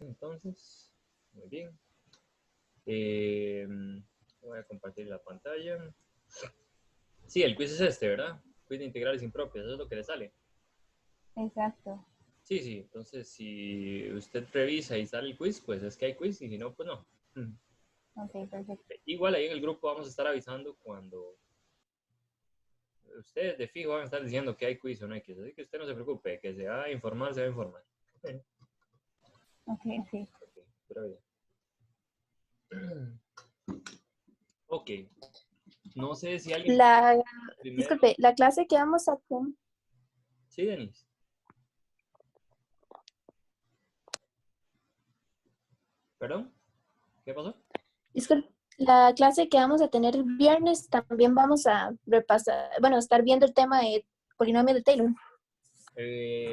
Entonces, muy bien. Voy a compartir la pantalla. Sí, el quiz es este, ¿verdad? Quiz de integrales impropias, eso es lo que le sale. Exacto. Sí, sí, entonces si usted revisa y sale el quiz, pues es que hay quiz y si no, pues no. Ok, perfecto. Igual ahí en el grupo vamos a estar avisando cuando ustedes de fijo van a estar diciendo que hay quiz o no hay quiz, así que usted no se preocupe, que se va a informar, se va a informar. Ok, sí. Ok, pero bien. Ok, no sé si alguien La, primero. disculpe, la clase que vamos a tener, Sí, Denis. ¿Perdón? ¿Qué pasó? disculpe, la clase que vamos a tener el viernes también vamos a repasar, bueno, estar viendo el tema de polinomio de Taylor.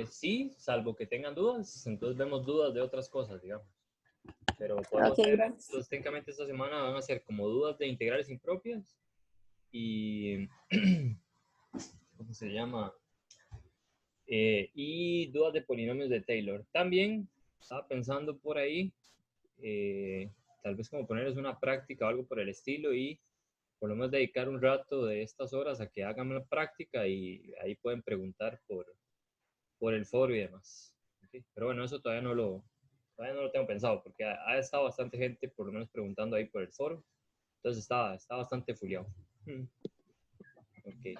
Sí, salvo que tengan dudas, entonces vemos dudas de otras cosas, digamos. Pero Ok, podemos ver, gracias. entonces técnicamente esta semana van a ser como dudas de integrales impropias y, ¿cómo se llama? Y dudas de polinomios de Taylor. También estaba pensando por ahí, tal vez como ponerles una práctica o algo por el estilo y por lo menos dedicar un rato de estas horas a que hagan la práctica y ahí pueden preguntar por el foro y demás. ¿Okay? Pero bueno, eso todavía no lo tengo pensado porque ha estado bastante gente por lo menos preguntando ahí por el foro. Entonces está bastante fuliado. Ok.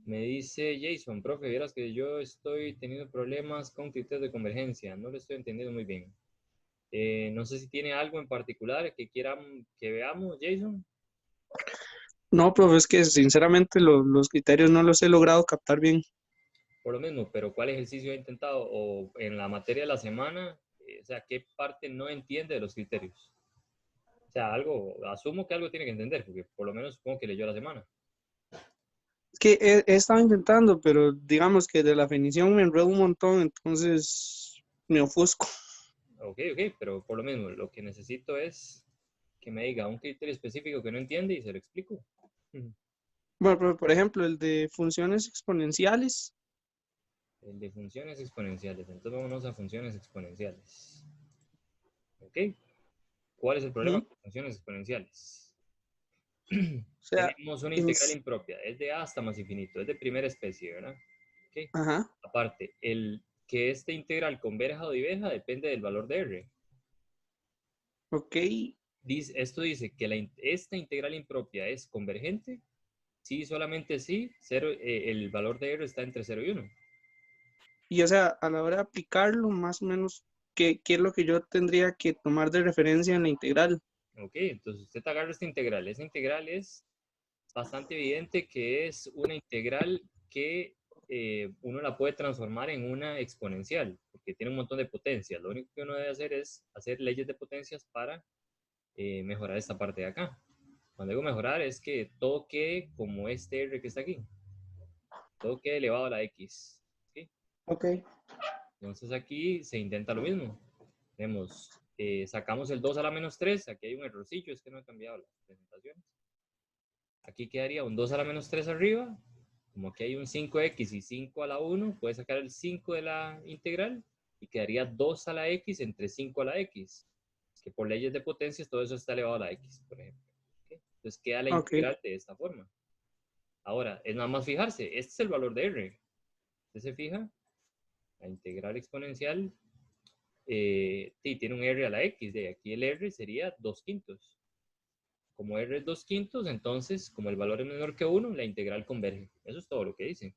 Me dice Jason, profe, vieras que yo estoy teniendo problemas con criterios de convergencia. No lo estoy entendiendo muy bien. No sé si tiene algo en particular que quieran que veamos, Jason. No, profe, es que sinceramente los criterios no los he logrado captar bien. Por lo mismo, pero ¿cuál ejercicio ha intentado? O en la materia de la semana, o sea, ¿qué parte no entiende de los criterios? O sea, algo, asumo que algo tiene que entender, porque por lo menos supongo que leyó la semana. Es que he estado intentando, pero digamos que de la definición me enredo un montón, entonces me ofusco. Ok, ok, pero por lo mismo, lo que necesito es que me diga un criterio específico que no entiende y se lo explico. Bueno, pero por ejemplo, el de funciones exponenciales. El de funciones exponenciales. Entonces vámonos a funciones exponenciales. ¿Ok? ¿Cuál es el problema ¿Mm? con funciones exponenciales? O sea, Tenemos una en, integral impropia. Es de A hasta más infinito. Es de primera especie, ¿verdad? ¿Ok? ajá, Aparte, el que este integral converja o diverja depende del valor de R. ok. Esto dice que esta integral impropia es convergente. Sí, solamente sí, el valor de R está entre 0 y 1. Y o sea, a la hora de aplicarlo, más o menos, ¿qué es lo que yo tendría que tomar de referencia en la integral? Ok, entonces usted agarra esta integral. Esta integral es bastante evidente que es una integral que uno la puede transformar en una exponencial, porque tiene un montón de potencias. Lo único que uno debe hacer es hacer leyes de potencias para mejorar esta parte de acá. Cuando digo mejorar es que todo quede como este R que está aquí. Todo quede elevado a la X. ¿Sí? Ok. Entonces aquí se intenta lo mismo. Tenemos, sacamos el 2 a la menos 3. Aquí hay un errorcillo, es que no he cambiado las presentaciones. Aquí quedaría un 2 a la menos 3 arriba. Como aquí hay un 5x y 5 a la 1, puedes sacar el 5 de la integral y quedaría 2 a la x entre 5 a la x. Que por leyes de potencias todo eso está elevado a la x, por ejemplo. ¿Okay? Entonces queda la Ok. integral de esta forma. Ahora, es nada más fijarse, este es el valor de r. Usted se fija, la integral exponencial sí, tiene un r a la x. De aquí el r sería 2 quintos. Como r es 2 quintos, entonces, como el valor es menor que 1, la integral converge. Eso es todo lo que dice.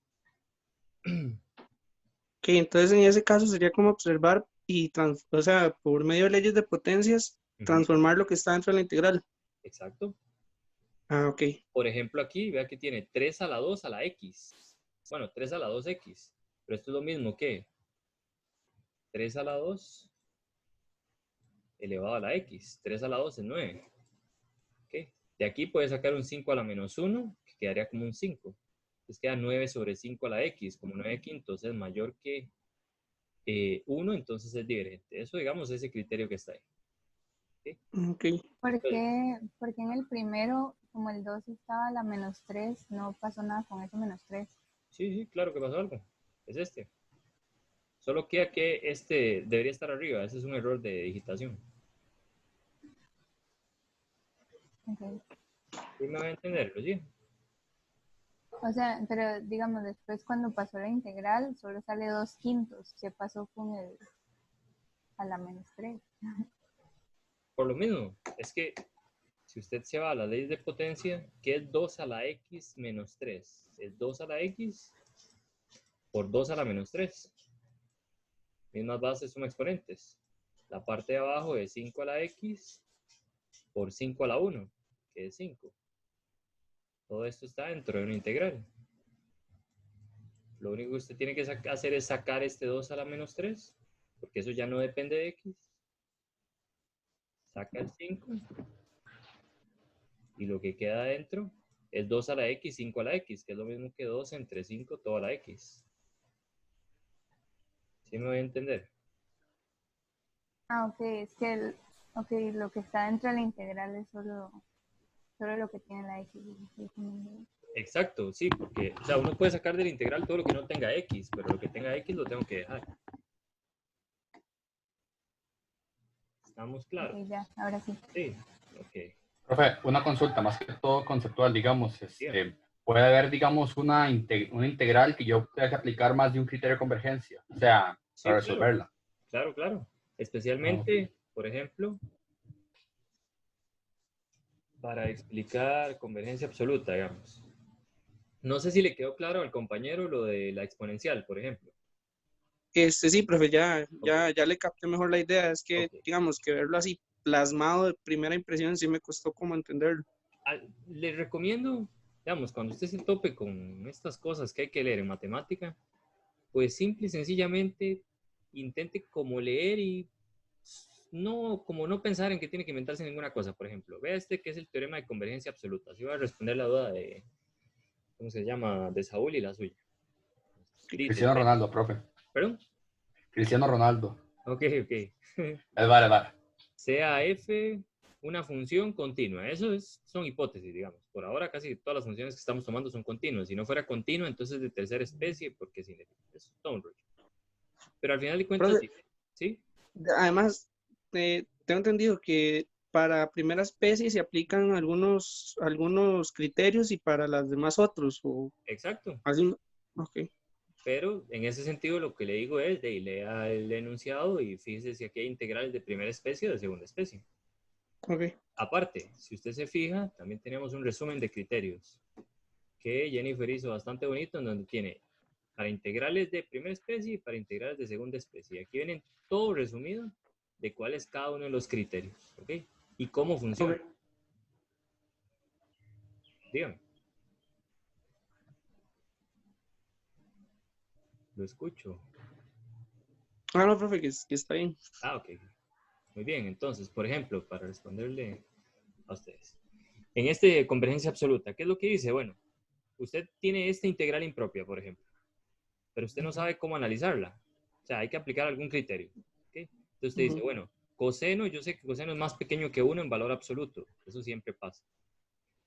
Ok, entonces en ese caso sería como observar y, o sea, por medio de leyes de potencias, Ujú, transformar lo que está dentro de la integral. exacto. Ah, ok. Por ejemplo, aquí, vea que tiene 3 a la 2 a la x. Bueno, 3 a la 2x. Pero esto es lo mismo que 3 a la 2 elevado a la x. 3 a la 2 es 9. ¿Okay? De aquí puedes sacar un 5 a la menos 1, que quedaría como un 5. Entonces queda 9 sobre 5 a la x. Como 9 quintos es mayor que 1, entonces es divergente. Eso, digamos, es ese criterio que está ahí. ¿Okay? Ok. Entonces, Porque en el primero, como el 2 estaba a la menos 3, no pasó nada con ese menos 3? sí, sí, claro que pasó algo. Es este. Solo queda que este debería estar arriba. Ese es un error de digitación. Ok. ¿Sí me voy a entenderlo? Sí. O sea, pero digamos, después cuando pasó la integral, solo sale 2/5. ¿Qué pasó con el a la -3? Por lo mismo, es que si usted se va a la ley de potencia, ¿qué es 2 a la x menos 3? Es 2 a la x por 2 a la menos 3. Mismas bases son exponentes. La parte de abajo es 5 a la x por 5 a la 1, que es 5. Todo esto está dentro de una integral. Lo único que usted tiene que hacer es sacar este 2 a la menos 3, porque eso ya no depende de x. Saca el 5 y lo que queda adentro es 2 a la x, 5 a la x, que es lo mismo que 2 entre 5 toda la x. ¿Sí me voy a entender? Ah, ok, es que lo que está dentro de la integral es solo lo que tiene la x. Exacto, sí, porque o sea, uno puede sacar de la integral todo lo que no tenga x, pero lo que tenga x lo tengo que dejar. ¿Estamos claros? Ok, ya, ahora sí. Sí, ok. Profe, una consulta más que todo conceptual, digamos, puede haber, digamos, una integral que yo tenga que aplicar más de un criterio de convergencia, o sea, Sí, para claro, resolverla. claro, claro. Ah, Especialmente, por ejemplo, para explicar convergencia absoluta, digamos. No sé si le quedó claro al compañero lo de la exponencial, por ejemplo. Sí, profe, Ok, ya le capté mejor la idea. Es que, ok. digamos, que verlo así plasmado de primera impresión sí me costó como entenderlo. Le recomiendo, digamos, cuando usted se tope con estas cosas que hay que leer en matemática, pues simple y sencillamente intente como leer y no, como no pensar en que tiene que inventarse ninguna cosa. Por ejemplo, vea este que es el teorema de convergencia absoluta. Así va a responder la duda de, ¿cómo se llama? De Saúl y la suya. Dice, Cristiano Ronaldo, profe. ¿perdón? Cristiano Ronaldo. Ok, ok. Vale. Sea f una función continua. Eso son hipótesis, digamos. Por ahora casi todas las funciones que estamos tomando son continuas. Si no fuera continua, entonces de tercera especie, porque significa eso es todo un rollo. Pero al final de cuentas, Profe, ¿sí? además, tengo entendido que para primera especie se aplican algunos criterios y para las demás otros. O Exacto. así. Ok. Pero en ese sentido lo que le digo es de lea el enunciado y fíjese si aquí hay integrales de primera especie o de segunda especie. Ok. Aparte, si usted se fija, también tenemos un resumen de criterios que Jennifer hizo bastante bonito, en donde tiene para integrales de primera especie y para integrales de segunda especie. Aquí vienen todo resumido de cuál es cada uno de los criterios, ¿ok? Y cómo funciona. Ok. Dígame. Lo escucho. Ah, no, profe, que está bien. Ah, ok. Muy bien. Entonces, por ejemplo, para responderle a ustedes. En este convergencia absoluta, ¿qué es lo que dice? Bueno, usted tiene esta integral impropia, por ejemplo, pero usted no sabe cómo analizarla. O sea, hay que aplicar algún criterio. ¿Okay? Entonces usted dice, Ujú. bueno, coseno, yo sé que coseno es más pequeño que 1 en valor absoluto. Eso siempre pasa.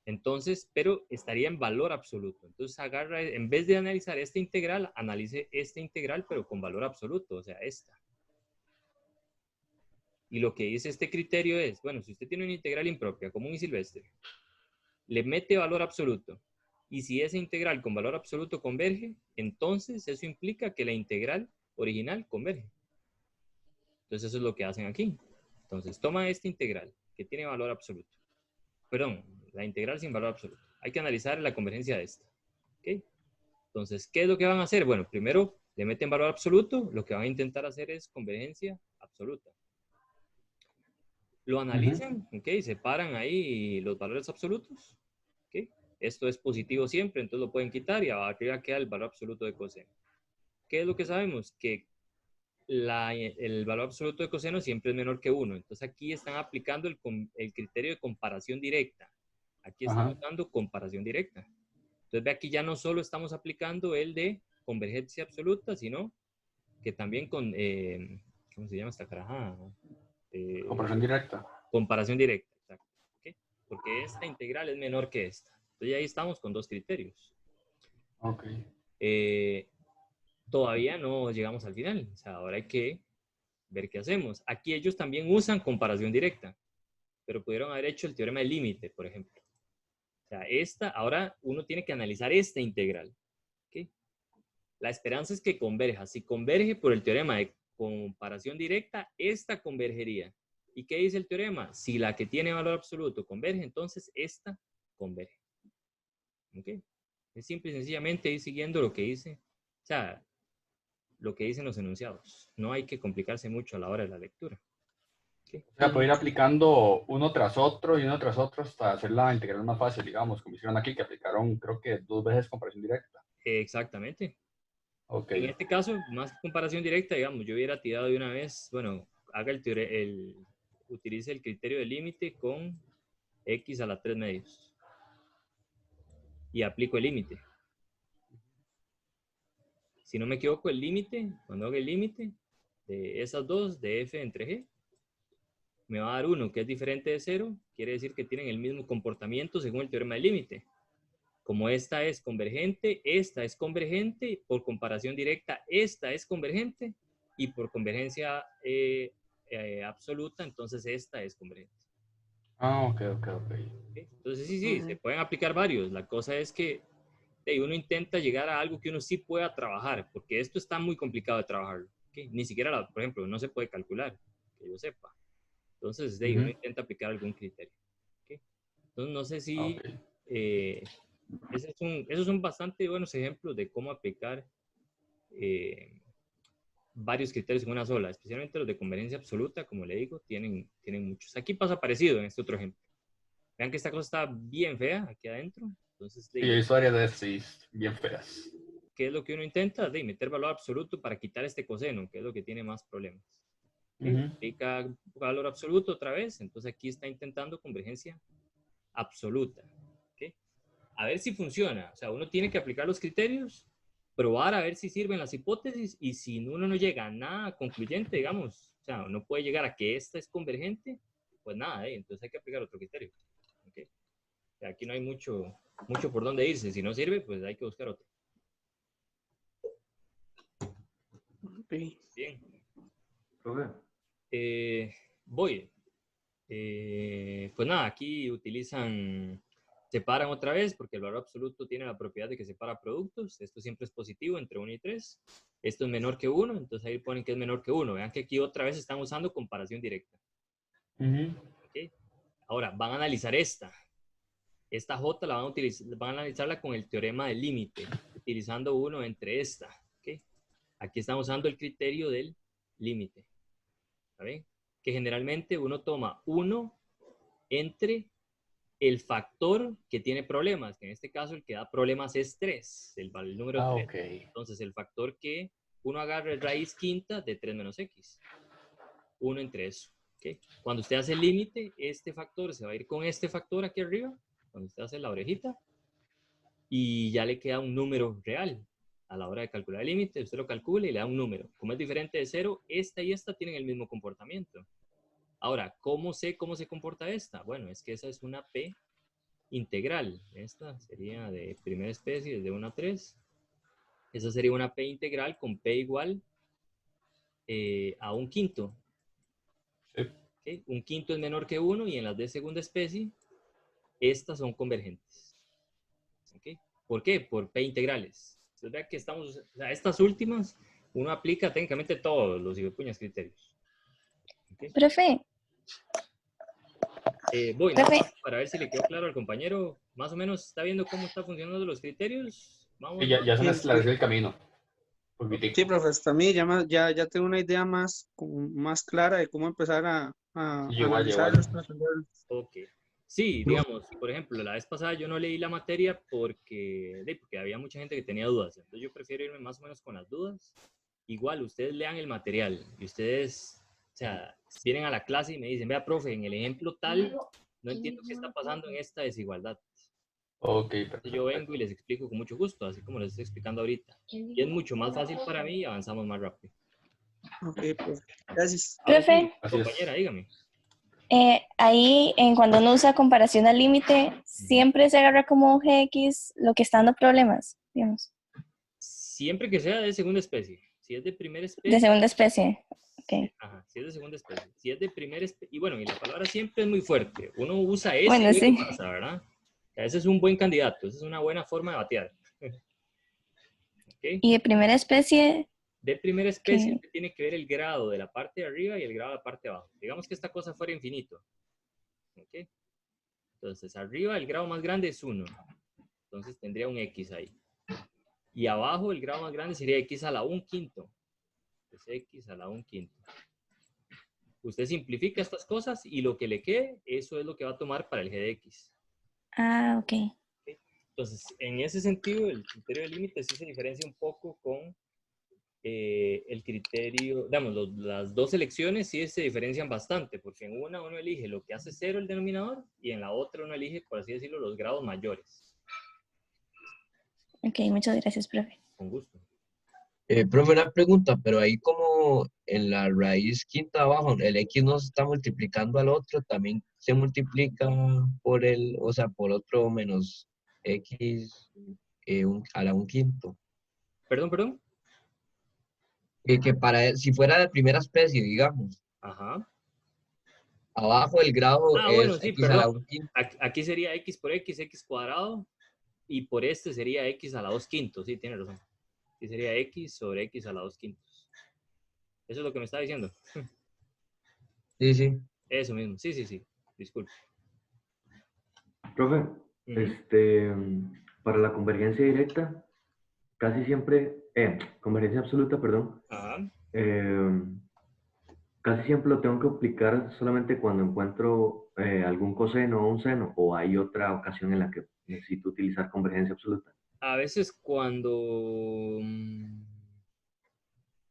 Entonces, pero estaría en valor absoluto. Entonces agarra, en vez de analizar esta integral, analice esta integral, pero con valor absoluto, o sea, esta. Y lo que dice este criterio es, bueno, si usted tiene una integral impropia, común y silvestre, le mete valor absoluto. Y si esa integral con valor absoluto converge, entonces eso implica que la integral original converge. Entonces eso es lo que hacen aquí. Entonces toma esta integral que tiene valor absoluto. Perdón, la integral sin valor absoluto. Hay que analizar la convergencia de esta. ¿Ok? Entonces, ¿qué es lo que van a hacer? Bueno, primero le meten valor absoluto. Lo que van a intentar hacer es convergencia absoluta. Lo analizan, ¿ok? Separan ahí los valores absolutos. ¿Ok? Esto es positivo siempre, entonces lo pueden quitar y arriba queda el valor absoluto de coseno. ¿Qué es lo que sabemos? Que el valor absoluto de coseno siempre es menor que 1. Entonces aquí están aplicando el criterio de comparación directa. Aquí estamos dando comparación directa. Entonces ve aquí ya no solo estamos aplicando el de convergencia absoluta, sino que también con, ¿cómo se llama esta caraja? Comparación directa. Comparación directa, exacto. ¿Okay? Porque esta integral es menor que esta. Entonces ahí estamos con dos criterios. Ok. todavía no llegamos al final. O sea, ahora hay que ver qué hacemos. Aquí ellos también usan comparación directa, pero pudieron haber hecho el teorema del límite, por ejemplo. O sea, ahora uno tiene que analizar esta integral. ¿Okay? La esperanza es que converja. Si converge por el teorema de comparación directa, esta convergería. ¿Y qué dice el teorema? Si la que tiene valor absoluto converge, entonces esta converge. ¿Ok? Es simple y sencillamente ir siguiendo lo que dice, o sea, lo que dicen los enunciados. No hay que complicarse mucho a la hora de la lectura. ¿Okay? O sea, puede ir aplicando uno tras otro y uno tras otro hasta hacer la integral más fácil, digamos, como hicieron aquí, que aplicaron, creo que 2 veces comparación directa. Exactamente. Ok. En este caso, más comparación directa, digamos, yo hubiera tirado de una vez, bueno, haga utilice el criterio de límite con x a la 3 medios. Y aplico el límite. Si no me equivoco, el límite, cuando haga el límite de esas dos, de f entre g, me va a dar 1, que es diferente de 0, quiere decir que tienen el mismo comportamiento según el teorema del límite. Como esta es convergente, por comparación directa, esta es convergente, y por convergencia absoluta, entonces esta es convergente. Ah, ok. ¿Okay? Entonces sí, se pueden aplicar varios. La cosa es que uno intenta llegar a algo que uno sí pueda trabajar, porque esto está muy complicado de trabajarlo. ¿Okay? Ni siquiera, por ejemplo, no se puede calcular, que yo sepa. Entonces, uno intenta aplicar algún criterio. ¿Okay? Entonces, no sé si esos son bastante buenos ejemplos de cómo aplicar varios criterios en una sola, especialmente los de convergencia absoluta, como le digo, tienen muchos. Aquí pasa parecido en este otro ejemplo. Vean que esta cosa está bien fea aquí adentro. Entonces, Sí, hay varias de esas bien feas. ¿qué es lo que uno intenta? Meter valor absoluto para quitar este coseno, que es lo que tiene más problemas. Aplica valor absoluto otra vez, entonces aquí está intentando convergencia absoluta. ¿Okay? A ver si funciona. O sea, uno tiene que aplicar los criterios, probar a ver si sirven las hipótesis, y si uno no llega a nada concluyente, digamos, o sea, no puede llegar a que esta es convergente, pues nada, entonces hay que aplicar otro criterio. ¿Okay? O sea, aquí no hay mucho por dónde irse. Si no sirve, pues hay que buscar otro. Okay. Bien. Voy. Pues nada, aquí separan otra vez porque el valor absoluto tiene la propiedad de que separa productos. Esto siempre es positivo entre 1 y 3. Esto es menor que 1, entonces ahí ponen que es menor que 1. Vean que aquí otra vez están usando comparación directa. ¿Okay? Ahora, van a analizar esta. Esta J van a analizarla con el teorema del límite, utilizando 1 entre esta. ¿Okay? Aquí estamos usando el criterio del límite. ¿Saben? Que generalmente uno toma 1 entre el factor que tiene problemas, que en este caso el que da problemas es 3, el número 3. Okay. Entonces el factor que uno agarra es raíz quinta de 3 menos x. 1 entre eso. ¿Okay? Cuando usted hace el límite, este factor se va a ir con este factor aquí arriba, cuando usted hace la orejita, y ya le queda un número real. A la hora de calcular el límite, usted lo calcula y le da un número. Como es diferente de 0, esta y esta tienen el mismo comportamiento. Ahora, ¿cómo sé cómo se comporta esta? Bueno, es que esa es una P integral. Esta sería de primera especie, de 1 a 3. Esa sería una P integral con P igual a un quinto. Sí. ¿Okay? Un quinto es menor que 1 y en las de segunda especie, estas son convergentes. ¿Okay? ¿Por qué? Por P integrales. Entonces, vean que estamos, o sea, estas últimas, uno aplica técnicamente todos los criterios. ¿Okay? Profe. Voy, ¿no? Para ver si le quedó claro al compañero, más o menos está viendo cómo está funcionando los criterios. Vamos. Sí, ya se me esclareció el camino. Sí, profesor, también ya tengo una idea más clara de cómo empezar a analizarlos. Ok. Sí, digamos, por ejemplo, la vez pasada yo no leí la materia porque había mucha gente que tenía dudas. Entonces yo prefiero irme más o menos con las dudas. Igual, ustedes lean el material y ustedes, o sea, vienen a la clase y me dicen, vea, profe, en el ejemplo tal, no entiendo qué está pasando en esta desigualdad. Ok, perfecto. Yo vengo y les explico con mucho gusto, así como les estoy explicando ahorita. Y es mucho más fácil para mí y avanzamos más rápido. Ok, profe. Gracias. Profe. Compañera, dígame. Ahí, cuando uno usa comparación al límite, siempre se agarra como GX lo que está dando problemas, digamos. Siempre que sea de segunda especie. Si es de primera especie. De segunda especie. Ok. Ajá, si es de segunda especie. Si es de primera especie. Y bueno, y la palabra siempre es muy fuerte. Uno usa ese Bueno, y ve sí. qué pasa, ¿verdad? O sea, ese es un buen candidato. Esa es una buena forma de batear. ¿Okay? Y de primera especie, De primera especie ¿qué? tiene que ver el grado de la parte de arriba y el grado de la parte de abajo. Digamos que esta cosa fuera infinito. ¿Okay? Entonces, arriba el grado más grande es 1. Entonces tendría un X ahí. Y abajo el grado más grande sería X a la 1/5. Es X a la 1/5. Usted simplifica estas cosas y lo que le quede, eso es lo que va a tomar para el G de X. Ah, ok. ¿Okay? Entonces, en ese sentido, el criterio de límite sí se diferencia un poco con el criterio, digamos, las dos elecciones sí se diferencian bastante, porque en una uno elige lo que hace cero el denominador y en la otra uno elige, por así decirlo, los grados mayores. Ok, muchas gracias, profe. Con gusto. Profe, una pregunta, pero ahí como en la raíz quinta abajo, el X no se está multiplicando al otro, también se multiplica por el, o sea, por otro menos X a la 1/5. Perdón. Que si fuera de primera especie, digamos, Ajá. abajo el grado Bueno, es sí, X a perdón. la 1/5. Aquí sería X por X, X cuadrado, y por este sería X a la 2/5, sí, tiene razón. Aquí sería X sobre X a la 2/5. Eso es lo que me está diciendo. Sí, sí. Eso mismo, sí, disculpe. Profe, para la convergencia directa, casi siempre, convergencia absoluta, perdón, Ajá. casi siempre lo tengo que aplicar solamente cuando encuentro algún coseno o un seno, o hay otra ocasión en la que necesito utilizar convergencia absoluta. A veces cuando...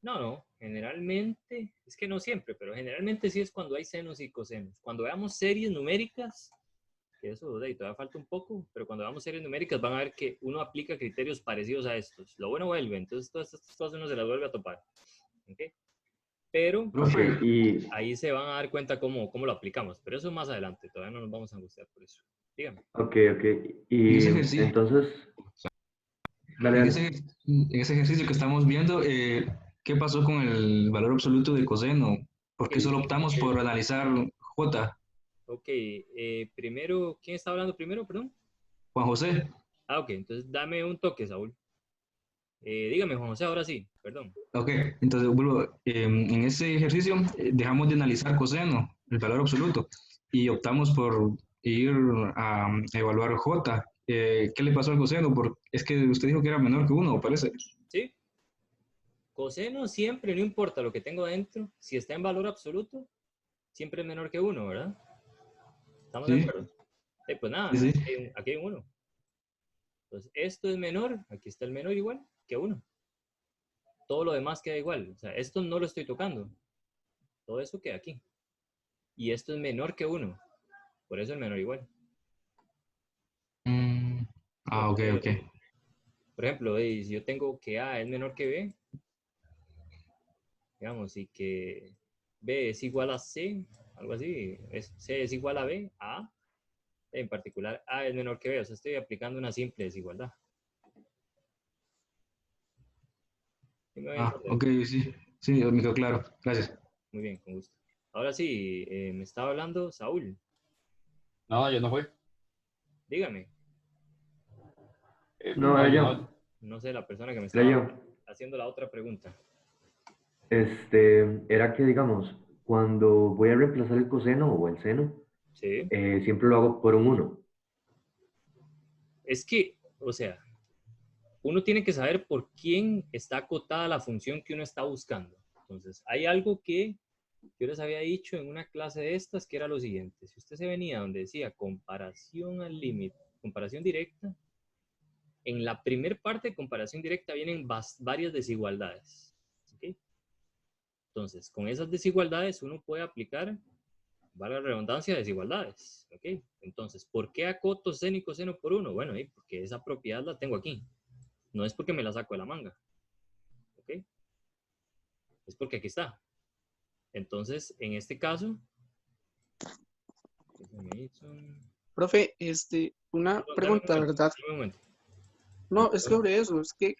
No, generalmente, es que no siempre, pero generalmente sí es cuando hay senos y cosenos. Cuando veamos series numéricas, que eso de ahí todavía falta un poco, pero cuando veamos series numéricas van a ver que uno aplica criterios parecidos a estos. Lo bueno vuelve, entonces todas estas cosas uno se las vuelve a topar. ¿Okay? Pero Y ahí se van a dar cuenta cómo lo aplicamos, pero eso más adelante, todavía no nos vamos a angustiar por eso. Dígame. ok. Y entonces, dale. En ese ejercicio que estamos viendo, ¿qué pasó con el valor absoluto de coseno? ¿Por qué solo optamos por analizar J? Ok, primero, ¿quién está hablando primero, perdón? Juan José. Ok, entonces dame un toque, Saúl. Dígame, Juan José, ahora sí, perdón. Ok, entonces vuelvo. En ese ejercicio dejamos de analizar coseno, el valor absoluto, y optamos por ir a evaluar J. ¿Qué le pasó al coseno? Es que usted dijo que era menor que 1, parece. Sí. Coseno siempre, no importa lo que tengo adentro, si está en valor absoluto, siempre es menor que 1, ¿verdad? ¿Estamos de acuerdo? Pues nada, Sí. aquí hay un 1. Entonces, esto es menor, aquí está el menor igual que 1. Todo lo demás queda igual. O sea, esto no lo estoy tocando. Todo eso queda aquí. Y esto es menor que 1. Por eso el menor igual. Ok. Por ejemplo, si yo tengo que A es menor que B, digamos, y que B es igual a C, algo así, C es igual a B, A, en particular A es menor que B, o sea, estoy aplicando una simple desigualdad. Ok, sí, me quedó claro, gracias. Muy bien, con gusto. Ahora sí, me estaba hablando Saúl. No, yo no fui. Dígame. No sé, la persona que me estaba haciendo la otra pregunta. Era que, digamos, cuando voy a reemplazar el coseno o el seno, ¿Sí? Siempre lo hago por un 1. Es que, o sea, uno tiene que saber por quién está acotada la función que uno está buscando. Entonces, hay algo que yo les había dicho en una clase de estas, que era lo siguiente. Si usted se venía donde decía comparación al límite, comparación directa, en la primer parte de comparación directa vienen varias desigualdades. ¿Okay? Entonces, con esas desigualdades uno puede aplicar, valga la redundancia, desigualdades. ¿Okay? Entonces, ¿por qué acoto seno y coseno por 1? Bueno, porque esa propiedad la tengo aquí. No es porque me la saco de la manga. ¿Ok? Es porque aquí está. Entonces, en este caso... Profe, una pregunta, ¿verdad? Un momento. No, es sobre eso. Es que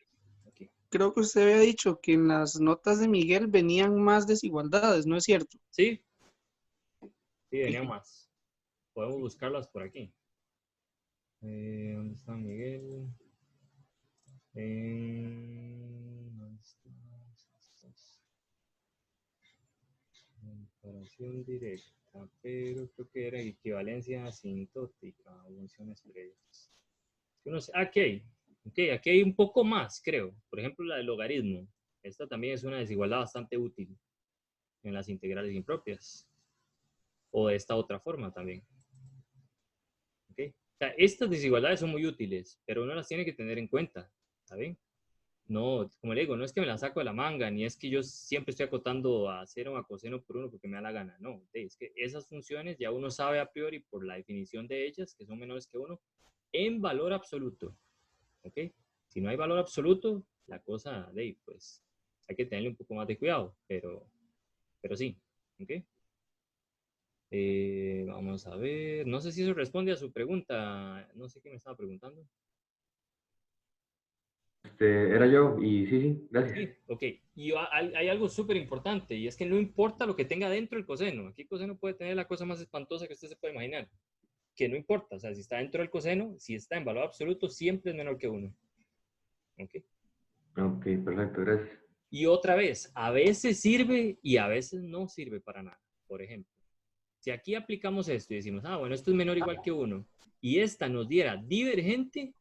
creo que usted había dicho que en las notas de Miguel venían más desigualdades, ¿no es cierto? Sí, sí, venía más. Podemos buscarlas por aquí. ¿Dónde está Miguel? ¿Dónde estás? Comparación directa, pero creo que era equivalencia asintótica o funciones previas. Yo no sé, aquí hay un poco más, creo. Por ejemplo, la del logaritmo. Esta también es una desigualdad bastante útil en las integrales impropias. O de esta otra forma también. ¿Okay? O sea, estas desigualdades son muy útiles, pero uno las tiene que tener en cuenta. ¿Está bien? No, como le digo, no es que me la saco de la manga, ni es que yo siempre estoy acotando a cero o a coseno por uno porque me da la gana. No, es que esas funciones ya uno sabe a priori por la definición de ellas, que son menores que uno, en valor absoluto. ¿Ok? Si no hay valor absoluto, la cosa, pues hay que tenerle un poco más de cuidado, pero sí. ¿Ok? Vamos a ver, no sé si eso responde a su pregunta, no sé qué me estaba preguntando. Era yo y sí, gracias. Sí, ok. Y hay algo súper importante, y es que no importa lo que tenga dentro el coseno. Aquí el coseno puede tener la cosa más espantosa que usted se puede imaginar. Que no importa, o sea, si está dentro del coseno, si está en valor absoluto, siempre es menor que 1. Ok. Ok, perfecto, gracias. Y otra vez, a veces sirve y a veces no sirve para nada. Por ejemplo, si aquí aplicamos esto y decimos, bueno, esto es menor o igual que 1, y esta nos diera divergente,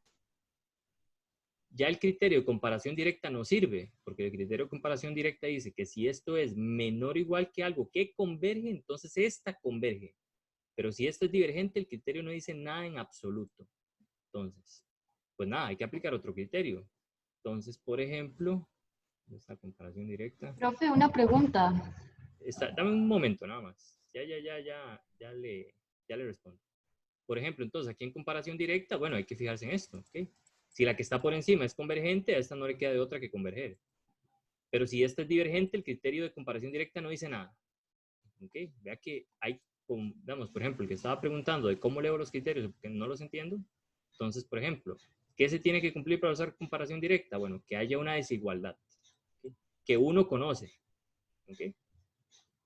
ya el criterio de comparación directa no sirve, porque el criterio de comparación directa dice que si esto es menor o igual que algo que converge, entonces esta converge. Pero si esto es divergente, el criterio no dice nada en absoluto. Entonces, pues nada, hay que aplicar otro criterio. Entonces, por ejemplo, esta comparación directa. Profe, una pregunta. Dame un momento nada más. Ya le respondo. Por ejemplo, entonces aquí en comparación directa, bueno, hay que fijarse en esto, ¿ok? Si la que está por encima es convergente, a esta no le queda de otra que converger. Pero si esta es divergente, el criterio de comparación directa no dice nada. ¿Ok? Vea que hay, digamos, por ejemplo, el que estaba preguntando de cómo leo los criterios, porque no los entiendo. Entonces, por ejemplo, ¿qué se tiene que cumplir para usar comparación directa? Bueno, que haya una desigualdad, ¿okay? Que uno conoce. ¿Ok?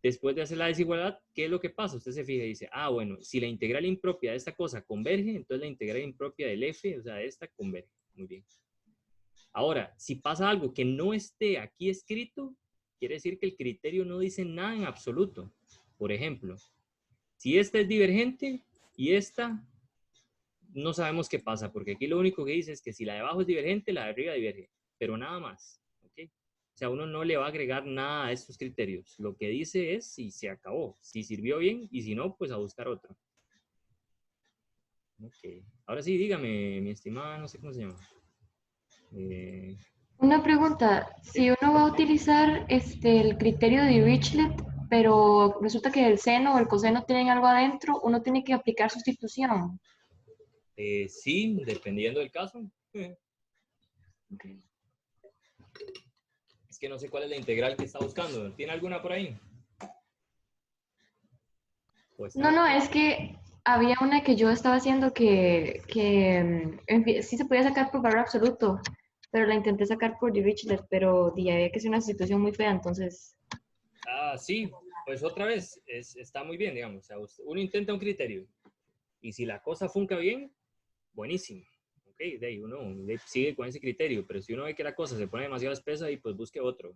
Después de hacer la desigualdad, ¿qué es lo que pasa? Usted se fija y dice, bueno, si la integral impropia de esta cosa converge, entonces la integral impropia del f, o sea, de esta, converge. Muy bien. Ahora, si pasa algo que no esté aquí escrito, quiere decir que el criterio no dice nada en absoluto. Por ejemplo, si esta es divergente y esta, no sabemos qué pasa, porque aquí lo único que dice es que si la de abajo es divergente, la de arriba diverge, pero nada más. ¿Okay? O sea, uno no le va a agregar nada a estos criterios. Lo que dice es si se acabó, si sirvió bien y si no, pues a buscar otro. Ok. Ahora sí, dígame, mi estimada, no sé cómo se llama. Una pregunta, si uno va a utilizar el criterio de Dirichlet, pero resulta que el seno o el coseno tienen algo adentro, uno tiene que aplicar sustitución. Sí, dependiendo del caso. Okay. Es que no sé cuál es la integral que está buscando. ¿Tiene alguna por ahí? Pues, No, es que había una que yo estaba haciendo que sí se podía sacar por valor absoluto, pero la intenté sacar por Dirichlet, pero había que hacer una sustitución muy fea, entonces... Sí, pues otra vez, está muy bien, digamos. O sea, uno intenta un criterio y si la cosa funca bien, buenísimo. Ok, de ahí uno sigue con ese criterio, pero si uno ve que la cosa se pone demasiado espesa, y pues busque otro.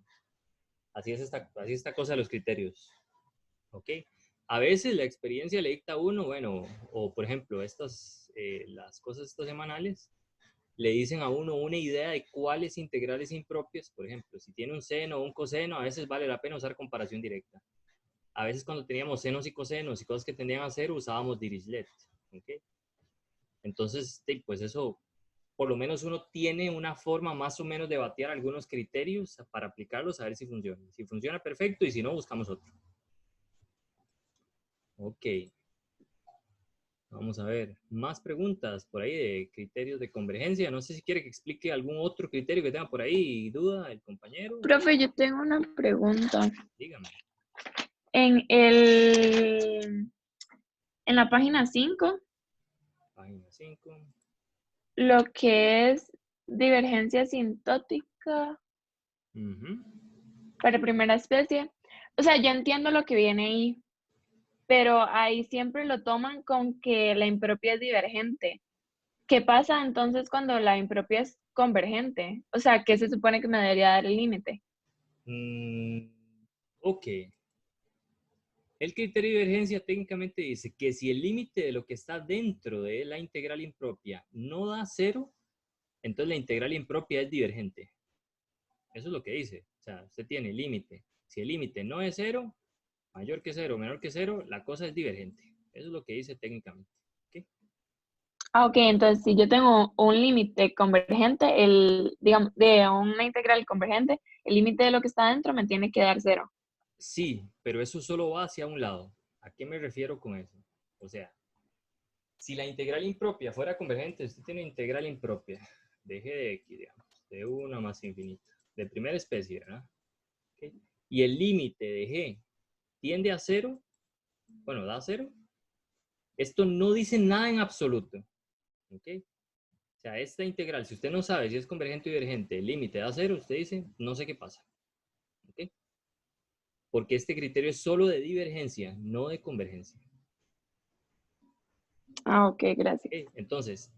Así es esta cosa de los criterios. Ok, a veces la experiencia le dicta a uno, bueno, o por ejemplo, las cosas estas semanales, le dicen a uno una idea de cuáles integrales impropias, por ejemplo, si tiene un seno o un coseno, a veces vale la pena usar comparación directa. A veces cuando teníamos senos y cosenos y cosas que tendían a hacer, usábamos Dirichlet. ¿Okay? Entonces, pues eso, por lo menos uno tiene una forma más o menos de batear algunos criterios para aplicarlos a ver si funciona. Si funciona, perfecto, y si no, buscamos otro. Ok. Vamos a ver, más preguntas por ahí de criterios de convergencia. No sé si quiere que explique algún otro criterio que tenga por ahí duda el compañero. Profe, yo tengo una pregunta. Dígame. En la página 5, Página 5. lo que es divergencia asintótica, Ujú. Para primera especie. O sea, yo entiendo lo que viene ahí, pero ahí siempre lo toman con que la impropia es divergente. ¿Qué pasa entonces cuando la impropia es convergente? O sea, ¿qué se supone que me debería dar el límite? Ok. El criterio de divergencia técnicamente dice que si el límite de lo que está dentro de la integral impropia no da cero, entonces la integral impropia es divergente. Eso es lo que dice. O sea, usted tiene límite. Si el límite no es cero, mayor que cero, menor que cero, la cosa es divergente. Eso es lo que dice técnicamente. ¿Ok? Ah, ok, entonces si yo tengo un límite convergente, digamos, de una integral convergente, el límite de lo que está dentro me tiene que dar cero. Sí, pero eso solo va hacia un lado. ¿A qué me refiero con eso? O sea, si la integral impropia fuera convergente, usted tiene integral impropia de g de x, digamos, de 1 más infinito, de primera especie, ¿verdad? ¿Ok? Y el límite de g tiende a cero, bueno, da cero. Esto no dice nada en absoluto. ¿Ok? O sea, esta integral, si usted no sabe si es convergente o divergente, el límite da cero, usted dice, no sé qué pasa. ¿Ok? Porque este criterio es solo de divergencia, no de convergencia. Ah, ok, gracias. ¿Ok? Entonces,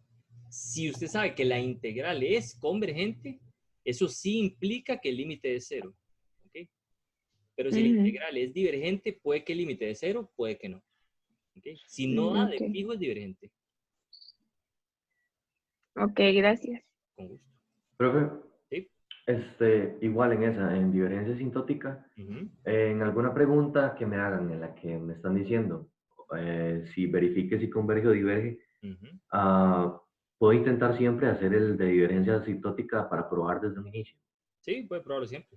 si usted sabe que la integral es convergente, eso sí implica que el límite es cero. ¿Ok? Pero si la Ujú, integral es divergente, puede que el límite de cero, puede que no. ¿Ok? Si no da ok, de fijo, es divergente. ok, gracias. Con gusto. Profe, ¿Sí? igual en esa, en divergencia sintótica, Ujú. en alguna pregunta que me hagan en la que me están diciendo si verifique si converge o diverge, Ujú. puedo intentar siempre hacer el de divergencia asintótica para probar desde un inicio. Sí, puede probarlo siempre.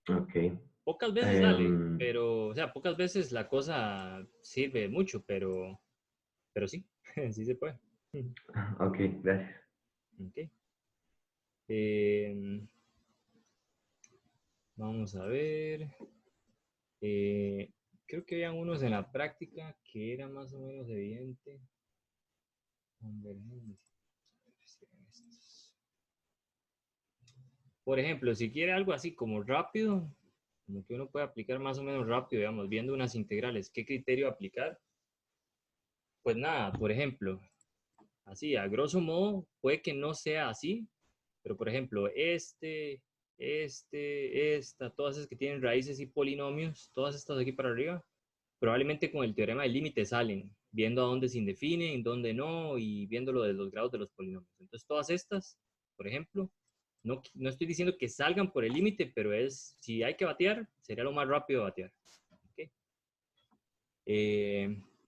Ok. Pocas veces sale, Em, pero, o sea, pocas veces la cosa sirve mucho, pero sí, sí se puede. ok, gracias. Ok. Em, Vamos a ver. Eh, Creo que habían unos en la práctica que era más o menos evidente. Convergencia. Por ejemplo, si quiere algo así como rápido, como que uno puede aplicar más o menos rápido, digamos, viendo unas integrales, ¿qué criterio aplicar? Pues nada, por ejemplo, así, a grosso modo, puede que no sea así, pero por ejemplo, esta, todas esas que tienen raíces y polinomios, todas estas de aquí para arriba, probablemente con el teorema del límite salen, viendo a dónde se indefinen, dónde no, y viendo lo de los grados de los polinomios. Entonces, todas estas, por ejemplo, no estoy diciendo que salgan por el límite, pero si hay que batear, sería lo más rápido de batear. ¿Okay?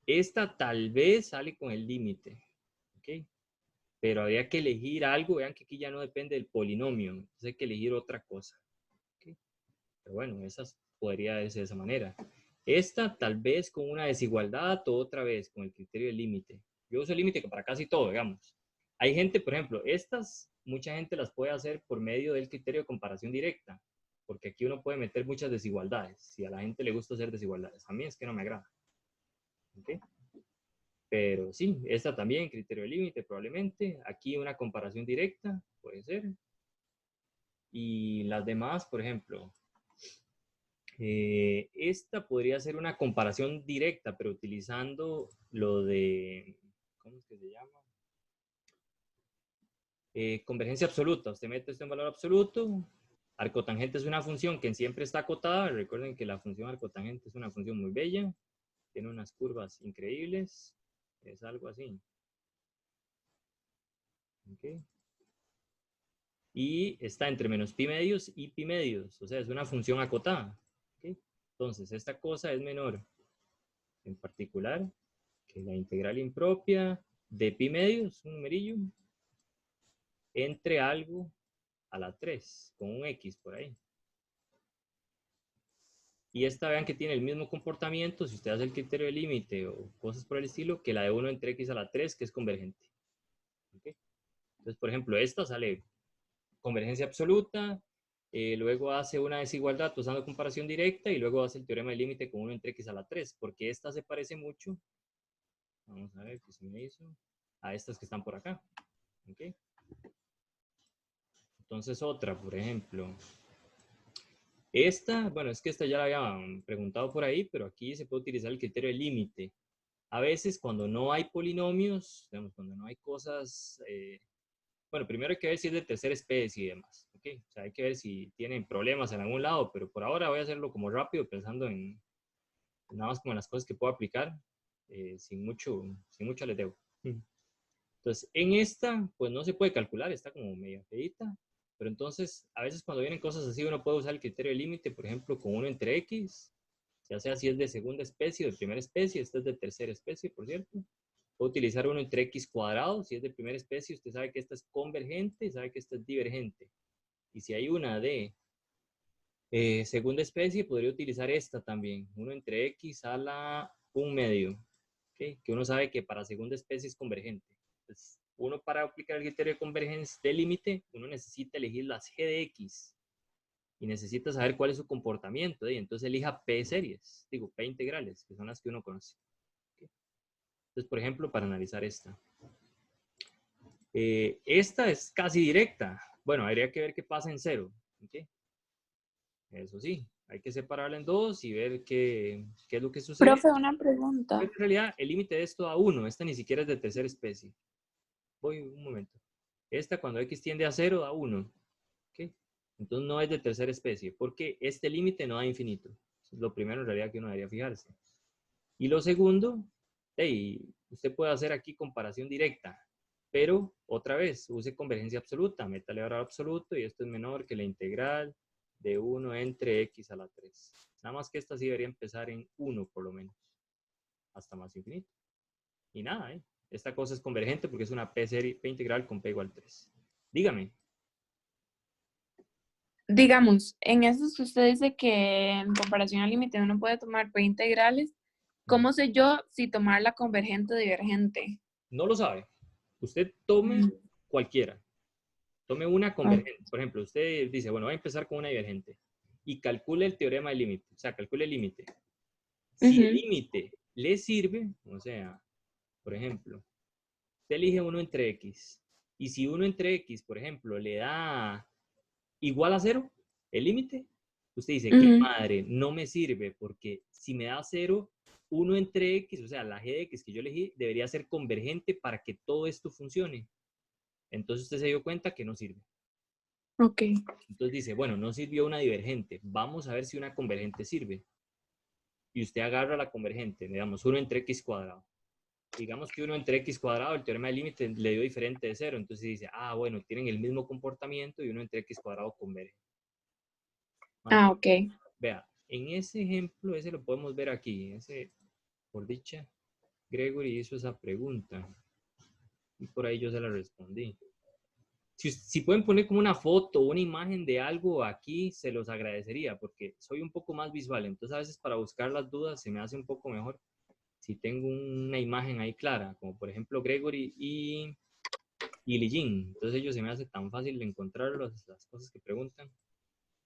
Esta tal vez sale con el límite, ¿ok? Pero habría que elegir algo, vean que aquí ya no depende del polinomio, entonces hay que elegir otra cosa. ¿Ok? Pero bueno, esas podría ser de esa manera. Esta tal vez con una desigualdad o otra vez con el criterio del límite. Yo uso el límite para casi todo, digamos. Hay gente, por ejemplo, estas, mucha gente las puede hacer por medio del criterio de comparación directa, porque aquí uno puede meter muchas desigualdades. Si a la gente le gusta hacer desigualdades, a mí es que no me agrada. ¿Ok? Pero sí, esta también, criterio de límite probablemente. Aquí una comparación directa, puede ser. Y las demás, por ejemplo, esta podría ser una comparación directa, pero utilizando lo de, ¿cómo es que se llama? Convergencia absoluta. Usted mete esto en valor absoluto. Arcotangente es una función que siempre está acotada. Recuerden que la función arcotangente es una función muy bella. Tiene unas curvas increíbles. Es algo así. ¿Okay? Y está entre menos pi medios y pi medios. O sea, es una función acotada. ¿Okay? Entonces, esta cosa es menor en particular que la integral impropia de pi medios, un numerillo, entre algo a la 3, con un x por ahí. Y esta vean que tiene el mismo comportamiento, si usted hace el criterio de límite o cosas por el estilo, que la de 1 entre x a la 3, que es convergente. ¿Okay? Entonces, por ejemplo, esta sale convergencia absoluta, luego hace una desigualdad usando comparación directa y luego hace el teorema de límite con 1 entre x a la 3, porque esta se parece mucho, vamos a ver qué se me hizo, a estas que están por acá. ¿Okay? Entonces otra, por ejemplo. Esta, bueno, es que esta ya la habían preguntado por ahí, pero aquí se puede utilizar el criterio de límite. A veces cuando no hay polinomios, digamos, cuando no hay cosas, bueno, primero hay que ver si es de tercera especie y demás, ¿ok? O sea, hay que ver si tienen problemas en algún lado, pero por ahora voy a hacerlo como rápido, pensando en nada más como en las cosas que puedo aplicar, sin mucho aleteo. Entonces, en esta, pues no se puede calcular, está como medio feita, pero entonces, a veces cuando vienen cosas así, uno puede usar el criterio de límite, por ejemplo, con 1 entre x, ya sea si es de segunda especie o de primera especie, esta es de tercera especie, por cierto. Puedo utilizar 1 entre x cuadrado, si es de primera especie, usted sabe que esta es convergente y sabe que esta es divergente. Y si hay una de segunda especie, podría utilizar esta también, 1 entre x a la 1/2, ¿okay? Que uno sabe que para segunda especie es convergente. Entonces, uno para aplicar el criterio de convergencia de límite, uno necesita elegir las g de x y necesita saber cuál es su comportamiento. Y entonces elija p series, digo, p integrales, que son las que uno conoce. ¿Okay? Entonces, por ejemplo, para analizar esta. Esta es casi directa. Bueno, habría que ver qué pasa en 0. ¿Okay? Eso sí, hay que separarla en 2 y ver qué es lo que sucede. Profe, una pregunta. En realidad, el límite de esto da 1. Esta ni siquiera es de tercera especie. Voy un momento. Esta, cuando x tiende a 0, da 1. ¿Okay? Entonces no es de tercera especie, porque este límite no da infinito. Eso es lo primero en realidad que uno debería fijarse. Y lo segundo, usted puede hacer aquí comparación directa, pero otra vez, use convergencia absoluta, métale valor absoluto y esto es menor que la integral de 1 entre x a la 3. Nada más que esta sí debería empezar en 1 por lo menos, hasta más infinito. Y nada, esta cosa es convergente porque es una p integral con p igual 3. Dígame. Digamos, en eso que usted dice que en comparación al límite uno puede tomar p integrales, ¿cómo sé yo si tomar la convergente o divergente? No lo sabe. Usted tome cualquiera. Tome una convergente. Por ejemplo, usted dice, bueno, voy a empezar con una divergente. Y calcule el teorema del límite. O sea, calcule el límite. Si el límite le sirve, o sea, por ejemplo, usted elige 1 entre x. Y si 1 entre x, por ejemplo, le da igual a 0, el límite, usted dice, qué madre, no me sirve, porque si me da 0, 1 entre x, o sea, la g de x que yo elegí, debería ser convergente para que todo esto funcione. Entonces usted se dio cuenta que no sirve. Ok. Entonces dice, bueno, no sirvió una divergente, vamos a ver si una convergente sirve. Y usted agarra la convergente, digamos, 1 entre x cuadrado. Digamos que 1 entre x cuadrado, el teorema del límite le dio diferente de 0. Entonces dice, ah, bueno, tienen el mismo comportamiento y 1 entre x cuadrado converge. Ah, ok. Vea, en ese ejemplo, ese lo podemos ver aquí. Ese, por dicha, Gregory hizo esa pregunta. Y por ahí yo se la respondí. Si pueden poner como una foto o una imagen de algo aquí, se los agradecería, porque soy un poco más visual. Entonces, a veces para buscar las dudas se me hace un poco mejor si tengo una imagen ahí clara, como por ejemplo Gregory y Li Jin. Entonces, ellos se me hace tan fácil de encontrar las cosas que preguntan.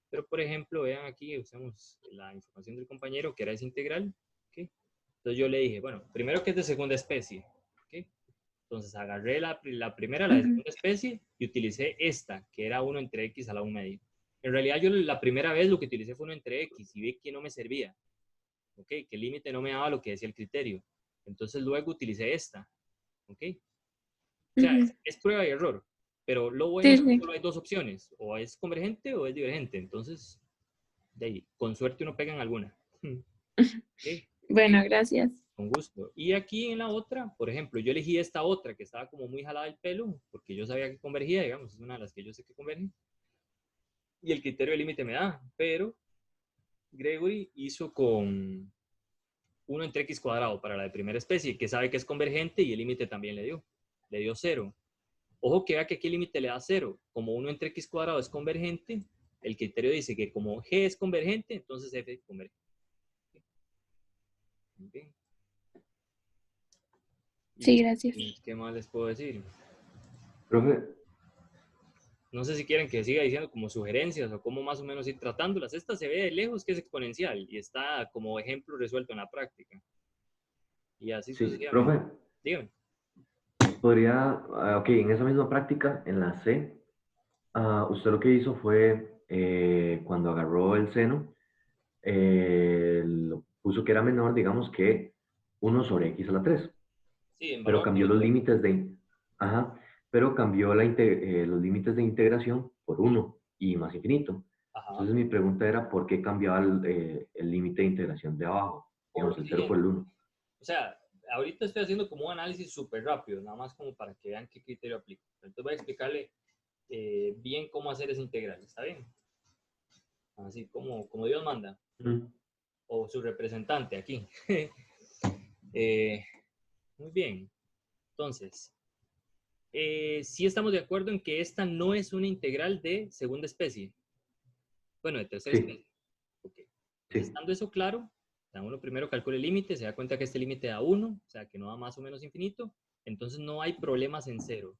Pero, por ejemplo, vean aquí, usamos la información del compañero, que era esa integral. ¿Okay? Entonces, yo le dije, bueno, primero que es de segunda especie. ¿Okay? Entonces, agarré la primera, la de segunda especie, y utilicé esta, que era 1 entre x a la 1/2. En realidad, yo la primera vez lo que utilicé fue 1 entre x, y vi que no me servía. ¿Ok? Que el límite no me daba lo que decía el criterio. Entonces, luego utilicé esta. ¿Ok? O sea, es prueba y error. Pero lo bueno es que solo hay dos opciones. O es convergente o es divergente. Entonces, de ahí, con suerte uno pega en alguna. ¿Okay? Bueno, gracias. Con gusto. Y aquí en la otra, por ejemplo, yo elegí esta otra que estaba como muy jalada el pelo, porque yo sabía que convergía, digamos, es una de las que yo sé que converge. Y el criterio de límite me da, pero Gregory hizo con 1 entre x cuadrado para la de primera especie, que sabe que es convergente y el límite también le dio 0. Ojo que vea que aquí el límite le da 0. Como 1 entre x cuadrado es convergente, el criterio dice que como g es convergente, entonces f es convergente. Bien. Sí, gracias. ¿Qué más les puedo decir? Profe. No sé si quieren que siga diciendo como sugerencias o cómo más o menos ir tratándolas. Esta se ve de lejos que es exponencial y está como ejemplo resuelto en la práctica. Y así sucesivamente. Profe. Dígame. Podría, ok, en esa misma práctica, en la C, Usted lo que hizo fue, cuando agarró el seno, lo puso que era menor, digamos, que 1/x⁴. Sí, en Pero valor cambió los absoluto. límites de, ajá, pero cambió los límites de integración por 1 y más infinito. Ajá. Entonces mi pregunta era, ¿por qué cambiaba el límite de integración de abajo? Digamos, el 0 por el 1. O sea, ahorita estoy haciendo como un análisis súper rápido, nada más como para que vean qué criterio aplico. Entonces voy a explicarle bien cómo hacer esa integral, ¿está bien? Así como Dios manda. O su representante aquí. Muy bien. Entonces, sí estamos de acuerdo en que esta no es una integral de segunda especie. Bueno, de tercera especie. Okay. Estando eso claro, uno primero calcula el límite, se da cuenta que este límite da 1, o sea que no da más o menos infinito, entonces no hay problemas en 0.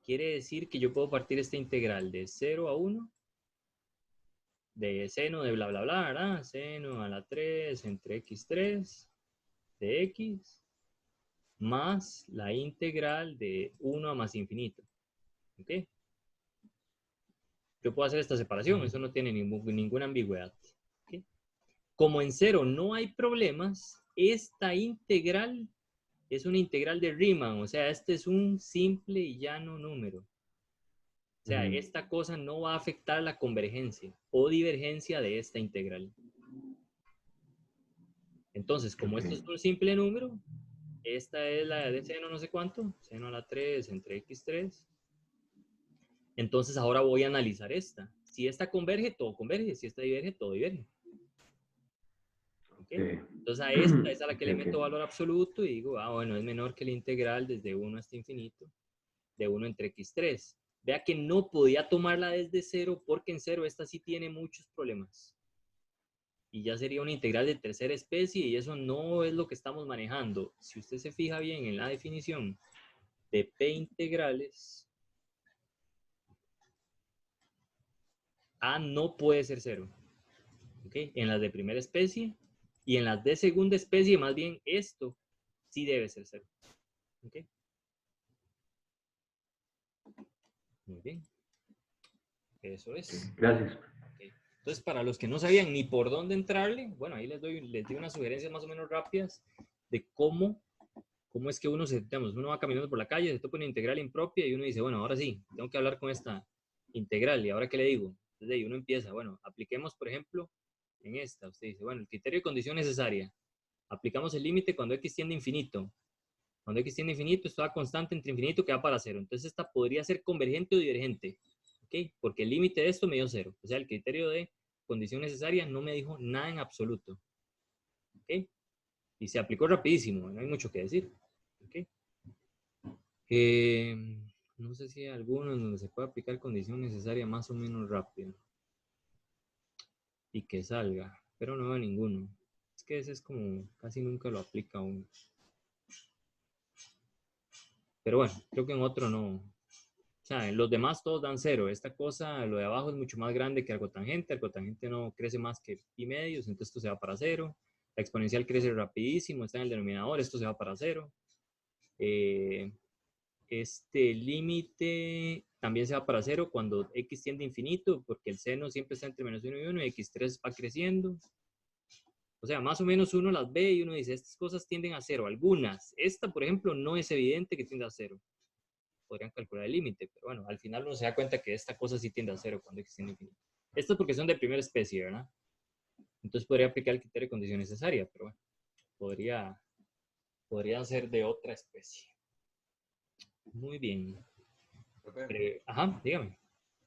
Quiere decir que yo puedo partir esta integral de 0 a 1, de seno de bla bla bla, ¿verdad? Seno a la 3 entre x3 de x más la integral de 1 a más infinito. ¿Ok? Yo puedo hacer esta separación, eso no tiene ninguna ambigüedad. ¿Okay? Como en 0 no hay problemas, esta integral es una integral de Riemann, o sea, este es un simple y llano número. O sea, esta cosa no va a afectar la convergencia o divergencia de esta integral. Entonces, como esto es un simple número, esta es la de seno no sé cuánto, seno a la 3 entre x3. Entonces ahora voy a analizar esta. Si esta converge, todo converge. Si esta diverge, todo diverge. ¿Okay? Entonces a esta es a la que le meto valor absoluto y digo, bueno, es menor que la integral desde 1 hasta infinito de 1 entre x3. Vea que no podía tomarla desde 0 porque en 0 esta sí tiene muchos problemas. Y ya sería una integral de tercera especie y eso no es lo que estamos manejando. Si usted se fija bien en la definición de P integrales, A no puede ser 0. ¿Okay? En las de primera especie y en las de segunda especie, más bien esto sí debe ser 0. ¿Okay? Muy bien. Eso es. Gracias. Okay. Entonces, para los que no sabían ni por dónde entrarle, bueno, ahí les doy unas sugerencias más o menos rápidas de cómo es que uno uno va caminando por la calle, se toca una integral impropia y uno dice, bueno, ahora sí, tengo que hablar con esta integral. ¿Y ahora qué le digo? Entonces ahí uno empieza, bueno, apliquemos, por ejemplo, en esta. Usted dice, bueno, el criterio de condición necesaria. Aplicamos el límite cuando x tiende a infinito. Cuando x tiende a infinito, esto da constante entre infinito que va para 0. Entonces esta podría ser convergente o divergente. ¿Okay? Porque el límite de esto me dio 0. O sea, el criterio de condición necesaria no me dijo nada en absoluto. ¿Okay? Y se aplicó rapidísimo, no hay mucho que decir. ¿Okay? No sé si hay alguno en donde se puede aplicar condición necesaria más o menos rápido. Y que salga, pero no veo ninguno. Es que ese es como, casi nunca lo aplica uno. Pero bueno, creo que en otro no. O sea, en los demás todos dan 0. Esta cosa, lo de abajo es mucho más grande que algo tangente. Algo tangente no crece más que pi medios, entonces esto se va para 0. La exponencial crece rapidísimo, está en el denominador, esto se va para 0. Este límite también se va para 0 cuando x tiende a infinito, porque el seno siempre está entre menos 1 y 1 y x3 va creciendo. O sea, más o menos uno las ve y uno dice, estas cosas tienden a 0. Algunas. Esta, por ejemplo, no es evidente que tienda a 0. Podrían calcular el límite, pero bueno, al final uno se da cuenta que esta cosa sí tiende a 0 cuando x tiende a infinito. Estas porque son de primera especie, ¿verdad? Entonces podría aplicar el criterio de condición necesaria, pero bueno, podría ser de otra especie. Muy bien. Ajá, dígame.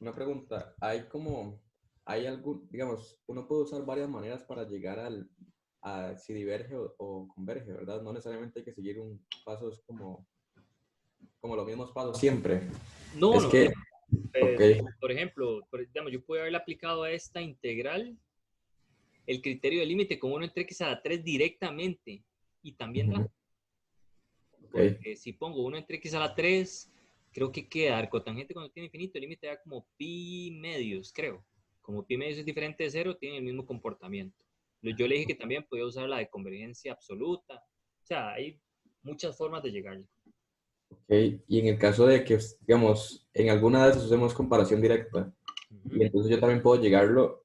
Una pregunta, hay algún, digamos, uno puede usar varias maneras para llegar a si diverge o converge, ¿verdad? No necesariamente hay que seguir un paso, es como los mismos pasos siempre. No, es no, que, okay. Por ejemplo, digamos, yo puedo haberle aplicado a esta integral el criterio de límite con 1 entre x a la 3 directamente y también da. Porque si pongo 1 entre x a la 3, creo que queda arcotangente cuando tiene infinito, el límite da como pi medios, creo. Como pi medios es diferente de 0, tiene el mismo comportamiento. Yo le dije que también podía usar la de convergencia absoluta. O sea, hay muchas formas de llegarle. Ok, y en el caso de que, digamos, en alguna de esas usemos comparación directa, y entonces yo también puedo llegarlo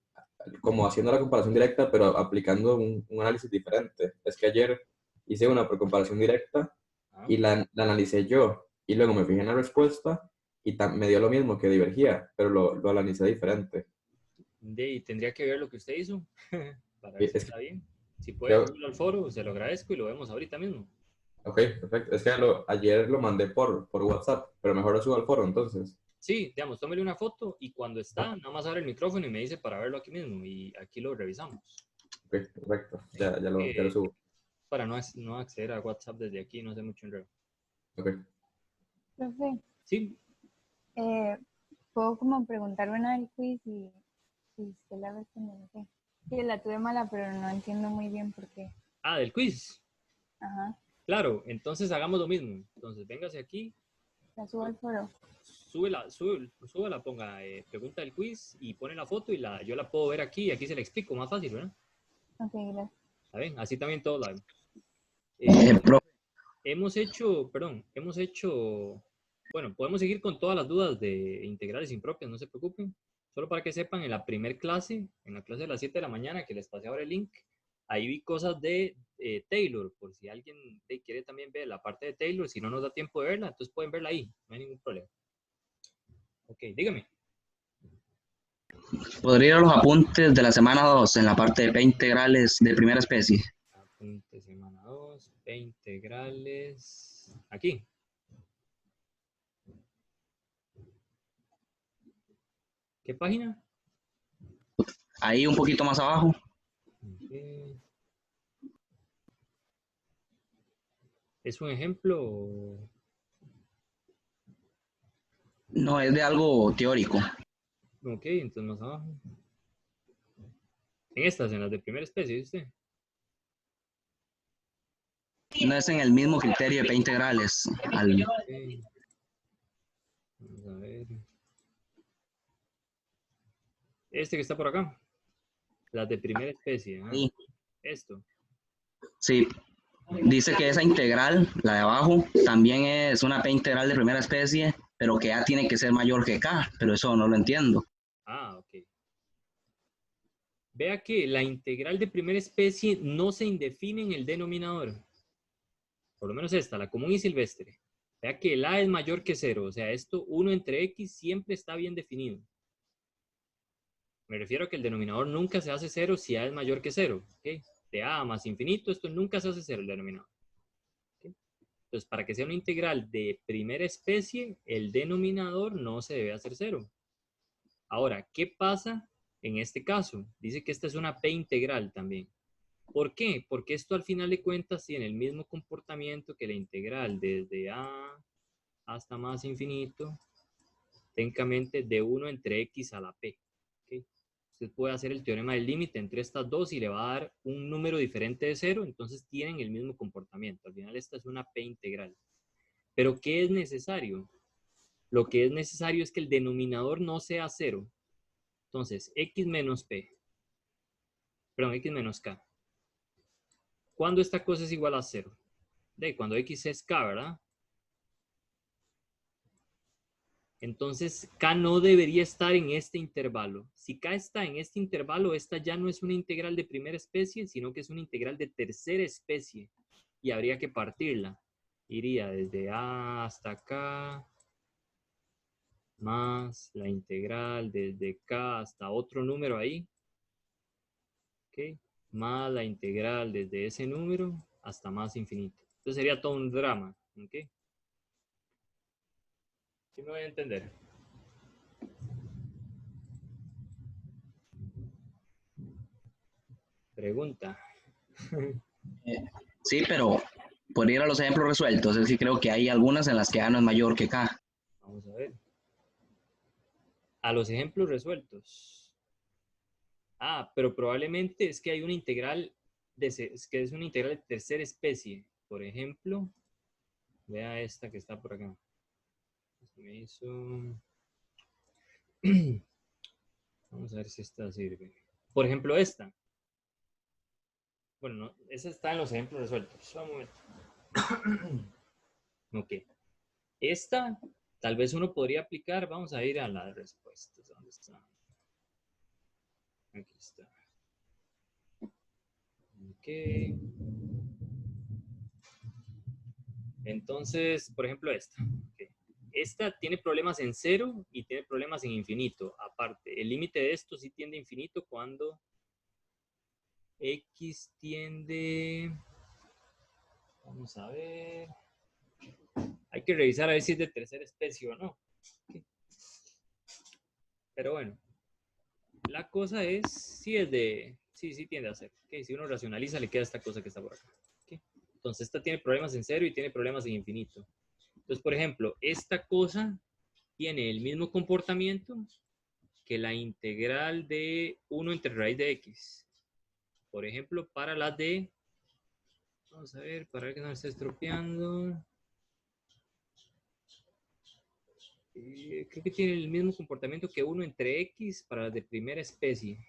como haciendo la comparación directa, pero aplicando un análisis diferente. Es que ayer hice una por comparación directa y la analicé yo, y luego me fijé en la respuesta y me dio lo mismo que divergía, pero lo analicé diferente. Y tendría que ver lo que usted hizo para ver si Es que está bien. Si puede, creo, subirlo al foro, se lo agradezco y lo vemos ahorita mismo. ok, perfecto. Es que ayer lo mandé por WhatsApp, pero mejor lo subo al foro entonces. Sí, digamos, tómele una foto y cuando está, nada más abre el micrófono y me dice para verlo aquí mismo y aquí lo revisamos. Ok, perfecto. Ya lo subo. Para no acceder a WhatsApp desde aquí, no hace mucho enredo. Ok. Profe, Sí. puedo como preguntar una del quiz y usted la responde, no sé. Sí, la tuve mala, pero no entiendo muy bien por qué. Ah, del quiz. Ajá. Claro, entonces hagamos lo mismo. Entonces, véngase aquí, La subo al foro. súbela, ponga pregunta del quiz y pone la foto y yo la puedo ver aquí y aquí se la explico, más fácil, ¿verdad? Ok, gracias. ¿Está bien? Así también todos la vemos. Profe, Hemos hecho, bueno, podemos seguir con todas las dudas de integrales impropias, no se preocupen. Solo para que sepan, en la primer clase, en la clase de las 7 de la mañana, que les pasé ahora el link, ahí vi cosas de Taylor, por si alguien quiere también ver la parte de Taylor, si no nos da tiempo de verla, entonces pueden verla ahí, no hay ningún problema. Ok, dígame. ¿podría ir a los apuntes de la semana 2 en la parte de P integrales de primera especie? Apunte semana 2, P integrales, aquí. ¿Qué página? Ahí un poquito más abajo. Okay. ¿Es un ejemplo? No, es de algo teórico. Ok, entonces más abajo. En estas, en las de primera especie, ¿viste? No es en el mismo criterio de P integrales. Okay. Vamos a ver. Este que está por acá. Las de primera especie. ¿Ah? Sí. Esto. Sí. Dice que esa integral, la de abajo, también es una P integral de primera especie, pero que A tiene que ser mayor que K, pero eso no lo entiendo. Ah, ok. Vea que la integral de primera especie no se indefine en el denominador. Por lo menos esta, la común y silvestre. Vea que el A es mayor que 0. O sea, esto 1 entre X siempre está bien definido. Me refiero a que el denominador nunca se hace 0 si A es mayor que 0. ¿Okay? De A más infinito, esto nunca se hace 0 el denominador. ¿Okay? Entonces, para que sea una integral de primera especie, el denominador no se debe hacer 0. Ahora, ¿qué pasa en este caso? Dice que esta es una P integral también. ¿Por qué? Porque esto al final de cuentas tiene el mismo comportamiento que la integral desde A hasta más infinito, técnicamente de 1 entre X a la P. ¿Okay? Usted puede hacer el teorema del límite entre estas dos y le va a dar un número diferente de 0, entonces tienen el mismo comportamiento. Al final esta es una P integral. ¿Pero qué es necesario? Lo que es necesario es que el denominador no sea 0. Entonces, X menos P, perdón, X menos K. ¿Cuándo esta cosa es igual a 0? Cuando X es K, ¿verdad? Entonces, K no debería estar en este intervalo. Si K está en este intervalo, esta ya no es una integral de primera especie, sino que es una integral de tercera especie. Y habría que partirla. Iría desde A hasta K, más la integral desde K hasta otro número ahí. ¿Ok? Más la integral desde ese número hasta más infinito. Entonces sería todo un drama. ¿Ok? ¿Sí me voy a entender? Pregunta. Sí, pero por ir a los ejemplos resueltos, es que creo que hay algunas en las que A no es mayor que K. Vamos a ver. A los ejemplos resueltos. Ah, pero probablemente es que hay una integral es una integral de tercera especie. Por ejemplo, vea esta que está por acá. Me hizo... Vamos a ver si esta sirve. Por ejemplo, esta. Bueno, no, esa está en los ejemplos resueltos. Un momento. Ok. Esta, tal vez uno podría aplicar, vamos a ir a las respuestas. ¿Dónde está? Aquí está. Ok. Entonces, por ejemplo, esta. Okay. Esta tiene problemas en 0 y tiene problemas en infinito. Aparte, el límite de esto sí tiende a infinito cuando x tiende... Vamos a ver. Hay que revisar a ver si es de tercera especie o no. Okay. Pero bueno, la cosa es, si es de... Sí tiende a ser. Okay. Si uno racionaliza, le queda esta cosa que está por acá. Okay. Entonces, esta tiene problemas en 0 y tiene problemas en infinito. Entonces, por ejemplo, esta cosa tiene el mismo comportamiento que la integral de 1 entre raíz de x. Por ejemplo, para la de... Vamos a ver, para ver que no me esté estropeando. Creo que tiene el mismo comportamiento que 1 entre x para las de primera especie.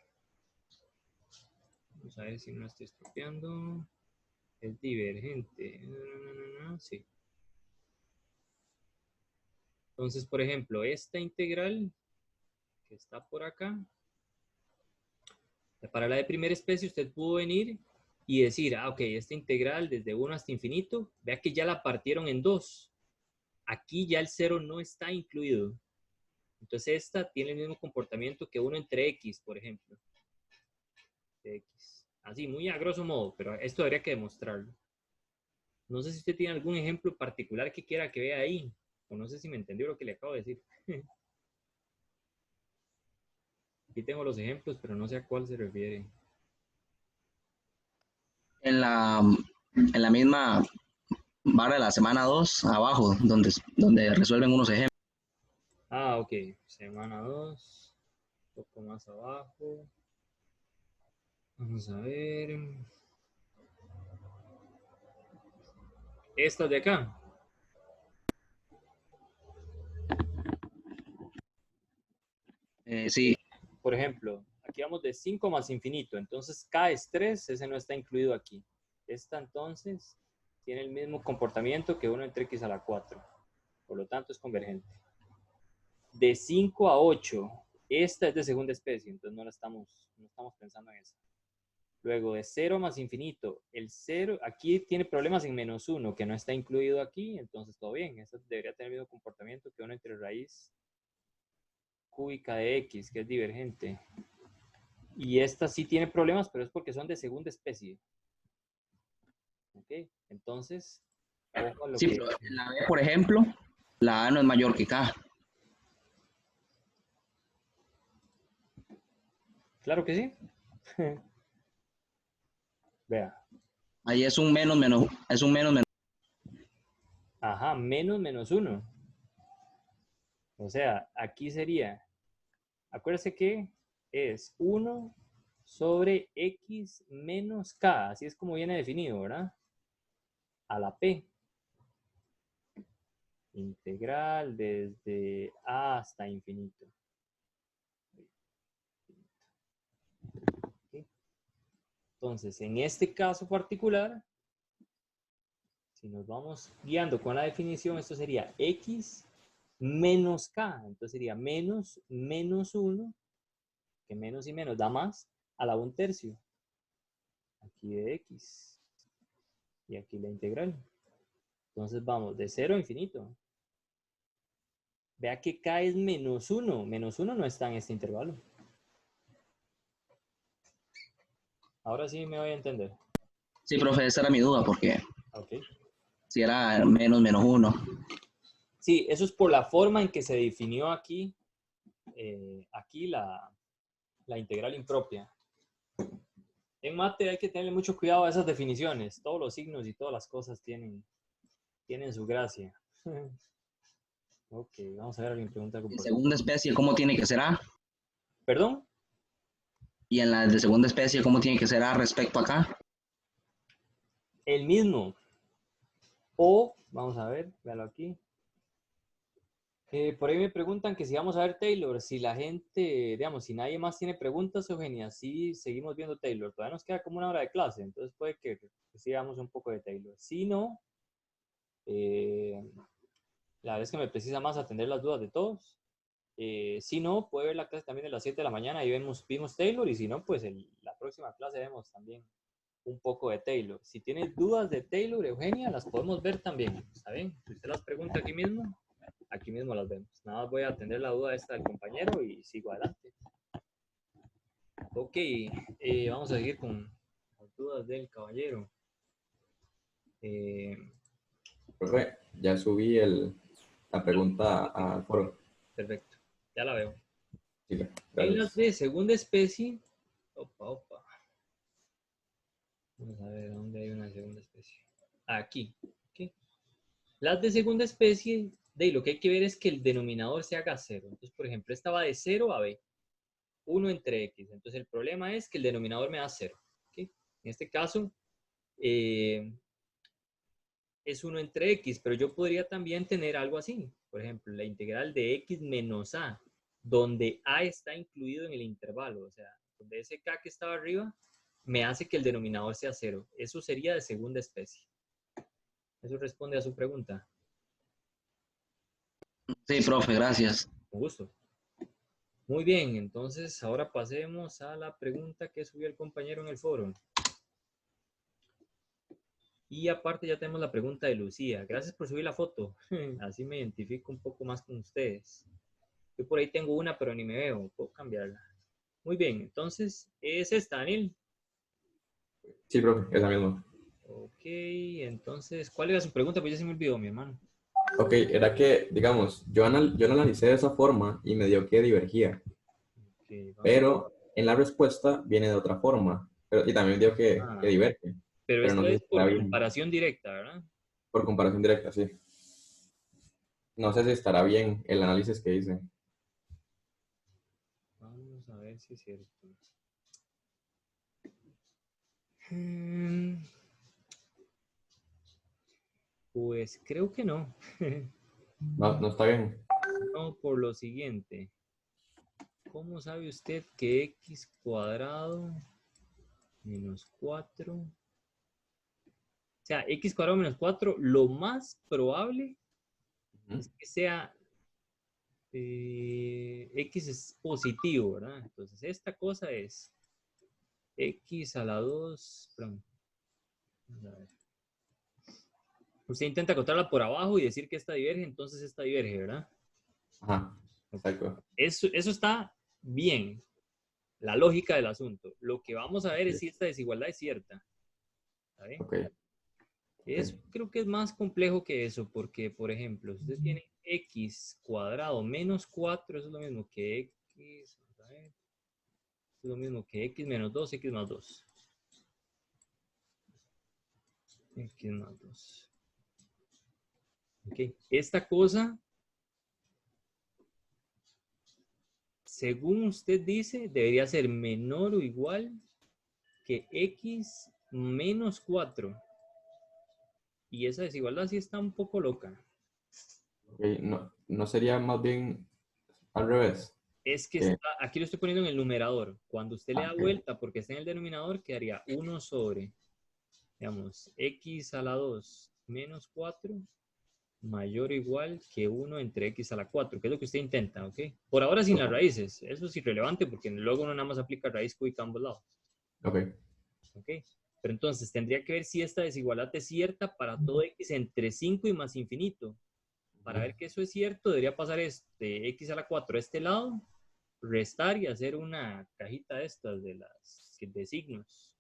Vamos a ver si no la estoy estropeando. Es divergente. Sí. Entonces, por ejemplo, esta integral que está por acá, para la de primera especie usted pudo venir y decir, ok, esta integral desde 1 hasta infinito, vea que ya la partieron en 2. Aquí ya el 0 no está incluido. Entonces esta tiene el mismo comportamiento que 1 entre x, por ejemplo. X. Así, muy a grosso modo, pero esto habría que demostrarlo. No sé si usted tiene algún ejemplo particular que quiera que vea ahí, o no sé si me entendió lo que le acabo de decir. Aquí tengo los ejemplos, pero no sé a cuál se refiere. En la misma barra de la semana 2, abajo, donde resuelven unos ejemplos. Ah, ok. Semana 2. Un poco más abajo. Vamos a ver. Esta de acá. Sí. Por ejemplo, aquí vamos de 5 más infinito. Entonces, K es 3, ese no está incluido aquí. Esta entonces tiene el mismo comportamiento que 1 entre x a la 4. Por lo tanto, es convergente. De 5 a 8, esta es de segunda especie, entonces no estamos pensando en eso. Luego, de 0 más infinito, el 0, aquí tiene problemas en menos 1, que no está incluido aquí, entonces todo bien. Esto debería tener el mismo comportamiento que 1 entre raíz cúbica de x, que es divergente. Y esta sí tiene problemas, pero es porque son de segunda especie. ¿Ok? Entonces, ojo a lo Sí, que... pero en la B, por ejemplo, la A no es mayor que K. Claro que sí. Vea. Ahí es un menos, menos. Ajá, menos 1. O sea, aquí sería, acuérdese que es 1 sobre x menos k, así es como viene definido, ¿verdad? A la p. Integral desde a hasta infinito. ¿Okay? Entonces, en este caso particular, si nos vamos guiando con la definición, esto sería x menos k. Entonces sería menos 1, que menos y menos da más, a la 1/3. Aquí de x. Y aquí la integral. Entonces vamos de 0 a infinito. Vea que k es menos 1. Menos 1 no está en este intervalo. Ahora sí me voy a entender. Sí, profe, esa era mi duda, porque Okay. si era menos 1. Sí, eso es por la forma en que se definió aquí, aquí la integral impropia. En mate hay que tener mucho cuidado a esas definiciones. Todos los signos y todas las cosas tienen su gracia. Ok, vamos a ver, alguien pregunta algo En por segunda especie, ¿cómo tiene que ser A? ¿Perdón? Y en la de segunda especie, ¿cómo tiene que ser A respecto a K? El mismo. O, vamos a ver, véalo aquí. Por ahí me preguntan que si vamos a ver Taylor, si la gente, digamos, si nadie más tiene preguntas, Eugenia, sí seguimos viendo Taylor. Todavía nos queda como una hora de clase, entonces puede que sigamos un poco de Taylor. Si no, La verdad es que me precisa más atender las dudas de todos. Si no, puede ver la clase también de las 7 de la mañana y vimos Taylor, y si no, pues la próxima clase vemos también un poco de Taylor. Si tienes dudas de Taylor, Eugenia, las podemos ver también, ¿está bien? Si usted las pregunta aquí mismo las vemos. Nada más voy a atender la duda esta del compañero y sigo adelante. Ok, vamos a seguir con las dudas del caballero. Profe, ya subí la pregunta al foro. Perfecto, ya la veo. Sí, En las gracias. de segunda especie, opa. Vamos a ver dónde hay una segunda especie. Aquí. Okay. Las de segunda especie, lo que hay que ver es que el denominador se haga 0. Entonces, por ejemplo, esta va de 0 a b. 1 entre x. Entonces, el problema es que el denominador me da 0. ¿Okay? En este caso, es 1 entre x, pero yo podría también tener algo así. Por ejemplo, la integral de x menos a, donde a está incluido en el intervalo. O sea, donde ese k que estaba arriba me hace que el denominador sea 0. Eso sería de segunda especie. Eso responde a su pregunta. Sí, profe, gracias. Con gusto. Muy bien, entonces ahora pasemos a la pregunta que subió el compañero en el foro. Y aparte ya tenemos la pregunta de Lucía. Gracias por subir la foto. Así me identifico un poco más con ustedes. Yo por ahí tengo una, pero ni me veo. Puedo cambiarla. Muy bien, entonces es esta, Daniel. Sí, profe, esa misma. Ok, entonces, ¿cuál era su pregunta? Pues ya se me olvidó, mi hermano. Ok, era que, digamos, yo lo analicé de esa forma y me dio que divergía. Okay, pero en la respuesta viene de otra forma. Y también dio que diverge. Pero esto no sé si es estará por bien. comparación directa, ¿verdad? Por comparación directa, sí. No sé si estará bien el análisis que hice. Vamos a ver si es cierto. Pues creo que no. No está bien. No, por lo siguiente. ¿Cómo sabe usted que x cuadrado menos 4? O sea, x cuadrado menos 4, lo más probable es que sea x es positivo, ¿verdad? Entonces, esta cosa es x a la 2, perdón. A ver. Usted intenta contarla por abajo y decir que esta diverge, entonces esta diverge, ¿verdad? Ajá, exacto. Eso está bien, la lógica del asunto. Lo que vamos a ver es si esta desigualdad es cierta. ¿Está bien? Okay. Creo que es más complejo que eso, porque, por ejemplo, si usted tiene x cuadrado menos 4, eso es lo mismo que x, vamos a ver, es lo mismo que x menos 2, x más 2. X más 2. Ok, esta cosa, según usted dice, debería ser menor o igual que x menos 4. Y esa desigualdad sí está un poco loca. Okay. No sería más bien al revés. Es que está, aquí lo estoy poniendo en el numerador. Cuando usted le da vuelta, porque está en el denominador, quedaría 1 sobre, digamos, x a la 2 menos 4 mayor o igual que 1 entre x a la 4, que es lo que usted intenta, ¿ok? Por ahora sin las raíces. Eso es irrelevante porque luego uno nada más aplica raíz cúbica a ambos lados. Ok. ¿Ok? Pero entonces tendría que ver si esta desigualdad es cierta para todo x entre 5 y más infinito. Para ver que eso es cierto, debería pasar x a la 4 a este lado, restar y hacer una cajita de estas de signos.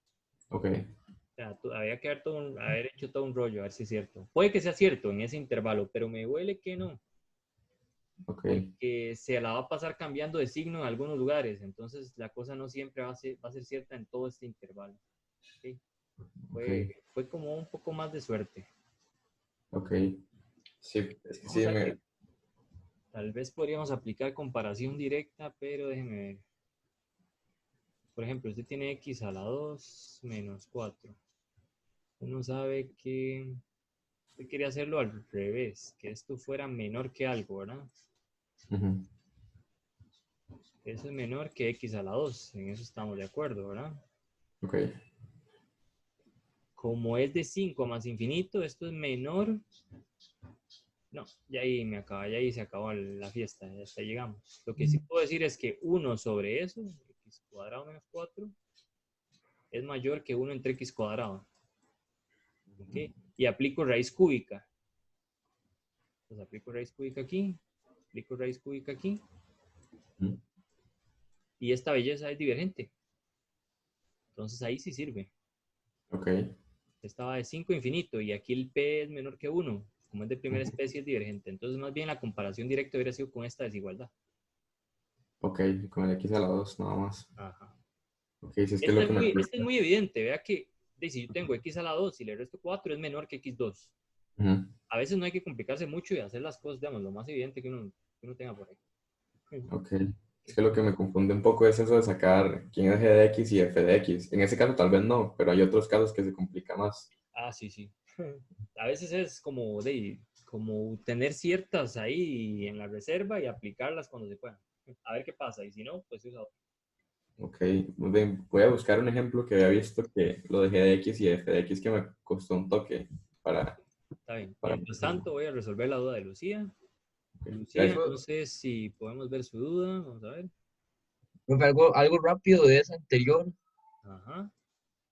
Ok. O sea, había que haber hecho todo un rollo, a ver si es cierto. Puede que sea cierto en ese intervalo, pero me huele que no. Okay. Porque se la va a pasar cambiando de signo en algunos lugares, entonces la cosa no siempre va a ser cierta en todo este intervalo. ¿Okay? Fue como un poco más de suerte. Ok. Sí, es que sí Tal vez podríamos aplicar comparación directa, pero déjeme ver. Por ejemplo, usted tiene x a la 2 menos 4. Uno sabe que usted quería hacerlo al revés, que esto fuera menor que algo, ¿verdad? Eso es menor que x a la 2, en eso estamos de acuerdo, ¿verdad? Ok. Como es de 5 más infinito, esto es menor No, ya ahí ya ahí se acabó la fiesta, ya hasta ahí llegamos. Lo que sí puedo decir es que 1 sobre eso, x cuadrado menos 4, es mayor que 1 entre x cuadrado. ¿Ok? Y aplico raíz cúbica. Entonces aplico raíz cúbica aquí, aplico raíz cúbica aquí. Y esta belleza es divergente. Entonces ahí sí sirve. Ok. Esta va de 5 a infinito y aquí el p es menor que 1. Como es de primera especie, es divergente. Entonces, más bien la comparación directa hubiera sido con esta desigualdad. Ok, con el x a la 2 nada más. Ajá. Ok, si es que es lo que me Este es muy evidente. Vea que si yo tengo x a la 2 y le resto 4 es menor que x2. A veces no hay que complicarse mucho y hacer las cosas, digamos, lo más evidente que uno tenga por ahí. Ok. Es que lo que me confunde un poco es eso de sacar quién es g de x y f de x. En ese caso tal vez no, pero hay otros casos que se complica más. Ah, sí, sí. A veces es como tener ciertas ahí en la reserva y aplicarlas cuando se puedan. A ver qué pasa. Y si no, pues usa otro. Ok, muy bien. Voy a buscar un ejemplo que había visto que lo de g de x y f de x que me costó un toque para... Está bien. para Mientras tanto, voy a resolver la duda de Lucía. Lucía, Eso- no sé si podemos ver su duda. Vamos a ver. Profe, algo rápido de esa anterior, Ajá.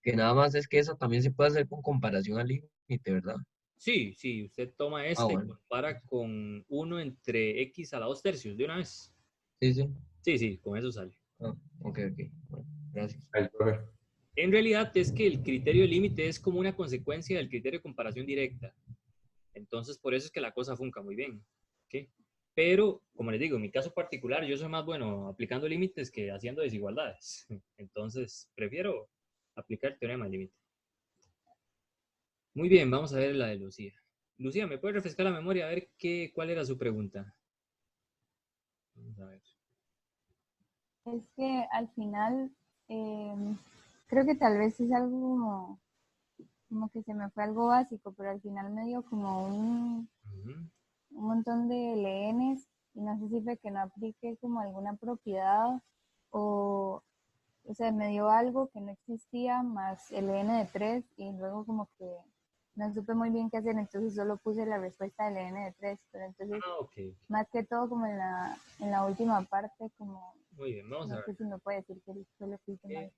que nada más es que eso también se puede hacer con comparación al límite, ¿verdad? Sí, sí, usted toma Ah, este y bueno. compara con 1 entre x a la 2 tercios de una vez. Sí, sí. Sí, sí, con eso sale. Ah, ok. Bueno, gracias. el profe. En realidad es que el criterio de límite es como una consecuencia del criterio de comparación directa. Entonces, por eso es que la cosa funca muy bien. ¿Ok? Pero, como les digo, en mi caso particular, yo soy más bueno aplicando límites que haciendo desigualdades. Entonces, prefiero aplicar el teorema del límite. Muy bien, vamos a ver la de Lucía. Lucía, ¿me puede refrescar la memoria a ver cuál era su pregunta? Vamos a ver. Es que al final, creo que tal vez es algo como que se me fue algo básico, pero al final me dio como un montón de LNs y no sé si fue que no apliqué como alguna propiedad o sea, me dio algo que no existía más el N de 3 y luego como que no supe muy bien qué hacer, entonces solo puse la respuesta del N de 3, pero entonces Okay. más que todo como en la última parte, como Muy bien, vamos a no ver. sé si me puede decir que solo puse mal.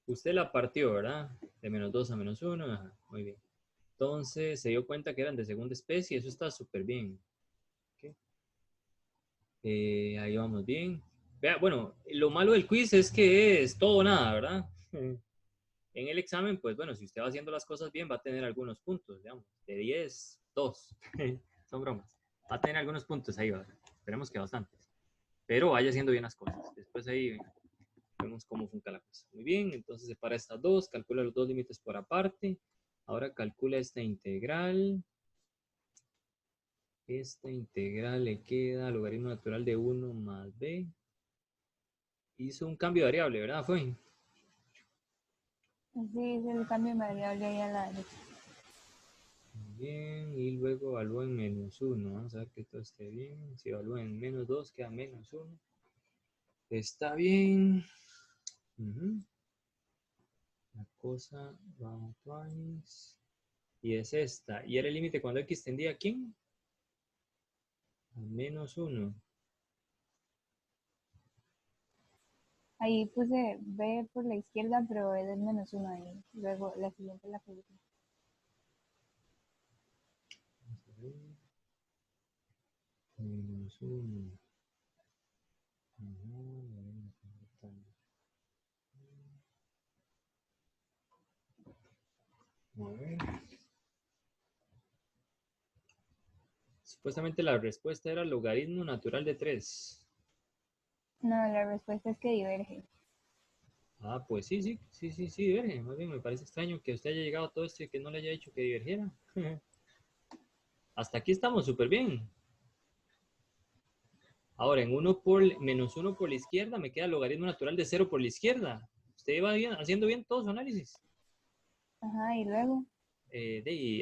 Usted la partió, ¿verdad? De menos 2 a menos 1. Ajá, muy bien. Entonces se dio cuenta que eran de segunda especie. Eso está súper bien. Okay. Ahí vamos bien. Vea, bueno, lo malo del quiz es que es todo o nada, ¿verdad? En el examen, pues bueno, si usted va haciendo las cosas bien, va a tener algunos puntos, digamos. De 10, 2. Son bromas. Va a tener algunos puntos ahí, ¿verdad? Esperemos que bastantes. Pero vaya haciendo bien las cosas. Después ahí vemos cómo funciona la cosa. Muy bien, entonces separa estas dos, calcula los dos límites por aparte. Ahora calcula esta integral. Esta integral le queda logaritmo natural de 1 más b. Hizo un cambio de variable, ¿verdad? Fue. Sí, es el cambio de variable ahí a la derecha. Muy bien, y luego evalúa en menos 1. Vamos a ver que todo esté bien. Si evalúa en menos 2, queda menos 1. Está bien. La cosa va twice. Y es esta. ¿Y era el límite cuando x tendía a quién? A menos 1. Ahí puse B por la izquierda, pero es del menos 1 ahí. Luego la siguiente la coloqué. Menos 1. A ver. Supuestamente la respuesta era logaritmo natural de 3. No, la respuesta es que diverge. Ah, pues sí, diverge. Más bien me parece extraño que usted haya llegado a todo esto y que no le haya dicho que divergiera. Hasta aquí estamos súper bien. Ahora, en menos 1 por la izquierda me queda logaritmo natural de 0 por la izquierda. Usted iba bien, haciendo bien todo su análisis. Ajá, y luego.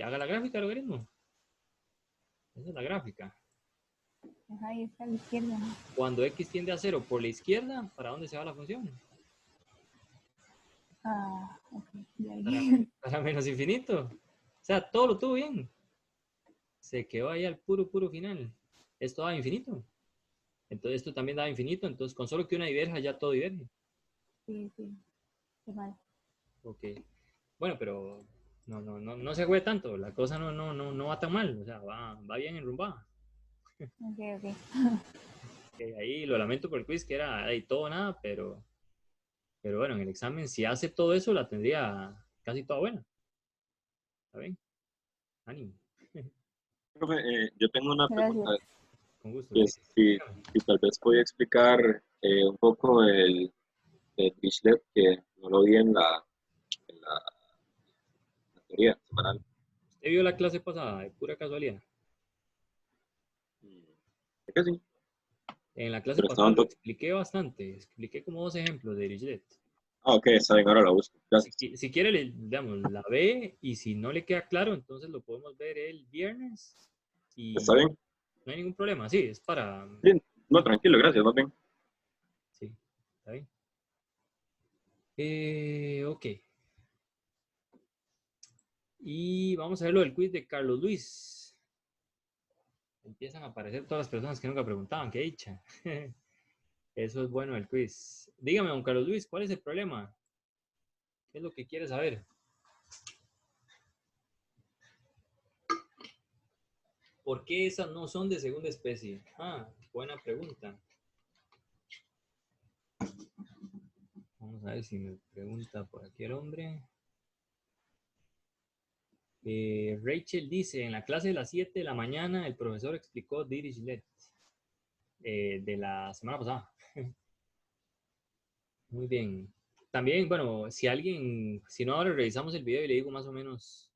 Haga la gráfica del logaritmo. Esa es la gráfica. Ajá, y está a la izquierda. Cuando x tiende a 0 por la izquierda, ¿para dónde se va la función? Ah, ok. Ya. Para menos infinito. O sea, todo lo tuvo bien. se quedó ahí al puro final. Esto daba infinito. Entonces esto también daba infinito. Entonces con solo que una diverja ya todo diverge. Sí, sí. Qué mal. Ok. Bueno, pero no se juegue tanto. La cosa no va tan mal. O sea, va bien enrumbada. Ok, ok. Ahí lo lamento por el quiz, que era ahí todo o nada, pero bueno, en el examen, si hace todo eso, la tendría casi toda buena. ¿Está bien? Ánimo. Profe, yo tengo una pregunta, Gracias. Con gusto, que sí. es si tal vez podía explicar un poco el Dirichlet, que no lo vi en la teoría semanal. ¿Usted vio la clase pasada de pura casualidad? Creo que sí, En la clase pero pasada estaban lo expliqué bastante. Expliqué como 2 ejemplos de Dirichlet. ok, está bien, ahora la busco. Gracias. Si quiere, digamos, la ve, y si no le queda claro, entonces lo podemos ver el viernes ¿Está y bien? no hay ningún problema. Sí, es para... Sí, no, tranquilo, gracias, más bien. Sí, está bien. Ok. Y vamos a ver lo del quiz de Carlos Luis. Empiezan a aparecer todas las personas que nunca preguntaban. ¡Qué dicha! Eso es bueno el quiz. Dígame, don Carlos Luis, ¿cuál es el problema? ¿Qué es lo que quiere saber? ¿Por qué esas no son de segunda especie? Ah, buena pregunta. Vamos a ver si me pregunta por aquí el hombre. Rachel dice, en la clase de las 7 de la mañana el profesor explicó Dirichlet de la semana pasada. Muy bien. También, bueno, si no, ahora revisamos el video y le digo más o menos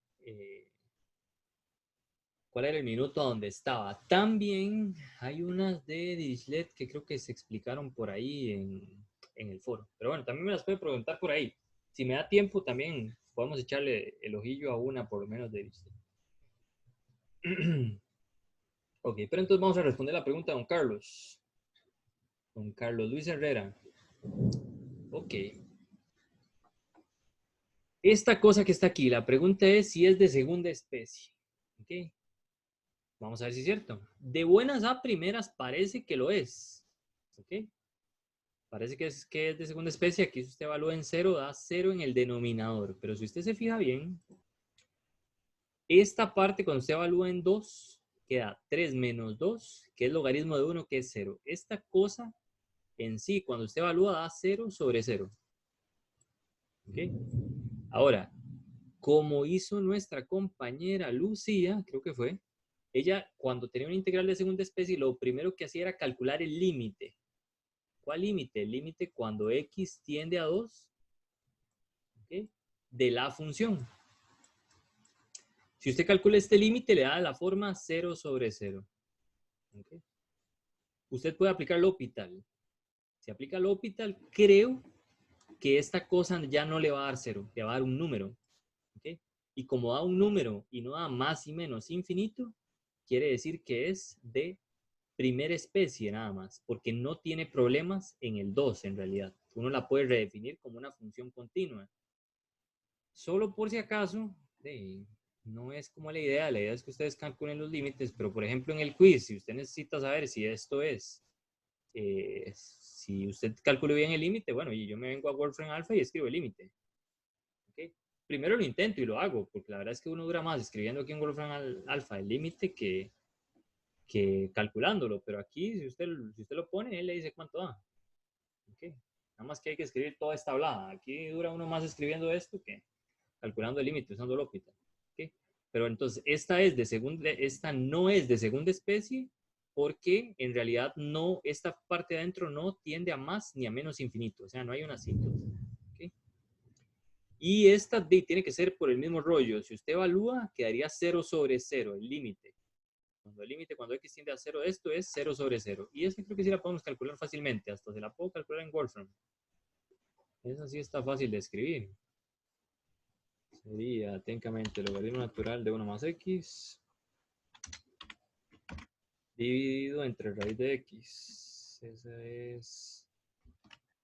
cuál era el minuto donde estaba. También hay unas de Dirichlet que creo que se explicaron por ahí en el foro. Pero bueno, también me las puede preguntar por ahí. Si me da tiempo, también podemos echarle el ojillo a una por lo menos de Dirichlet. Ok, pero entonces vamos a responder la pregunta de don Carlos. Don Carlos Luis Herrera. Ok. Esta cosa que está aquí, la pregunta es si es de segunda especie. Ok. Vamos a ver si es cierto. De buenas a primeras parece que lo es. Ok. Parece que es de segunda especie. Aquí si usted evalúa en 0, da 0 en el denominador. Pero si usted se fija bien, esta parte cuando usted evalúa en 2, queda 3 menos 2, que es logaritmo de 1, que es 0. Esta cosa en sí, cuando usted evalúa, da 0 sobre 0. ¿Ok? Ahora, como hizo nuestra compañera Lucía, creo que fue, ella cuando tenía una integral de segunda especie, lo primero que hacía era calcular el límite. ¿Cuál límite? El límite cuando x tiende a 2, ¿okay?, de la función. Si usted calcula este límite, le da la forma 0 sobre 0. ¿Okay? Usted puede aplicar L'Hopital. Si aplica L'Hopital, creo que esta cosa ya no le va a dar 0, le va a dar un número. ¿Okay? Y como da un número y no da más y menos infinito, quiere decir que es de primera especie nada más, porque no tiene problemas en el 2 en realidad. Uno la puede redefinir como una función continua. Solo por si acaso, no es como la idea es que ustedes calculen los límites, pero por ejemplo en el quiz, si usted necesita saber si esto es, si usted calcula bien el límite, bueno, y yo me vengo a Wolfram Alpha y escribo el límite. ¿Okay? Primero lo intento y lo hago, porque la verdad es que uno dura más escribiendo aquí en Wolfram Alpha el límite que calculándolo, pero aquí si usted lo pone, él le dice cuánto da. ¿Okay? Nada más que hay que escribir toda esta hablada. Aquí dura uno más escribiendo esto que calculando el límite usando L'Hopital. ¿Okay? Pero entonces esta no es de segunda especie porque en realidad no, esta parte de adentro no tiende a más ni a menos infinito, o sea, no hay una asíntota. ¿Okay? Y esta tiene que ser por el mismo rollo. Si usted evalúa, quedaría 0 sobre 0, el límite. Cuando el límite, cuando x tiende a 0, esto es 0 sobre 0. Y esa creo que sí la podemos calcular fácilmente. Hasta se la puedo calcular en Wolfram. Esa sí está fácil de escribir. Sería técnicamente el logaritmo natural de 1 más x dividido entre raíz de x. Esa es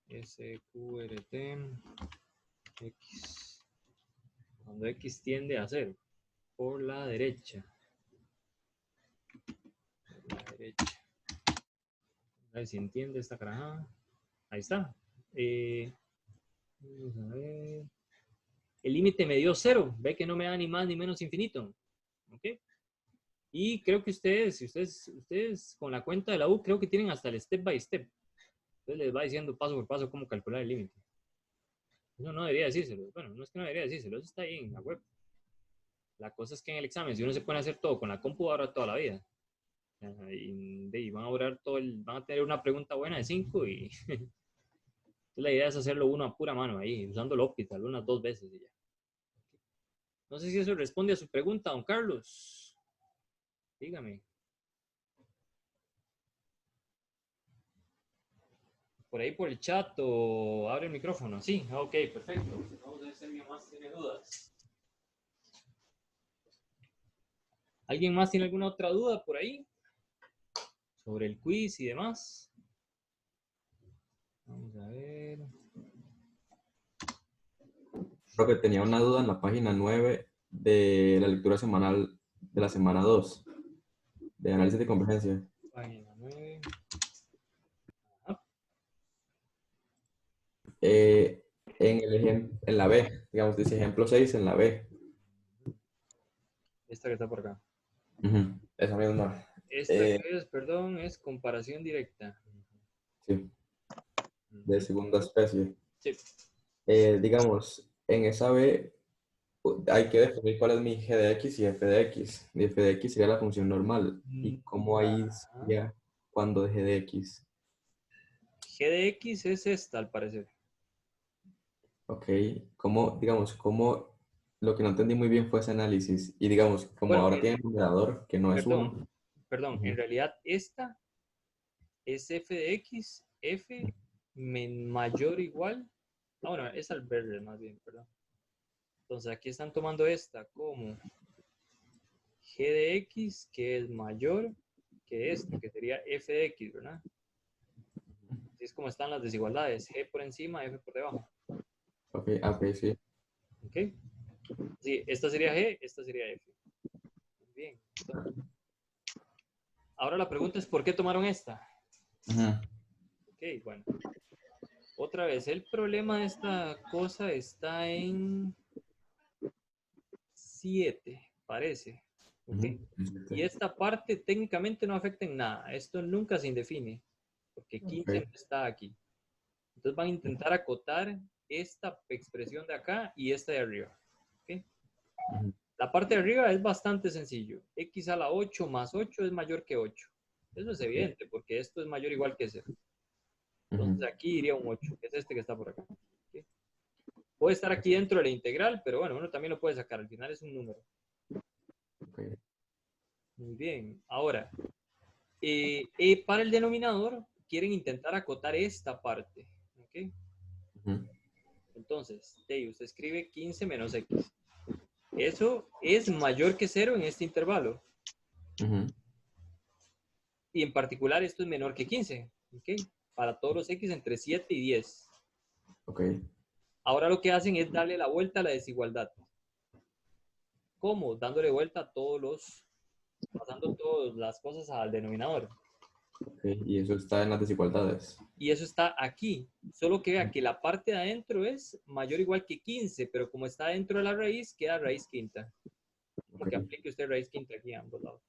SQRT x. Cuando x tiende a 0. Por la derecha. A ver si entiende esta carajada. Ahí está. Vamos a ver. El límite me dio 0. Ve que no me da ni más ni menos infinito. ¿Ok? Y creo que ustedes con la cuenta de la U, creo que tienen hasta el step by step. Entonces les va diciendo paso por paso cómo calcular el límite. Eso no debería decírselo. Bueno, no es que no debería decírselo, eso está ahí en la web. La cosa es que en el examen, si uno se pone a hacer todo con la compu, va a durar toda la vida. Y van a durar van a tener una pregunta buena de 5 y la idea es hacerlo uno a pura mano ahí, usando el Hospital unas 2 veces y ya. No sé si eso responde a su pregunta, don Carlos. Dígame. Por ahí por el chat o abre el micrófono. Sí, ok, perfecto. Vamos a ver si alguien más tiene dudas. ¿Alguien más tiene alguna otra duda por ahí? Sobre el quiz y demás. Vamos a ver. Creo que tenía una duda en la página 9 de la lectura semanal de la semana 2, de análisis de convergencia. Página 9. En la B, digamos, dice ejemplo 6 en la B. Esta que está por acá. Esa misma. Esta que es, perdón, es comparación directa. Sí. De segunda especie. Sí. Digamos, en esa B hay que definir cuál es mi g de x y f de x. Mi f de x sería la función normal. ¿Y cómo ahí sería cuando de g de x? G de x es esta, al parecer. Ok. ¿Cómo lo que no entendí muy bien fue ese análisis? Y digamos, como Bueno, ahora tiene un numerador que no es 1. Perdón, en realidad esta es f de x, f mayor o igual. Ah, bueno, es al verde más bien, perdón. Entonces aquí están tomando esta como g de x, que es mayor que esta, que sería f de x, ¿verdad? Así es como están las desigualdades, g por encima, f por debajo. Ok, sí. Ok. Sí, esta sería g, esta sería f. Bien. Entonces, ahora la pregunta es, ¿por qué tomaron esta? Ok, bueno. Otra vez, el problema de esta cosa está en 7, parece. ¿Okay? Y esta parte técnicamente no afecta en nada. Esto nunca se indefine, porque 15 no está aquí. Entonces van a intentar acotar esta expresión de acá y esta de arriba. ¿Okay? La parte de arriba es bastante sencillo. X a la 8 más 8 es mayor que 8. Eso es evidente, porque esto es mayor o igual que 0. Entonces aquí iría un 8, que es este que está por acá. ¿Okay? Puede estar aquí dentro de la integral, pero bueno, uno también lo puede sacar. Al final es un número. Muy bien. Ahora, para el denominador, quieren intentar acotar esta parte. ¿Okay? Entonces, usted escribe 15 menos x. Eso es mayor que 0 en este intervalo. Y en particular, esto es menor que 15. ¿Okay? Para todos los x entre 7 y 10. Ahora lo que hacen es darle la vuelta a la desigualdad. ¿Cómo? Dándole vuelta a pasando todas las cosas al denominador. Y eso está en las desigualdades. Y eso está aquí. Solo que vea que la parte de adentro es mayor o igual que 15, pero como está dentro de la raíz, queda raíz quinta. Como que aplique usted raíz quinta aquí a ambos lados.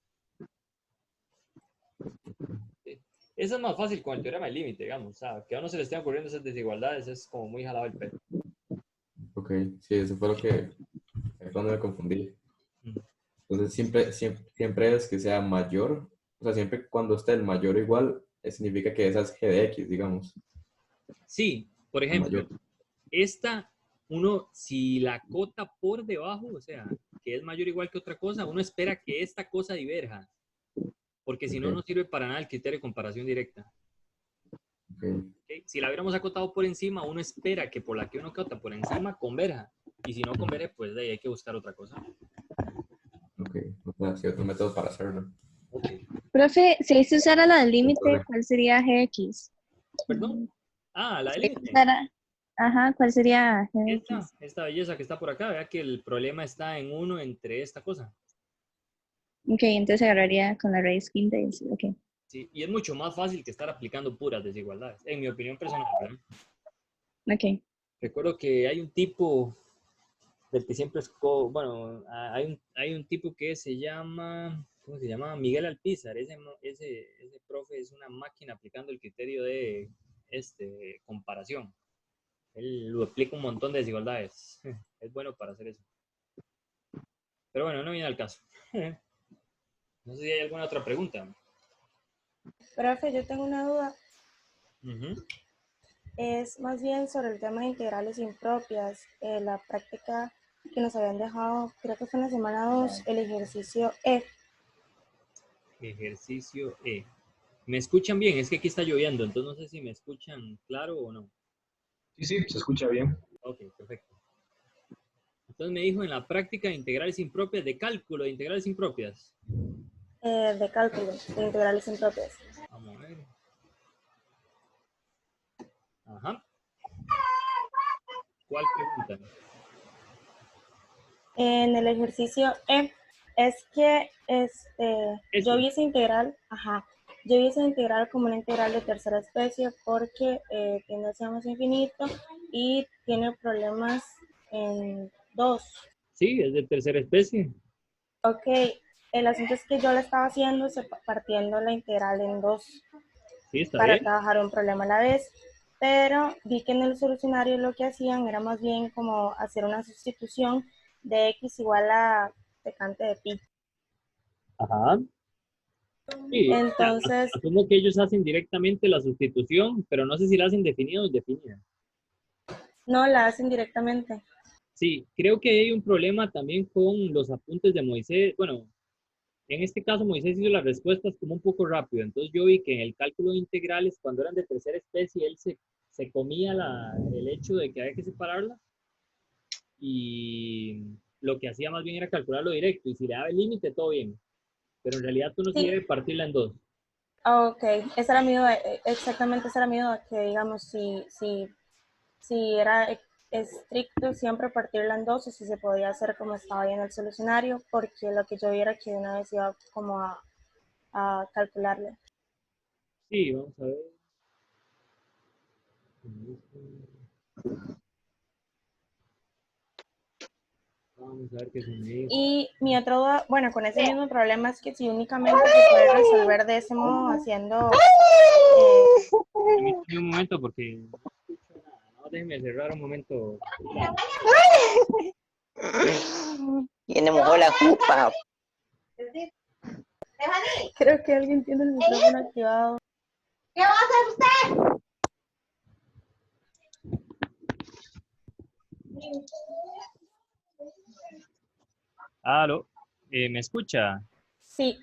Sí. Eso es más fácil con el teorema del límite, digamos. O sea, que a uno se le estén ocurriendo esas desigualdades es como muy jalado el pelo. Ok, sí, eso fue cuando me confundí. Entonces siempre es que sea mayor, o sea, siempre cuando esté el mayor o igual, significa que esa es g de x, digamos. Sí, por ejemplo, esta, si la cota por debajo, o sea, que es mayor o igual que otra cosa, uno espera que esta cosa diverja, porque si no, no sirve para nada el criterio de comparación directa. ¿Okay? Si la hubiéramos acotado por encima, uno espera que por la que uno acota por encima converja, y si no converge, pues de ahí hay que buscar otra cosa. Ok, sí, otro método para hacerlo. Profe, si se usara la del límite, ¿cuál sería Gx? ¿Perdón? Ah, la del límite. Ajá, ¿cuál sería Gx? Esta belleza que está por acá, vea que el problema está en 1 entre esta cosa. Ok, entonces agarraría con la raíz quinta y así, ok. Sí, y es mucho más fácil que estar aplicando puras desigualdades, en mi opinión personal, ¿verdad? Ok. Recuerdo que hay un tipo del que siempre es, bueno, hay un tipo que se llama, ¿cómo se llama? Miguel Alpizar. Ese profe es una máquina aplicando el criterio de comparación. Él lo explica un montón de desigualdades. Es bueno para hacer eso. Pero bueno, no viene al caso. No sé si hay alguna otra pregunta. Profe, yo tengo una duda. Ujú. Es más bien sobre el tema de integrales impropias. La práctica que nos habían dejado, creo que fue en la semana 2, el ejercicio E. Ejercicio E. ¿Me escuchan bien? Es que aquí está lloviendo, entonces no sé si me escuchan claro o no. Sí, sí, se escucha bien. Ok, perfecto. Entonces me dijo en la práctica de integrales impropias, de cálculo de integrales impropias. De cálculo, de integrales impropias. Vamos a ver. Ajá. ¿Cuál pregunta? En el ejercicio E, es que yo vi esa integral, yo vi esa integral como una integral de tercera especie porque tiende hacia más infinito y tiene problemas en 2. Sí, es de tercera especie. Ok, el asunto es que yo la estaba haciendo partiendo la integral en 2 Sí, está para bien. trabajar un problema a la vez, pero vi que en el solucionario lo que hacían era más bien como hacer una sustitución de x igual a secante de pi. Ajá. Sí, Entonces, asumo que ellos hacen directamente la sustitución, pero no sé si la hacen definida o indefinida. no la hacen directamente. Sí, creo que hay un problema también con los apuntes de Moisés. Bueno, en este caso Moisés hizo las respuestas como un poco rápido, entonces yo vi que en el cálculo de integrales, cuando eran de tercera especie, él se comía el hecho de que había que separarla y lo que hacía más bien era calcularlo directo y si le daba el límite, todo bien. Pero en realidad tú no se Sí. debe partirla en dos. Ok, esa era mi duda, exactamente esa era mi duda, que digamos si era estricto siempre partirla en 2 o si se podía hacer como estaba ahí en el solucionario, porque lo que yo vi era que de una vez iba como a calcularle. Sí, vamos a ver. Vamos a ver qué se me dice. Y mi otra duda, bueno, con ese mismo problema es que si únicamente se puede resolver de ese modo haciendo... Permítame un momento porque no escucho nada, ¿no? Déjeme cerrar un momento. Tiene mojó la culpa. Creo que alguien tiene el micrófono activado. ¿Qué va a hacer usted? Aló, ¿me escucha? Sí.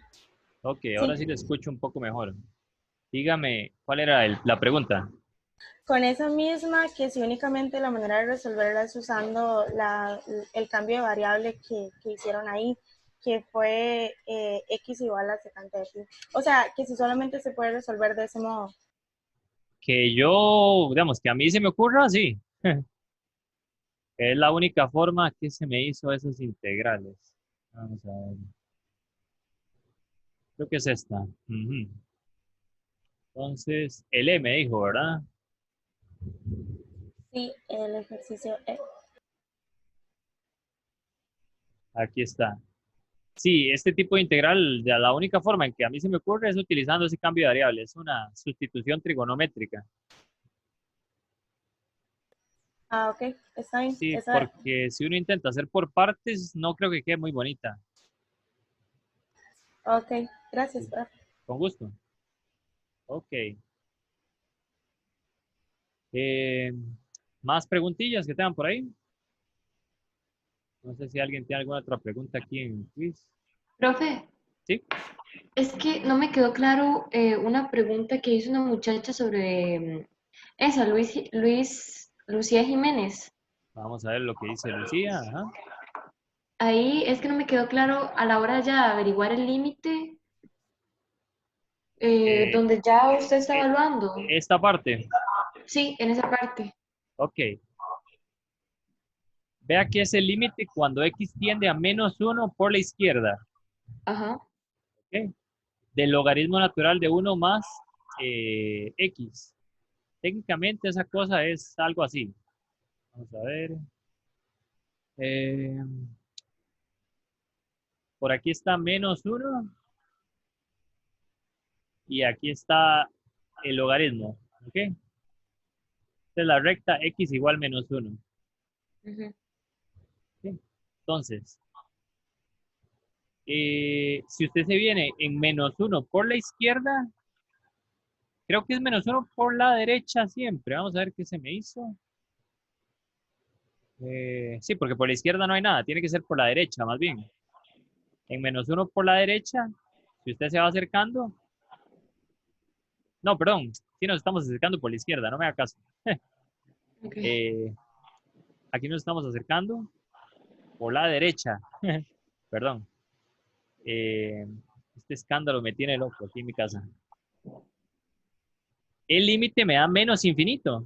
Ok, ahora sí le escucho un poco mejor. Dígame, ¿cuál era la pregunta? Con esa misma, que si únicamente la manera de resolverla es usando el cambio de variable que hicieron ahí, que fue x igual a secante de pi. O sea, que si solamente se puede resolver de ese modo. Que yo, digamos, que a mí se me ocurra, sí. Es la única forma que se me hizo esos integrales. Vamos a ver. Creo que es esta. Ujú. Entonces, el E me dijo, ¿verdad? Sí, el ejercicio E. Aquí está. Sí, este tipo de integral, la única forma en que a mí se me ocurre es utilizando ese cambio de variable. Es una sustitución trigonométrica. Ah, ok, está bien. Sí, porque si uno intenta hacer por partes, no creo que quede muy bonita. Ok, gracias, profe. Con gusto. Ok. ¿Más preguntillas que tengan por ahí? No sé si alguien tiene alguna otra pregunta aquí en quiz. Profe, Sí. es que no me quedó claro una pregunta que hizo una muchacha sobre esa, Lucía Jiménez. Vamos a ver lo que dice Lucía. Ajá. Ahí es que no me quedó claro a la hora ya de averiguar el límite, donde ya usted está evaluando. Esta parte. Sí, en esa parte. Ok. Vea que es el límite cuando x tiende a -1 por la izquierda. Ajá. Ok. del logaritmo natural de 1 más x. Técnicamente esa cosa es algo así. Vamos a ver. Por aquí está menos 1 y aquí está el logaritmo. ¿Ok? Esta es la recta x igual menos 1. ¿Sí? Entonces, si usted se viene en menos 1 por la izquierda, creo que es menos 1 por la derecha siempre. Vamos a ver qué se me hizo. Sí, porque por la izquierda no hay nada. Tiene que ser por la derecha, más bien. En menos 1 por la derecha, si usted se va acercando. No, perdón. Sí nos estamos acercando por la izquierda. No me haga caso. Aquí nos estamos acercando por la derecha. Perdón. Este escándalo me tiene loco aquí en mi casa. El límite me da menos infinito.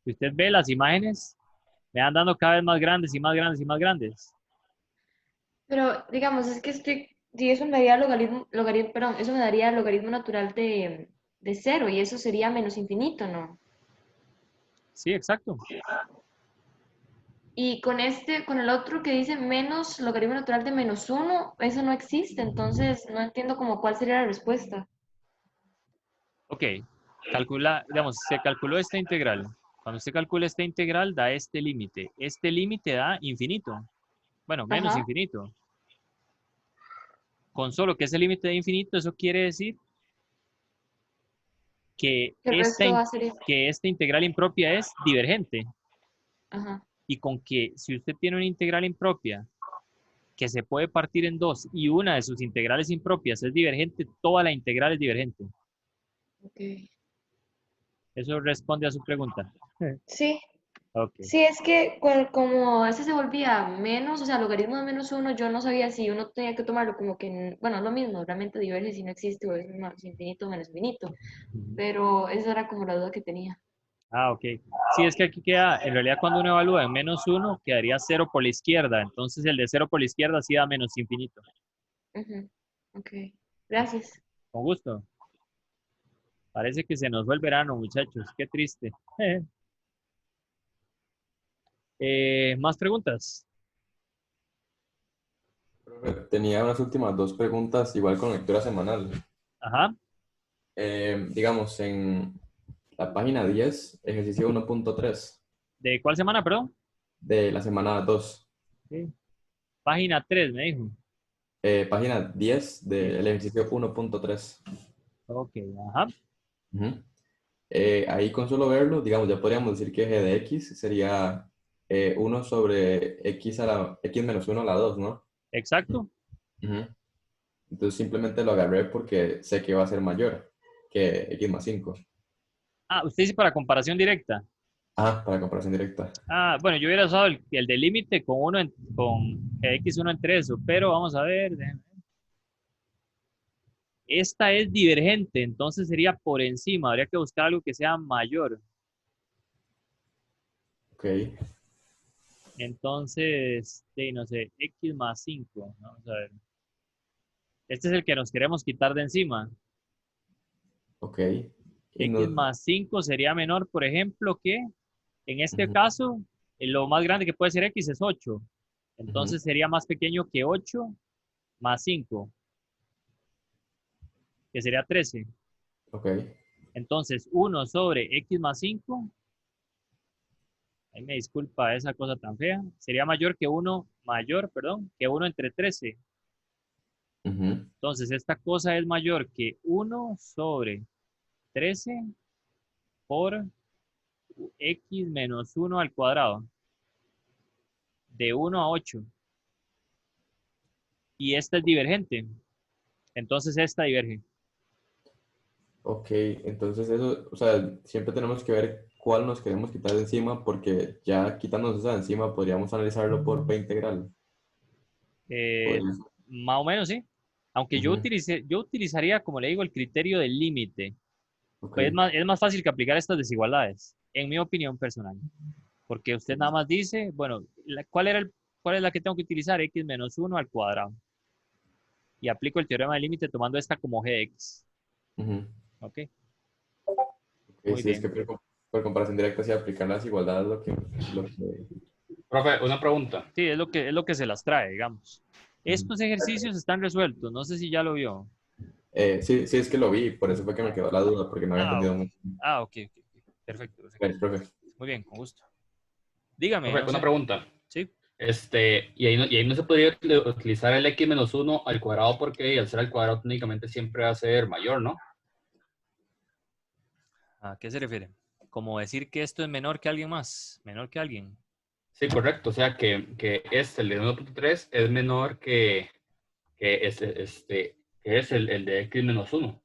Si usted ve las imágenes, me van dando cada vez más grandes y más grandes y más grandes. Pero, digamos, es que si eso me daría perdón, eso me daría logaritmo natural de 0 y eso sería menos infinito, ¿no? Sí, exacto. Y con el otro que dice menos logaritmo natural de menos 1, eso no existe, entonces no entiendo como cuál sería la respuesta. Ok, digamos, se calculó esta integral. Cuando usted calcula esta integral, da este límite. Este límite da infinito. Bueno, menos infinito. Con solo que ese límite de infinito, eso quiere decir que esta integral impropia es divergente. Y con que si usted tiene una integral impropia que se puede partir en dos y una de sus integrales impropias es divergente, toda la integral es divergente. Okay. Eso responde a su pregunta. Sí. Okay. Sí, es que como ese se volvía menos, o sea, logaritmo de menos 1, yo no sabía si uno tenía que tomarlo como que, bueno, es lo mismo, realmente diverge si no existe o es más infinito o menos infinito, pero esa era como la duda que tenía. Ah, ok. Sí, es que aquí queda, en realidad cuando uno evalúa en menos 1, quedaría 0 por la izquierda, entonces el de 0 por la izquierda sí da menos infinito. Ok, gracias. Con gusto. Parece que se nos fue el verano, muchachos, qué triste. ¿Más preguntas? Tenía unas últimas 2 preguntas, igual con lectura semanal. Ajá. Digamos, en la página 10, ejercicio 1.3. ¿De cuál semana, perdón? De la semana 2. Sí. Página 3, me dijo. Página 10 del ejercicio 1.3. Ok, ajá. Ahí con solo verlo, digamos, ya podríamos decir que g de x sería 1 sobre x menos 1 a la 2, ¿no? Exacto. Entonces simplemente lo agarré porque sé que va a ser mayor que x más 5. Ah, usted dice para comparación directa. Ah, para comparación directa. Ah, bueno, yo hubiera usado el de límite con x1 entre eso, pero vamos a ver. Esta es divergente, entonces sería por encima. Habría que buscar algo que sea mayor. Ok. Entonces, no sé, x más 5. Vamos a ver. Este es el que nos queremos quitar de encima. Ok. X más 5 sería menor, por ejemplo, que en este caso, lo más grande que puede ser x es 8. Entonces sería más pequeño que 8 más 5, que sería 13. Ok. Entonces, 1 sobre x más 5, ahí me disculpa esa cosa tan fea, sería que 1 entre 13. Entonces, esta cosa es mayor que 1 sobre 13 por x menos 1 al cuadrado. De 1 a 8. Y esta es divergente. Entonces, esta diverge. Ok, entonces eso, o sea, siempre tenemos que ver cuál nos queremos quitar de encima porque ya quitándonos esa de encima podríamos analizarlo por P integral. Más o menos, sí. Aunque yo utilizaría, como le digo, el criterio del límite. Okay. Pues es más fácil que aplicar estas desigualdades, en mi opinión personal. Porque usted nada más dice, bueno, ¿cuál es la que tengo que utilizar? X menos 1 al cuadrado. y aplico el teorema del límite tomando esta como g de x. ¿Ok? Muy sí, bien. Es que por comparación directa, si aplicar las igualdades Profe, una pregunta. Sí, es lo que se las trae, digamos. Estos ejercicios están resueltos. No sé si ya lo vio. Sí, es que lo vi, por eso fue que me quedó la duda, porque no había entendido mucho. Ok. Perfecto. Profe. Muy bien, con gusto. Dígame. Profe, una pregunta. Sí. Y ahí no se podría utilizar el x menos 1 al cuadrado porque al ser al cuadrado técnicamente siempre va a ser mayor, ¿no? ¿A qué se refiere? Como decir que esto es menor que alguien más, menor que alguien. Sí, correcto. O sea, que el de 1.3 es menor que es el de x menos 1.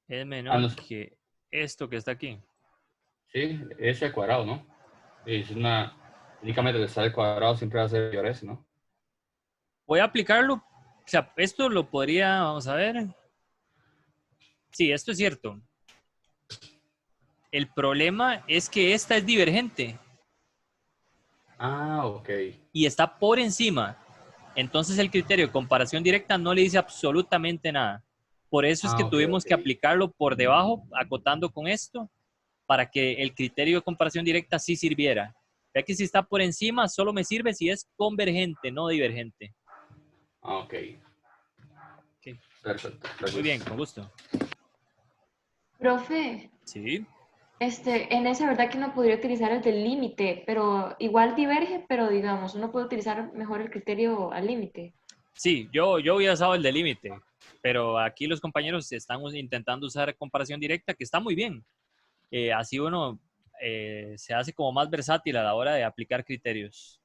Es menor que esto que está aquí. Sí, ese al cuadrado, ¿no? Es únicamente de estar al cuadrado siempre va a ser mayor ese, ¿no? Voy a aplicarlo. O sea, esto lo podría, vamos a ver. Sí, esto es cierto. El problema es que esta es divergente. Ah, ok. Y está por encima. Entonces el criterio de comparación directa no le dice absolutamente nada. Por eso es que tuvimos que aplicarlo por debajo, acotando con esto, para que el criterio de comparación directa sí sirviera. Ya que si está por encima, solo me sirve si es convergente, no divergente. Ah, ok. Perfecto. Muy bien, con gusto. Profe. Sí. En esa verdad que uno podría utilizar el del límite, pero igual diverge, pero digamos, uno puede utilizar mejor el criterio al límite. Sí, yo hubiera usado el de límite, pero aquí los compañeros están intentando usar comparación directa, que está muy bien. Así uno se hace como más versátil a la hora de aplicar criterios.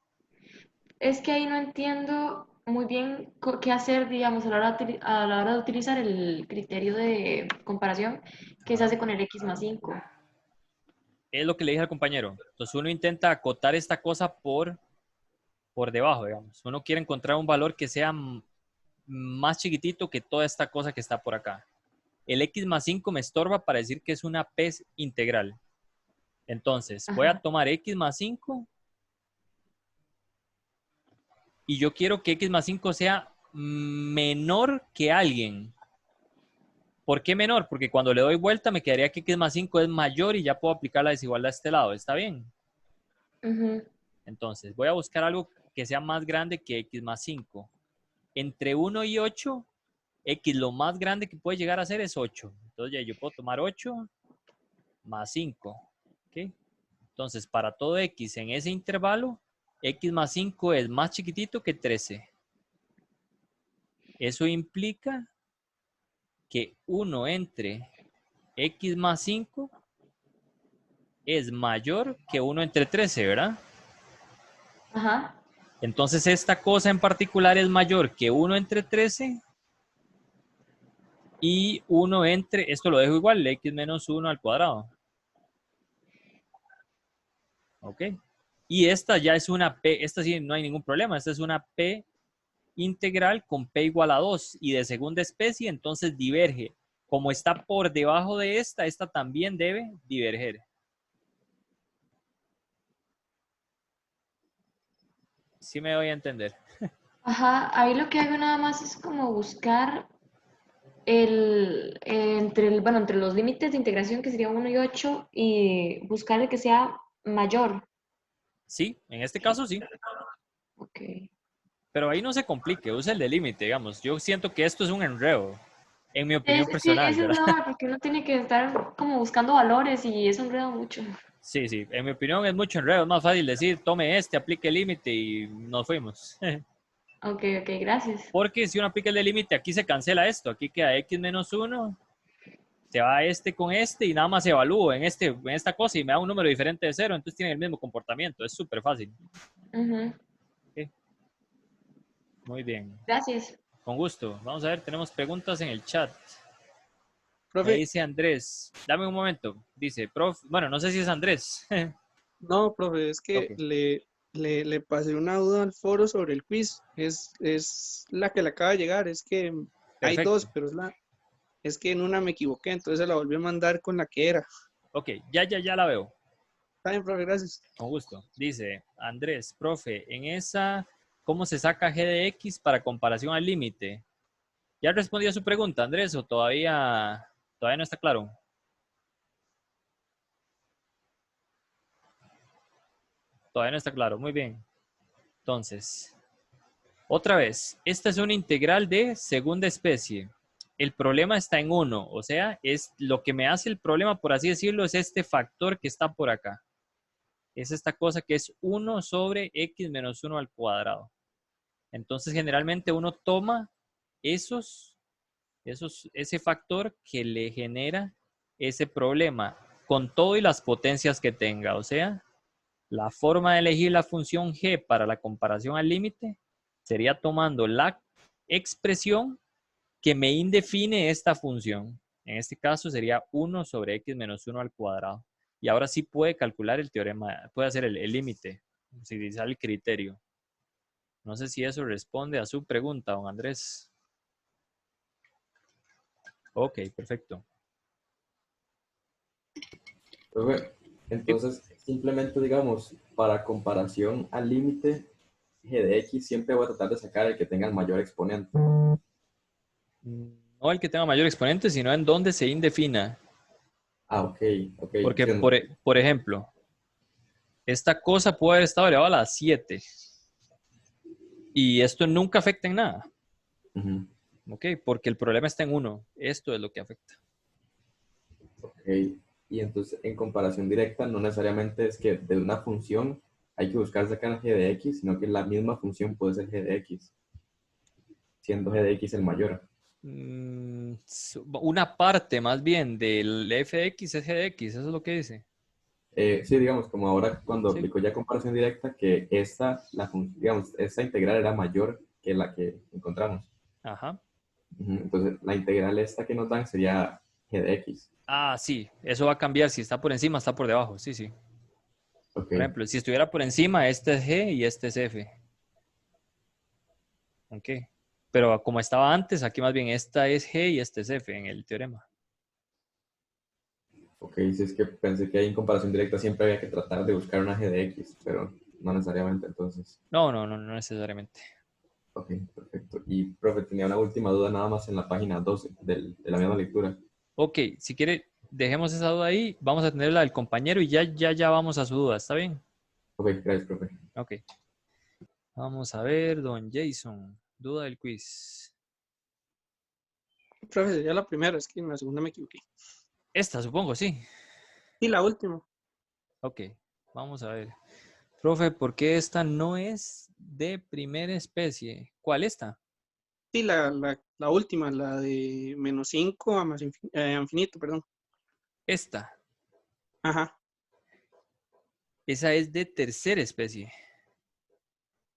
Es que ahí no entiendo muy bien qué hacer, digamos, a la hora de utilizar el criterio de comparación que se hace con el x más 5. Es lo que le dije al compañero. Entonces uno intenta acotar esta cosa por debajo, digamos. Uno quiere encontrar un valor que sea más chiquitito que toda esta cosa que está por acá. El x más 5 me estorba para decir que es una p integral. Entonces, voy a tomar x más 5 y yo quiero que x más 5 sea menor que alguien. ¿Por qué menor? Porque cuando le doy vuelta me quedaría que x más 5 es mayor y ya puedo aplicar la desigualdad a este lado. ¿Está bien? Entonces, voy a buscar algo que sea más grande que x más 5. Entre 1 y 8, x lo más grande que puede llegar a ser es 8. Entonces, ya yo puedo tomar 8 más 5. ¿Okay? Entonces, para todo x en ese intervalo, x más 5 es más chiquitito que 13. Eso implica que 1 entre x más 5 es mayor que 1 entre 13, ¿verdad? Ajá. Entonces, esta cosa en particular es mayor que 1 entre 13 y 1 entre, esto lo dejo igual, x menos 1 al cuadrado. ¿Ok? Y esta ya es una p, esta sí no hay ningún problema, esta es una p integral con p igual a 2 y de segunda especie, entonces diverge. Como está por debajo de esta también debe diverger. ¿Sí me voy a entender? Ajá, ahí lo que hago nada más es como buscar entre los límites de integración que sería 1 y 8 y buscar el que sea mayor. Sí, en este caso sí. Ok. Pero ahí no se complique, usa el de límite, digamos. Yo siento que esto es un enredo, en mi opinión personal. Sí, es no, porque uno tiene que estar como buscando valores y eso enreda mucho. Sí, en mi opinión es mucho enredo. Es más fácil decir, tome aplique el límite y nos fuimos. Ok, gracias. Porque si uno aplica el de límite, aquí se cancela esto. Aquí queda x menos 1, se va con y nada más evalúo en esta cosa y me da un número diferente de 0, entonces tiene el mismo comportamiento. Es súper fácil. Okay. Muy bien. Gracias. Con gusto. Vamos a ver, tenemos preguntas en el chat. Profe. Me dice Andrés, dame un momento. Dice, profe, bueno, no sé si es Andrés. No, profe, es que le pasé una duda al foro sobre el quiz. Es la que le acaba de llegar. Es que hay dos, pero es que en una me equivoqué, entonces la volví a mandar con la que era. Ok, ya la veo. Está bien, profe, gracias. Con gusto. Dice Andrés, profe, en esa, ¿cómo se saca g de x para comparación al límite? ¿Ya respondió a su pregunta, Andrés, o todavía no está claro? Todavía no está claro. Muy bien. Entonces, otra vez, esta es una integral de segunda especie. El problema está en 1, o sea, es lo que me hace el problema, por así decirlo, es este factor que está por acá. Es esta cosa que es 1 sobre x menos 1 al cuadrado. Entonces, generalmente uno toma ese factor que le genera ese problema con todo y las potencias que tenga. O sea, la forma de elegir la función g para la comparación al límite sería tomando la expresión que me indefine esta función. En este caso sería 1 sobre x menos 1 al cuadrado. Y ahora sí puede calcular el teorema, puede hacer el límite, utilizar el criterio. No sé si eso responde a su pregunta, don Andrés. Ok, perfecto. Profe, entonces, simplemente, digamos, para comparación al límite, g de x siempre voy a tratar de sacar el que tenga el mayor exponente. No el que tenga mayor exponente, sino en donde se indefina. Ah, ok. Porque, por ejemplo, esta cosa puede haber estado elevada a la 7. Y esto nunca afecta en nada. Ok, porque el problema está en 1. Esto es lo que afecta. Ok. Y entonces, en comparación directa, no necesariamente es que de una función hay que buscar sacar g de x, sino que la misma función puede ser g de x, siendo g de x el mayor. Una parte más bien del f de x es g de x, eso es lo que dice. Sí, digamos, como ahora cuando aplicó ya comparación directa, que esta integral era mayor que la que encontramos. Ajá. Entonces, la integral esta que nos dan sería g de x. Ah, sí, eso va a cambiar. Si está por encima, está por debajo. Sí, sí. Okay. Por ejemplo, si estuviera por encima, este es g y este es f. Ok. Pero como estaba antes, aquí más bien esta es g y este es f en el teorema. Ok, si es que pensé que ahí en comparación directa siempre había que tratar de buscar una g de x, pero no necesariamente entonces. No necesariamente. Ok, perfecto. Y, profe, tenía una última duda nada más en la página 12 de la misma lectura. Ok, si quiere, dejemos esa duda ahí. Vamos a tener la del compañero y ya vamos a su duda. ¿Está bien? Ok, gracias, profe. Ok. Vamos a ver, don Jason. Duda del quiz. Profe, sería la primera, es que en la segunda me equivoqué. Esta, supongo, sí. Y la última. Ok, vamos a ver. Profe, ¿por qué esta no es de primera especie? ¿Cuál esta? Sí, la última, la de menos 5 a más infinito, perdón. Esta. Ajá. Esa es de tercera especie.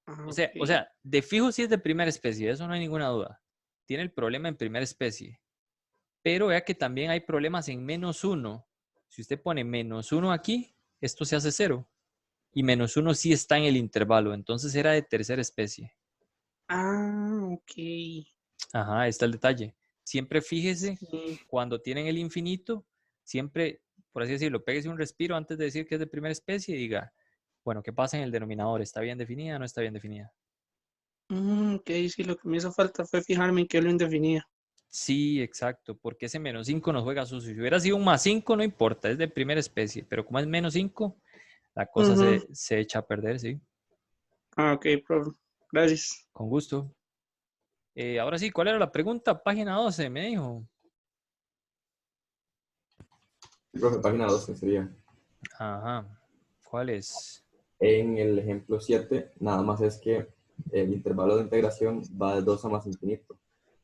Ah, O sea, de fijo sí es de primera especie, eso no hay ninguna duda. Tiene el problema en primera especie. Pero vea que también hay problemas en menos 1. Si usted pone menos 1 aquí, esto se hace 0. Y menos 1 sí está en el intervalo, entonces era de tercera especie. Ah, ok. Ajá, ahí está el detalle. Siempre fíjese, cuando tienen el infinito, siempre, por así decirlo, péguese un respiro antes de decir que es de primera especie y diga, bueno, ¿qué pasa en el denominador? ¿Está bien definida o no está bien definida? Ok, sí, lo que me hizo falta fue fijarme en qué lo indefinía. Sí, exacto, porque ese menos 5 nos juega sucio. Si hubiera sido un más 5, no importa, es de primera especie, pero como es menos 5, la cosa se echa a perder, sí. Ah, ok, profe. Gracias. Con gusto. Ahora sí, ¿cuál era la pregunta? Página 12, me dijo. Profe, página 12 sería. Ajá. ¿Cuál es? En el ejemplo 7, nada más es que el intervalo de integración va de 2 a más infinito.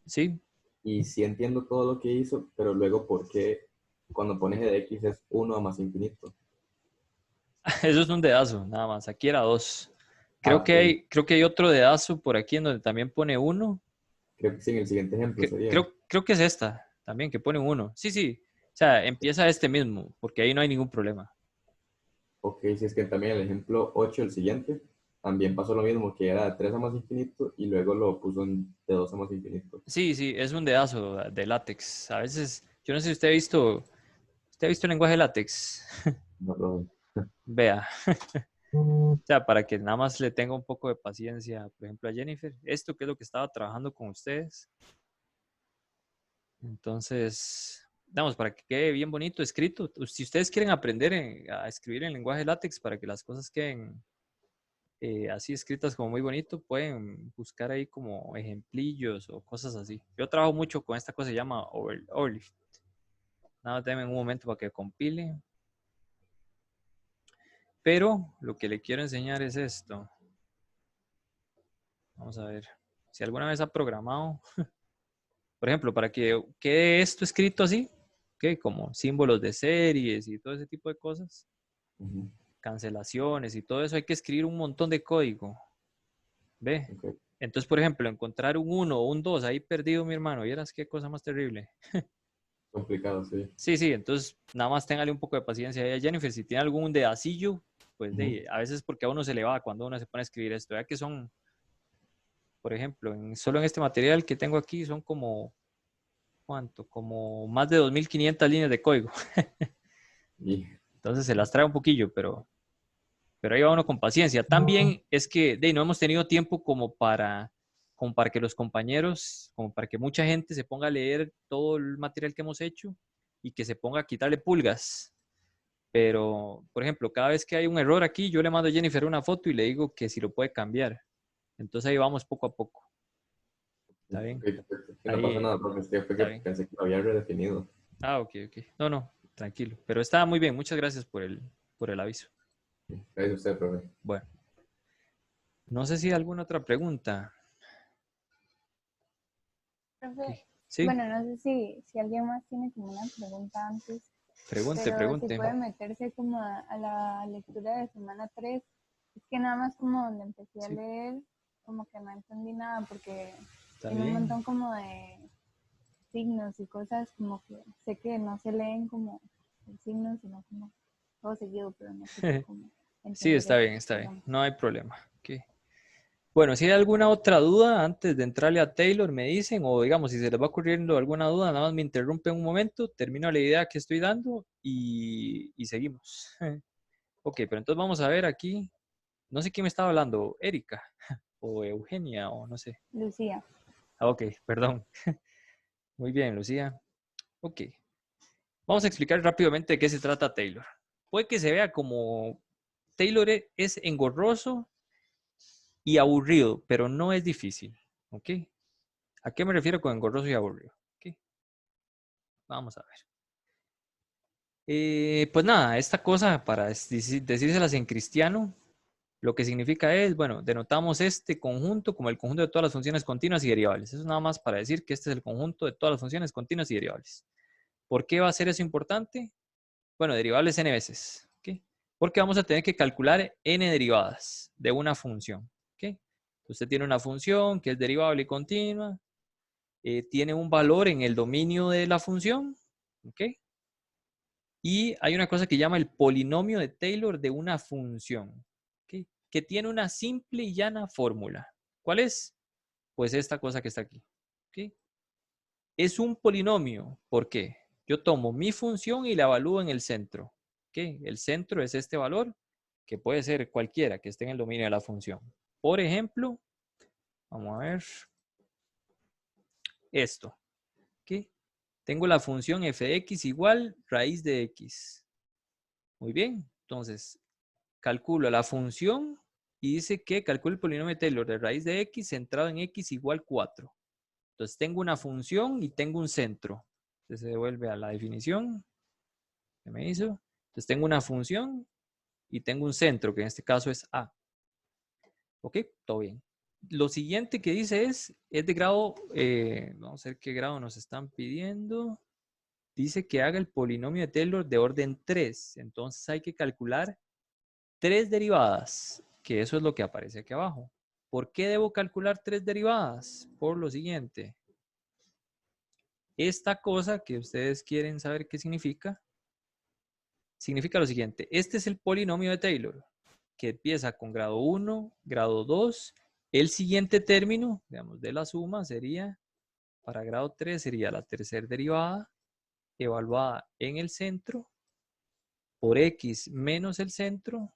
Sí. Y sí entiendo todo lo que hizo, pero luego, ¿por qué cuando pone g de x es 1 a más infinito? Eso es un dedazo, nada más. Aquí era 2. Creo que hay otro dedazo por aquí en donde también pone 1. Creo que sí, en el siguiente ejemplo sería. Creo que es esta, también, que pone 1. Sí, sí. O sea, empieza este mismo, porque ahí no hay ningún problema. Ok, si es que también el ejemplo 8, el siguiente, también pasó lo mismo, que era de 3 a más infinito y luego lo puso de 2 a más infinito. Sí, sí, es un dedazo de látex. A veces, yo no sé si usted ha visto el lenguaje látex. No. Vea. O sea, para que nada más le tenga un poco de paciencia, por ejemplo, a Jennifer. Esto que es lo que estaba trabajando con ustedes. Entonces, vamos, para que quede bien bonito escrito. Si ustedes quieren aprender a escribir en lenguaje LaTeX para que las cosas queden así escritas como muy bonito, pueden buscar ahí como ejemplillos o cosas así. Yo trabajo mucho con esta cosa que se llama Overlift. Nada más denme un momento para que compile. Pero lo que le quiero enseñar es esto. Vamos a ver. Si alguna vez ha programado, por ejemplo, para que quede esto escrito así, ¿okay? Como símbolos de series y todo ese tipo de cosas. Cancelaciones y todo eso, hay que escribir un montón de código. ¿Ve? Okay. Entonces, por ejemplo, encontrar un 1 o un 2 ahí perdido, mi hermano, vieras qué cosa más terrible. Complicado, sí. Sí, entonces nada más téngale un poco de paciencia ahí a Jennifer. Si tiene algún dedacillo, pues a veces porque a uno se le va cuando uno se pone a escribir esto. Ya que son, por ejemplo, solo en este material que tengo aquí son como, ¿cuánto? Como más de 2.500 líneas de código. Entonces se las trae un poquillo, pero ahí va uno con paciencia. También es que no hemos tenido tiempo como para que los compañeros, como para que mucha gente se ponga a leer todo el material que hemos hecho y que se ponga a quitarle pulgas. Pero, por ejemplo, cada vez que hay un error aquí, yo le mando a Jennifer una foto y le digo que si lo puede cambiar. Entonces ahí vamos poco a poco. ¿Está bien? Okay, no pasa nada, porque pensé que lo había redefinido. Ok. No, tranquilo. Pero está muy bien. Muchas gracias por el aviso. Gracias a usted, profe. Bueno. No sé si hay alguna otra pregunta. Profe, ¿Sí? bueno, no sé si alguien más tiene como una pregunta antes. Pregunte. Si puede meterse como a la lectura de semana 3. Es que nada más como donde empecé a leer, como que no entendí nada porque tiene un montón como de signos y cosas como que sé que no se leen como el signo, sino como todo seguido, pero no sé cómo. Sí, está bien. No hay problema. Okay. Bueno, si hay alguna otra duda antes de entrarle a Taylor, me dicen, o digamos, si se les va ocurriendo alguna duda, nada más me interrumpen un momento, termino la idea que estoy dando y seguimos. Ok, pero entonces vamos a ver aquí, no sé quién me estaba hablando, Erika, o Eugenia, o no sé. Lucía. Ok, perdón. Muy bien, Lucía. Ok. Vamos a explicar rápidamente de qué se trata Taylor. Puede que se vea como Taylor es engorroso y aburrido, pero no es difícil. ¿Ok? ¿A qué me refiero con engorroso y aburrido? ¿Ok? Vamos a ver. Pues nada, esta cosa, para decírselas en cristiano, lo que significa es, bueno, denotamos este conjunto como el conjunto de todas las funciones continuas y derivables. Eso es nada más para decir que este es el conjunto de todas las funciones continuas y derivables. ¿Por qué va a ser eso importante? Bueno, derivables n veces. ¿Okay? Porque vamos a tener que calcular n derivadas de una función. ¿Okay? Usted tiene una función que es derivable y continua. Tiene un valor en el dominio de la función. ¿Ok? Y hay una cosa que llama el polinomio de Taylor de una función. ¿Okay? Que tiene una simple y llana fórmula. ¿Cuál es? Pues esta cosa que está aquí. ¿Okay? Es un polinomio. ¿Por qué? Yo tomo mi función y la evalúo en el centro. ¿Okay? El centro es este valor, que puede ser cualquiera que esté en el dominio de la función. Por ejemplo, vamos a ver esto. ¿Okay? Tengo la función f de x igual raíz de x. Muy bien. Entonces, calculo la función y dice que calculo el polinomio de Taylor de raíz de x centrado en x igual 4. Entonces, tengo una función y tengo un centro. Entonces, se devuelve a la definición que me hizo. Entonces, tengo una función y tengo un centro, que en este caso es A. ¿Ok? Todo bien. Lo siguiente que dice es de grado, vamos a ver qué grado nos están pidiendo. Dice que haga el polinomio de Taylor de orden 3. Entonces hay que calcular 3 derivadas, que eso es lo que aparece aquí abajo. ¿Por qué debo calcular 3 derivadas? Por lo siguiente. Esta cosa que ustedes quieren saber qué significa lo siguiente. Este es el polinomio de Taylor, que empieza con grado 1, grado 2. El siguiente término, digamos, de la suma sería, para grado 3, sería la tercera derivada, evaluada en el centro, por x menos el centro,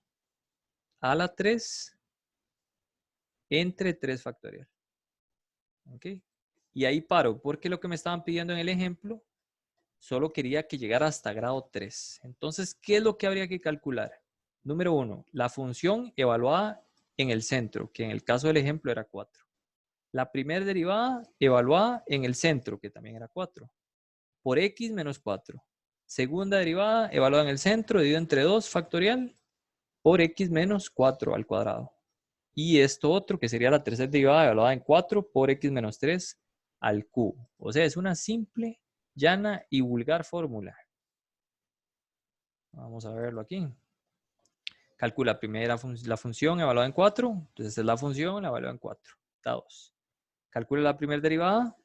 a la 3, entre 3 factorial. ¿Ok? Y ahí paro, porque lo que me estaban pidiendo en el ejemplo, solo quería que llegara hasta grado 3. Entonces, ¿qué es lo que habría que calcular? Número 1, la función evaluada en el centro, que en el caso del ejemplo era 4. La primera derivada evaluada en el centro, que también era 4, por x menos 4. Segunda derivada evaluada en el centro, dividido entre 2 factorial, por x menos 4 al cuadrado. Y esto otro, que sería la tercera derivada evaluada en 4 por x menos 3 al cubo. O sea, es una simple, llana y vulgar fórmula. Vamos a verlo aquí. Calcula primero la función evaluada en 4. Entonces esta es la función, la evalúa en 4. Da 2. Calcula la primera derivada.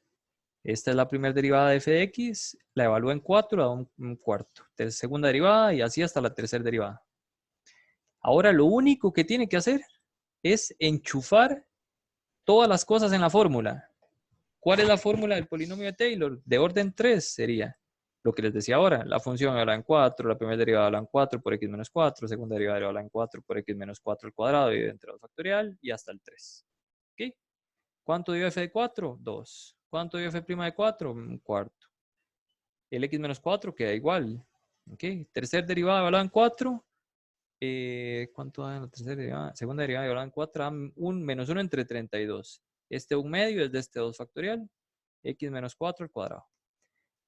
Esta es la primera derivada de f de x. La evalúa en 4, da un cuarto. Segunda derivada y así hasta la tercera derivada. Ahora lo único que tiene que hacer es enchufar todas las cosas en la fórmula. ¿Cuál es la fórmula del polinomio de Taylor? De orden 3 sería lo que les decía ahora. La función evaluada en 4, la primera derivada evaluada en 4 por x menos 4, segunda derivada evaluada en 4 por x menos 4 al cuadrado dividido entre 2 factorial y hasta el 3. ¿Ok? ¿Cuánto dio f de 4? 2. ¿Cuánto dio f' de 4? Un cuarto. El x menos 4 queda igual. ¿Ok? Tercera derivada evaluada en 4. ¿Cuánto da en la tercera derivada? Segunda derivada evaluada en 4 da un menos 1 entre 32. Este 1 medio es de este 2 factorial. X menos 4 al cuadrado.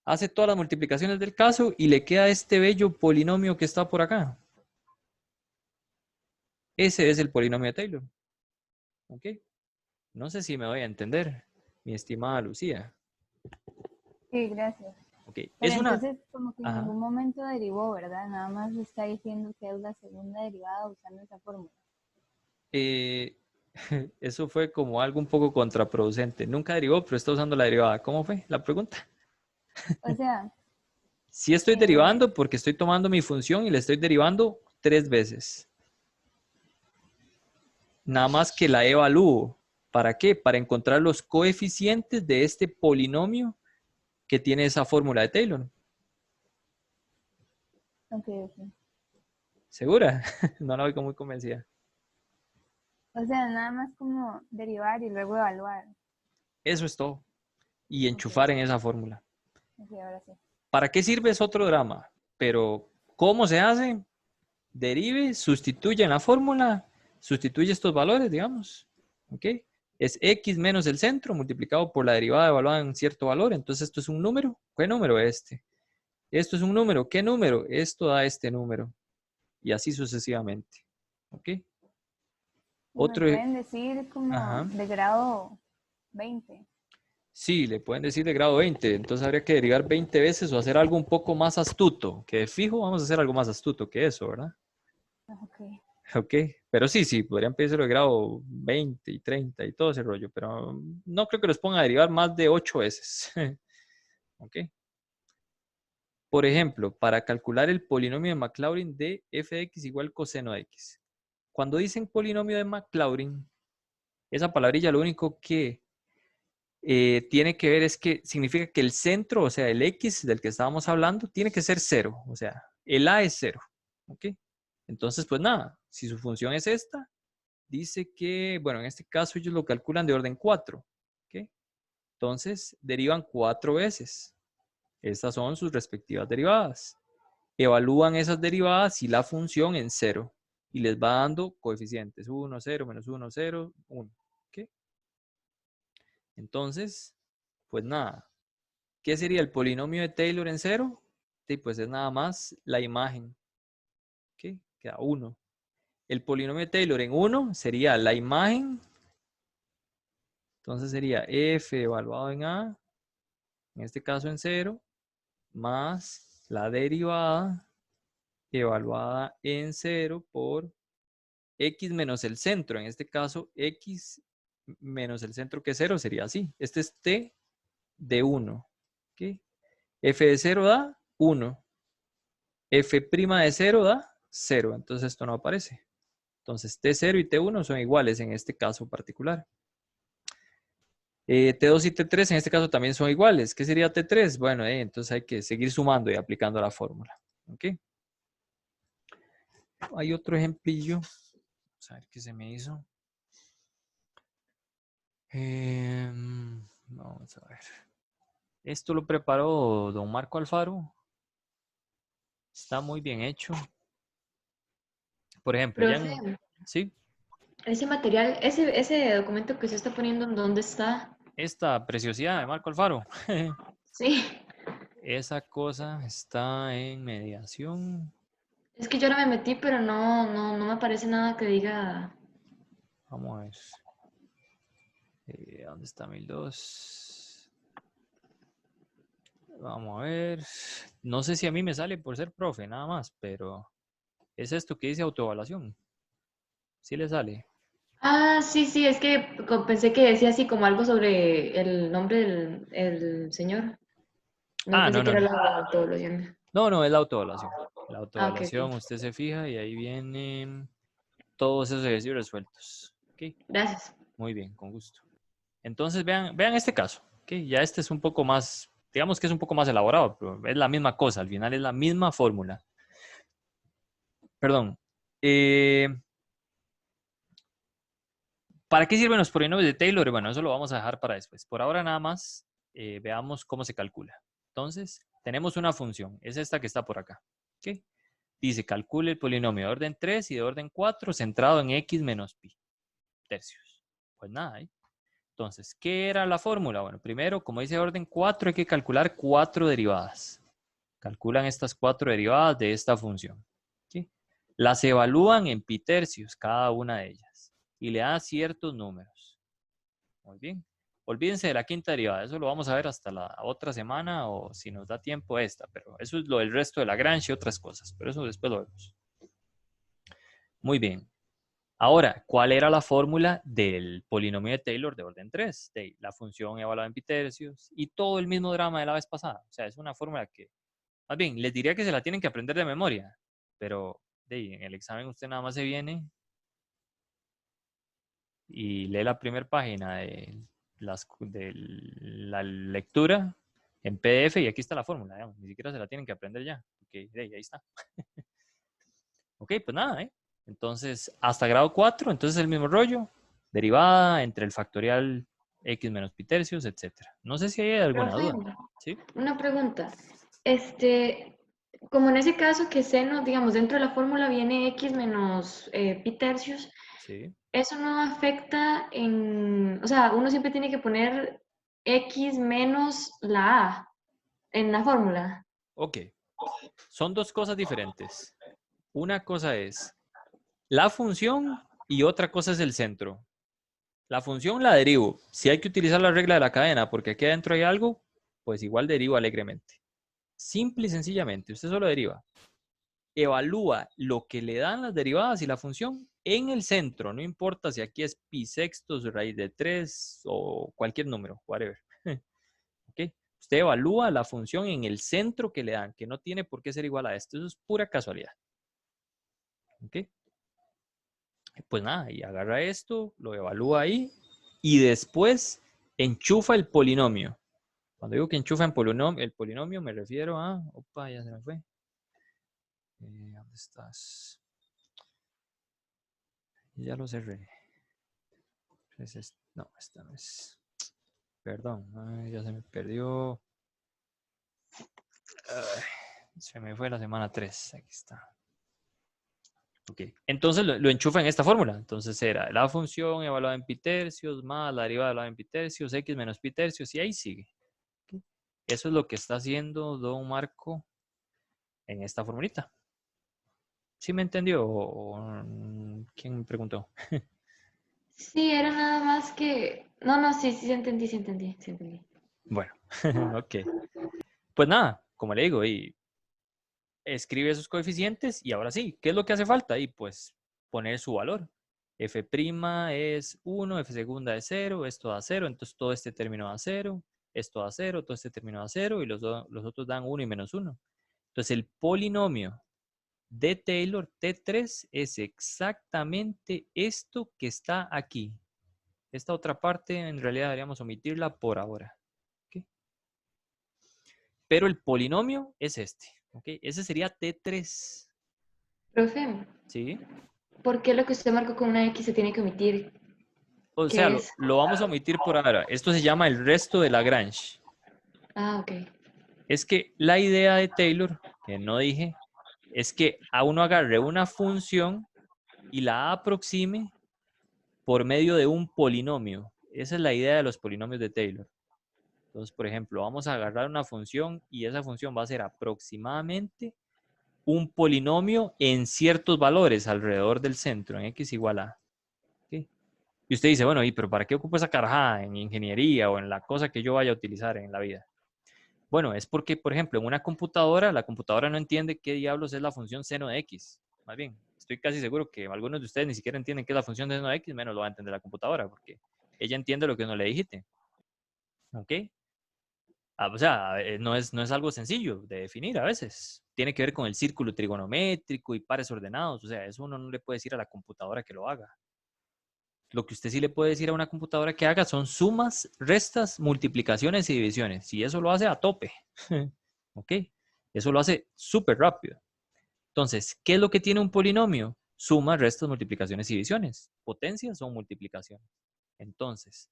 Hace todas las multiplicaciones del caso y le queda este bello polinomio que está por acá. Ese es el polinomio de Taylor. ¿Ok? No sé si me voy a entender, mi estimada Lucía. Sí, gracias. Okay. Pero entonces como que en ningún momento derivó, ¿verdad? Nada más le está diciendo que es la segunda derivada usando esa fórmula. Eso fue como algo un poco contraproducente. Nunca derivó, pero está usando la derivada. ¿Cómo fue la pregunta? O sea... Sí estoy derivando porque estoy tomando mi función y le estoy derivando 3 veces. Nada más que la evalúo. ¿Para qué? Para encontrar los coeficientes de este polinomio que tiene esa fórmula de Taylor. Ok. ¿Segura? No la voy muy convencida. O sea, nada más como derivar y luego evaluar. Eso es todo. Y enchufar en esa fórmula. Ok, ahora sí. ¿Para qué sirve? Es otro drama. Pero, ¿cómo se hace? Derive, sustituye en la fórmula, sustituye estos valores, digamos. ¿Ok? Es x menos el centro multiplicado por la derivada evaluada en cierto valor. Entonces, esto es un número. ¿Qué número es este? Esto es un número. ¿Qué número? Esto da este número. Y así sucesivamente. ¿Ok? Otro... ¿Me pueden decir como de grado 20? Sí, le pueden decir de grado 20. Entonces habría que derivar 20 veces o hacer algo un poco más astuto. Que de fijo vamos a hacer algo más astuto que eso, ¿verdad? Ok. Ok, pero sí, podrían pedirlo de grado 20 y 30 y todo ese rollo, pero no creo que los pongan a derivar más de 8 veces. Ok. Por ejemplo, para calcular el polinomio de Maclaurin de f de x igual coseno de x. Cuando dicen polinomio de Maclaurin, esa palabrilla lo único que tiene que ver es que significa que el centro, o sea, el x del que estábamos hablando, tiene que ser 0. O sea, el a es 0. ¿Ok? Entonces, pues nada, si su función es esta, dice que, bueno, en este caso ellos lo calculan de orden 4. ¿Ok? Entonces, derivan 4 veces. Estas son sus respectivas derivadas. Evalúan esas derivadas y la función en 0. Y les va dando coeficientes. 1, 0, menos 1, 0, 1. ¿Ok? Entonces, pues nada. ¿Qué sería el polinomio de Taylor en 0? Sí, pues es nada más la imagen. ¿Ok? Queda 1. El polinomio de Taylor en 1 sería la imagen. Entonces sería f evaluado en a, en este caso en 0, más la derivada evaluada en 0 por x menos el centro. En este caso, x menos el centro que es 0 sería así. Este es t de 1. ¿Okay? F de 0 da 1. F' de 0 da 0. Entonces esto no aparece. Entonces T0 y T1 son iguales en este caso particular. T2 y T3 en este caso también son iguales. ¿Qué sería T3? Bueno, entonces hay que seguir sumando y aplicando la fórmula. ¿Ok? Hay otro ejemplillo. Vamos a ver qué se me hizo. Vamos a ver. Esto lo preparó don Marco Alfaro. Está muy bien hecho. Por ejemplo, Profe, ¿sí? ese material, ese documento que se está poniendo, ¿en dónde está? Esta preciosidad de Marco Alfaro. Sí. Esa cosa está en mediación. Es que yo no me metí, pero no me aparece nada que diga. Vamos a ver. ¿Dónde está 1002? Vamos a ver. No sé si a mí me sale por ser profe, nada más, pero es esto que dice autoevaluación. ¿Sí le sale? Ah, sí, es que pensé que decía así como algo sobre el nombre del señor. No pensé que era la autoevaluación. No, es la autoevaluación. La Ok. autoevaluación, usted se fija y ahí vienen todos esos ejercicios resueltos. ¿Okay? Gracias. Muy bien, con gusto. Entonces, vean este caso. ¿Okay? Ya este es un poco más, digamos que es un poco más elaborado, pero es la misma cosa. Al final es la misma fórmula. Perdón. ¿Para qué sirven los polinomios de Taylor? Bueno, eso lo vamos a dejar para después. Por ahora nada más veamos cómo se calcula. Entonces, tenemos una función. Es esta que está por acá. ¿Okay? Dice, calcule el polinomio de orden 3 y de orden 4 centrado en x menos pi tercios. Pues nada, ¿eh? Entonces, ¿qué era la fórmula? Bueno, primero, como dice orden 4, hay que calcular 4 derivadas. Calculan estas 4 derivadas de esta función. ¿Okay? Las evalúan en pi tercios, cada una de ellas. Y le da ciertos números. Muy bien. Olvídense de la quinta derivada. Eso lo vamos a ver hasta la otra semana o si nos da tiempo esta. Pero eso es lo del resto de Lagrange y otras cosas. Pero eso después lo vemos. Muy bien. Ahora, ¿cuál era la fórmula del polinomio de Taylor de orden 3? De la función evaluada en pi tercios y todo el mismo drama de la vez pasada. O sea, es una fórmula que, más bien, les diría que se la tienen que aprender de memoria. Pero en el examen usted nada más se viene y lee la primera página de la lectura en PDF y aquí está la fórmula, digamos. Ni siquiera se la tienen que aprender ya, porque ahí está. Ok, pues nada, Entonces, hasta grado 4, entonces el mismo rollo, derivada entre el factorial x menos pi tercios, etc. No sé si hay alguna duda. ¿Sí? Una pregunta. Como en ese caso que seno, digamos, dentro de la fórmula viene x menos pi tercios, sí. Eso no afecta o sea, uno siempre tiene que poner x menos la a en la fórmula. Ok. Son dos cosas diferentes. Una cosa es la función y otra cosa es el centro. La función la derivo. Si hay que utilizar la regla de la cadena porque aquí adentro hay algo, pues igual derivo alegremente. Simple y sencillamente, usted solo deriva. Evalúa lo que le dan las derivadas y la función en el centro. No importa si aquí es pi sextos, raíz de 3 o cualquier número, whatever. ¿Okay? Usted evalúa la función en el centro que le dan, que no tiene por qué ser igual a esto. Eso es pura casualidad. ¿Ok? Pues nada, y agarra esto, lo evalúa ahí y después enchufa el polinomio. Cuando digo que enchufa el polinomio me refiero a... Opa, ya se me fue. ¿Dónde estás? Ya lo cerré. No, esta no es. Perdón, ya se me perdió. Se me fue la semana 3. Aquí está. Ok, entonces lo enchufa en esta fórmula. Entonces era la función evaluada en pi tercios más la derivada evaluada en pi tercios, x menos pi tercios, y ahí sigue. Okay. Eso es lo que está haciendo don Marco en esta formulita. ¿Sí me entendió? ¿Quién me preguntó? Sí, era nada más que... No, sí entendí. Bueno, ok. Pues nada, como le digo, y escribe esos coeficientes y ahora sí, ¿qué es lo que hace falta? Y pues poner su valor. F' es 1, F segunda es 0, esto da 0, entonces todo este término da 0, esto da 0, todo este término da 0 y los otros dan 1 y menos 1. Entonces el polinomio de Taylor T3 es exactamente esto que está aquí. Esta otra parte en realidad deberíamos omitirla por ahora. ¿Okay? Pero el polinomio es este. ¿Okay? Ese sería T3. Profe. ¿Sí? ¿Por qué lo que usted marcó con una X se tiene que omitir? O sea, lo vamos a omitir por ahora. Esto se llama el resto de Lagrange. Ah, ok. Es que la idea de Taylor, que no dije, es que a uno agarre una función y la aproxime por medio de un polinomio. Esa es la idea de los polinomios de Taylor. Entonces, por ejemplo, vamos a agarrar una función y esa función va a ser aproximadamente un polinomio en ciertos valores alrededor del centro, en x igual a. ¿Okay? Y usted dice, bueno, pero ¿para qué ocupo esa carajada en ingeniería o en la cosa que yo vaya a utilizar en la vida? Bueno, es porque, por ejemplo, en una computadora, la computadora no entiende qué diablos es la función seno de x. Más bien, estoy casi seguro que algunos de ustedes ni siquiera entienden qué es la función de seno de x, menos lo va a entender la computadora, porque ella entiende lo que uno le dijiste. ¿Ok? O sea, no es algo sencillo de definir a veces. Tiene que ver con el círculo trigonométrico y pares ordenados. O sea, eso uno no le puede decir a la computadora que lo haga. Lo que usted sí le puede decir a una computadora que haga son sumas, restas, multiplicaciones y divisiones. Y eso lo hace a tope. ¿Ok? Eso lo hace súper rápido. Entonces, ¿qué es lo que tiene un polinomio? Sumas, restas, multiplicaciones y divisiones. Potencias son multiplicaciones. Entonces,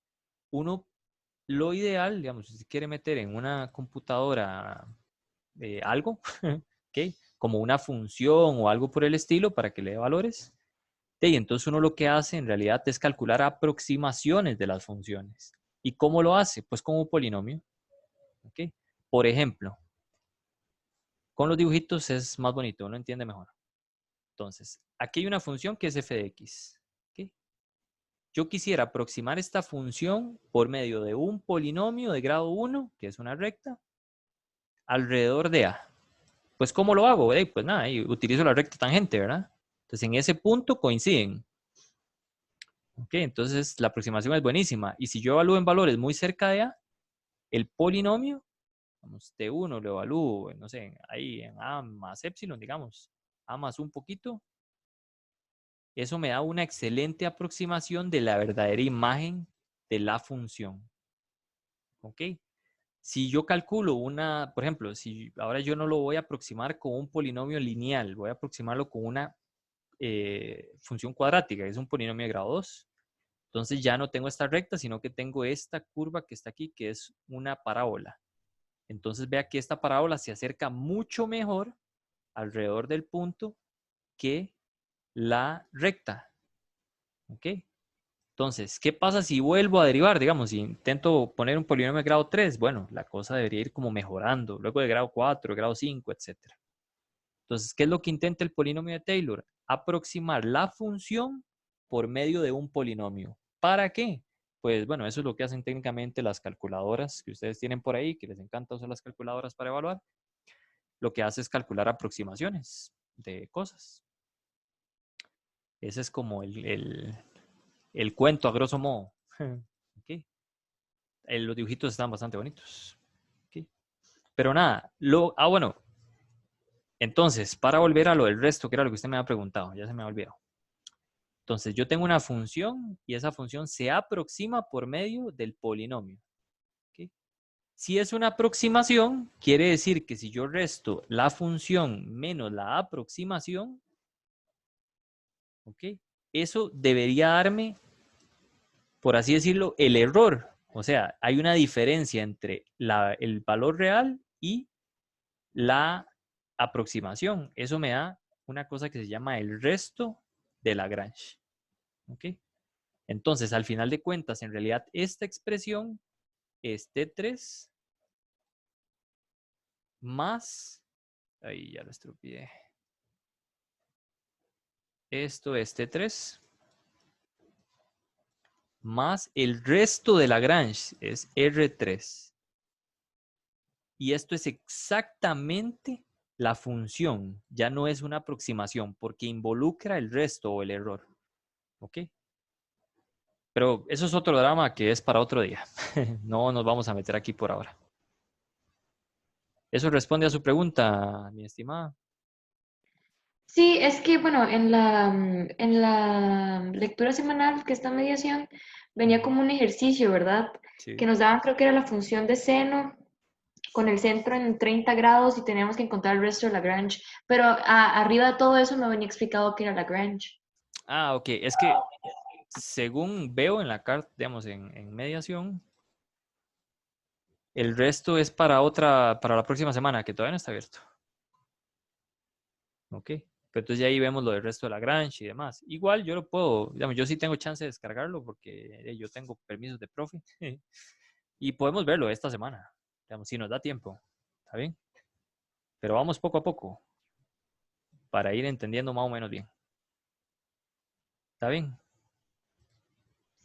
lo ideal, digamos, si se quiere meter en una computadora algo, ¿okay? Como una función o algo por el estilo para que le dé valores, y entonces uno lo que hace en realidad es calcular aproximaciones de las funciones. ¿Y cómo lo hace? Pues con un polinomio. ¿Okay? Por ejemplo, con los dibujitos es más bonito, uno entiende mejor. Entonces, aquí hay una función que es f de x. ¿Okay? Yo quisiera aproximar esta función por medio de un polinomio de grado 1, que es una recta, alrededor de A. Pues, ¿cómo lo hago? Pues nada, utilizo la recta tangente, ¿verdad? Entonces, en ese punto coinciden. Ok, entonces la aproximación es buenísima. Y si yo evalúo en valores muy cerca de A, el polinomio, vamos, T1 lo evalúo, no sé, ahí en A más epsilon, digamos, A más un poquito, eso me da una excelente aproximación de la verdadera imagen de la función. ¿Ok? Si yo calculo por ejemplo, si ahora yo no lo voy a aproximar con un polinomio lineal, voy a aproximarlo con una función cuadrática, que es un polinomio de grado 2. Entonces ya no tengo esta recta, sino que tengo esta curva que está aquí, que es una parábola. Entonces vea que esta parábola se acerca mucho mejor alrededor del punto que la recta. ¿Ok? Entonces, ¿qué pasa si vuelvo a derivar? Digamos, si intento poner un polinomio de grado 3, bueno, la cosa debería ir como mejorando. Luego de grado 4, grado 5, etc. Entonces, ¿qué es lo que intenta el polinomio de Taylor? Aproximar la función por medio de un polinomio. ¿Para qué? Pues bueno, eso es lo que hacen técnicamente las calculadoras que ustedes tienen por ahí, que les encanta usar las calculadoras para evaluar. Lo que hace es calcular aproximaciones de cosas. Ese es como el cuento a grosso modo. ¿Okay? Los dibujitos están bastante bonitos. ¿Okay? Pero nada, bueno. Entonces, para volver a lo del resto, que era lo que usted me había preguntado, ya se me ha olvidado. Entonces, yo tengo una función y esa función se aproxima por medio del polinomio. ¿Okay? Si es una aproximación, quiere decir que si yo resto la función menos la aproximación, ¿okay? Eso debería darme, por así decirlo, el error. O sea, hay una diferencia entre el valor real y la aproximación. Eso me da una cosa que se llama el resto de Lagrange. ¿Ok? Entonces, al final de cuentas, en realidad, esta expresión es T3 más... Ahí ya lo estropeé. Esto es T3 más el resto de Lagrange es R3. Y esto es exactamente la función, ya no es una aproximación porque involucra el resto o el error. ¿Ok? Pero eso es otro drama que es para otro día. No nos vamos a meter aquí por ahora. ¿Eso responde a su pregunta, mi estimada? Sí, es que, bueno, en la lectura semanal que está en mediación, venía como un ejercicio, ¿verdad? Sí. Que nos daban, creo que era la función de seno con el centro en 30 grados y teníamos que encontrar el resto de Lagrange. Pero arriba de todo eso me venía explicado que era Lagrange. Ah, ok. Es que según veo en la carta, digamos, en mediación, el resto es para la próxima semana, que todavía no está abierto. Ok. Pero entonces ya ahí vemos lo del resto de Lagrange y demás. Igual yo lo puedo, digamos, yo sí tengo chance de descargarlo porque yo tengo permisos de profe. Y podemos verlo esta semana, digamos, si nos da tiempo. ¿Está bien? Pero vamos poco a poco para ir entendiendo más o menos bien. ¿Está bien?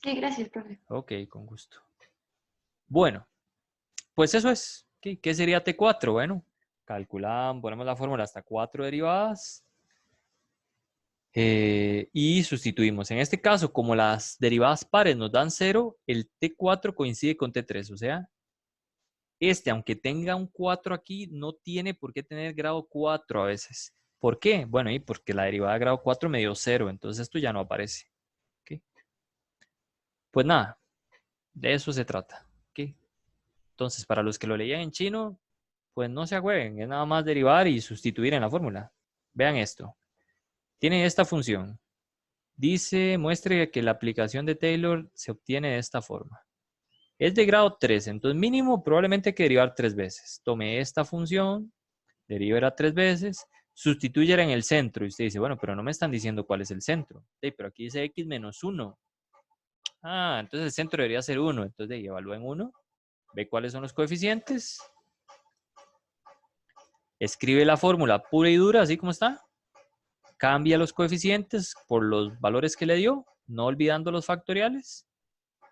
Sí, gracias, profe. Ok, con gusto. Bueno, pues eso es. ¿Qué sería T4? Bueno, calculamos, ponemos la fórmula hasta 4 derivadas. Y sustituimos. En este caso, como las derivadas pares nos dan 0, el T4 coincide con T3. O sea, aunque tenga un 4 aquí, no tiene por qué tener grado 4 a veces. ¿Por qué? Bueno, y porque la derivada de grado 4 me dio 0. Entonces esto ya no aparece. ¿Okay? Pues nada, de eso se trata. ¿Okay? Entonces, para los que lo leían en chino, pues no se agüeven. Es nada más derivar y sustituir en la fórmula. Vean esto. Tiene esta función. Dice, muestre que la aplicación de Taylor se obtiene de esta forma. Es de grado 3, entonces mínimo probablemente hay que derivar 3 veces. Tome esta función, derívela 3 veces, sustitúyela en el centro. Y usted dice, bueno, pero no me están diciendo cuál es el centro. Sí, pero aquí dice x menos 1. Ah, entonces el centro debería ser 1. Entonces evalúen 1, ve cuáles son los coeficientes. Escribe la fórmula pura y dura, así como está. Cambia los coeficientes por los valores que le dio, no olvidando los factoriales.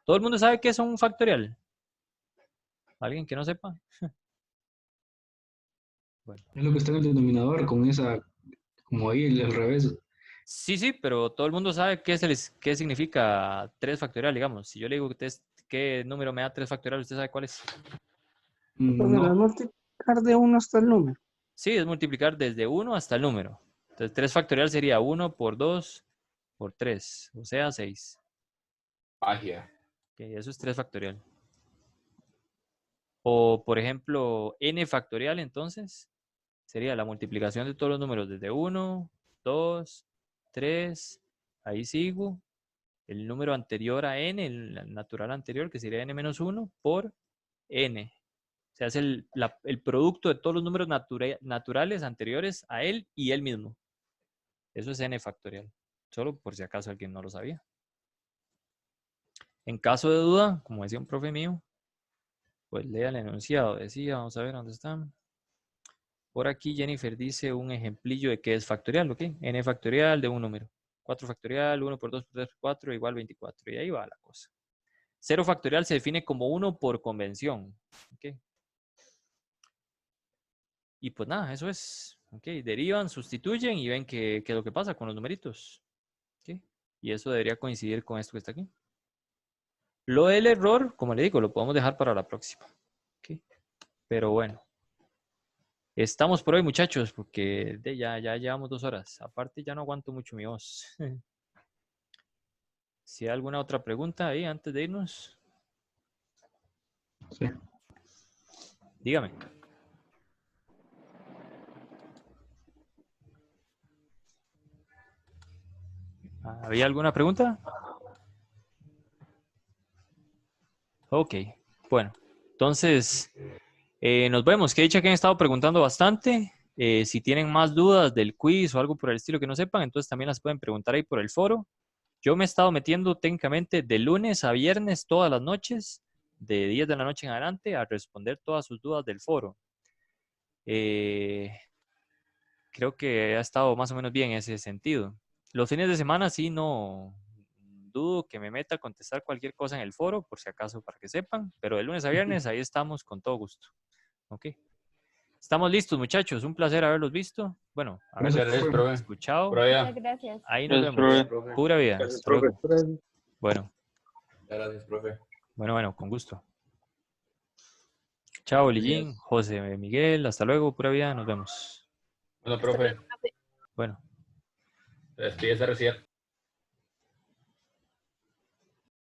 ¿Todo el mundo sabe qué es un factorial? ¿Alguien que no sepa? Bueno. Es lo que está en el denominador con esa, como ahí al revés. Sí, pero todo el mundo sabe qué significa 3 factorial, digamos. Si yo le digo qué número me da 3 factorial, ¿usted sabe cuál es? No. Es multiplicar de 1 hasta el número. Sí, es multiplicar desde 1 hasta el número. Entonces 3 factorial sería 1 por 2 por 3, o sea 6. Magia. Okay, eso es 3 factorial. O, por ejemplo, n factorial, entonces, sería la multiplicación de todos los números desde 1, 2, 3, ahí sigo. El número anterior a n, el natural anterior, que sería n menos 1, por n. O sea, es el producto de todos los números naturales anteriores a él y él mismo. Eso es n factorial. Solo por si acaso alguien no lo sabía. En caso de duda, como decía un profe mío, pues lea el enunciado. Decía, vamos a ver dónde están. Por aquí Jennifer dice un ejemplillo de qué es factorial, ¿ok? N factorial de un número. 4 factorial, 1 por 2 por 3 por 4 igual 24. Y ahí va la cosa. 0 factorial se define como 1 por convención. ¿Ok? Y pues nada, eso es. ¿Ok? Derivan, sustituyen y ven qué es lo que pasa con los numeritos. ¿Ok? Y eso debería coincidir con esto que está aquí. Lo del error, como le digo, lo podemos dejar para la próxima. ¿Ok? Pero bueno. Estamos por hoy, muchachos, porque ya llevamos 2 horas. Aparte, ya no aguanto mucho mi voz. Si hay alguna otra pregunta ahí antes de irnos. Sí. Dígame. ¿Había alguna pregunta? Ok, bueno. Entonces, nos vemos. Que dicha que han estado preguntando bastante. Si tienen más dudas del quiz o algo por el estilo que no sepan, entonces también las pueden preguntar ahí por el foro. Yo me he estado metiendo técnicamente de lunes a viernes todas las noches, de 10 de la noche en adelante, a responder todas sus dudas del foro. Creo que ha estado más o menos bien en ese sentido. Los fines de semana sí no dudo que me meta a contestar cualquier cosa en el foro, por si acaso, para que sepan, pero de lunes a viernes ahí estamos con todo gusto. Ok. Estamos listos, muchachos. Un placer haberlos visto. Bueno, haberlos escuchado. Muchas gracias. Ahí nos vemos. Pura vida. Gracias, Hasta luego. profe. Bueno. Gracias, profe. Bueno, con gusto. Chao, Lillín, José Miguel. Hasta luego, pura vida. Nos vemos. Bueno, profe. Bueno. Despídese recién.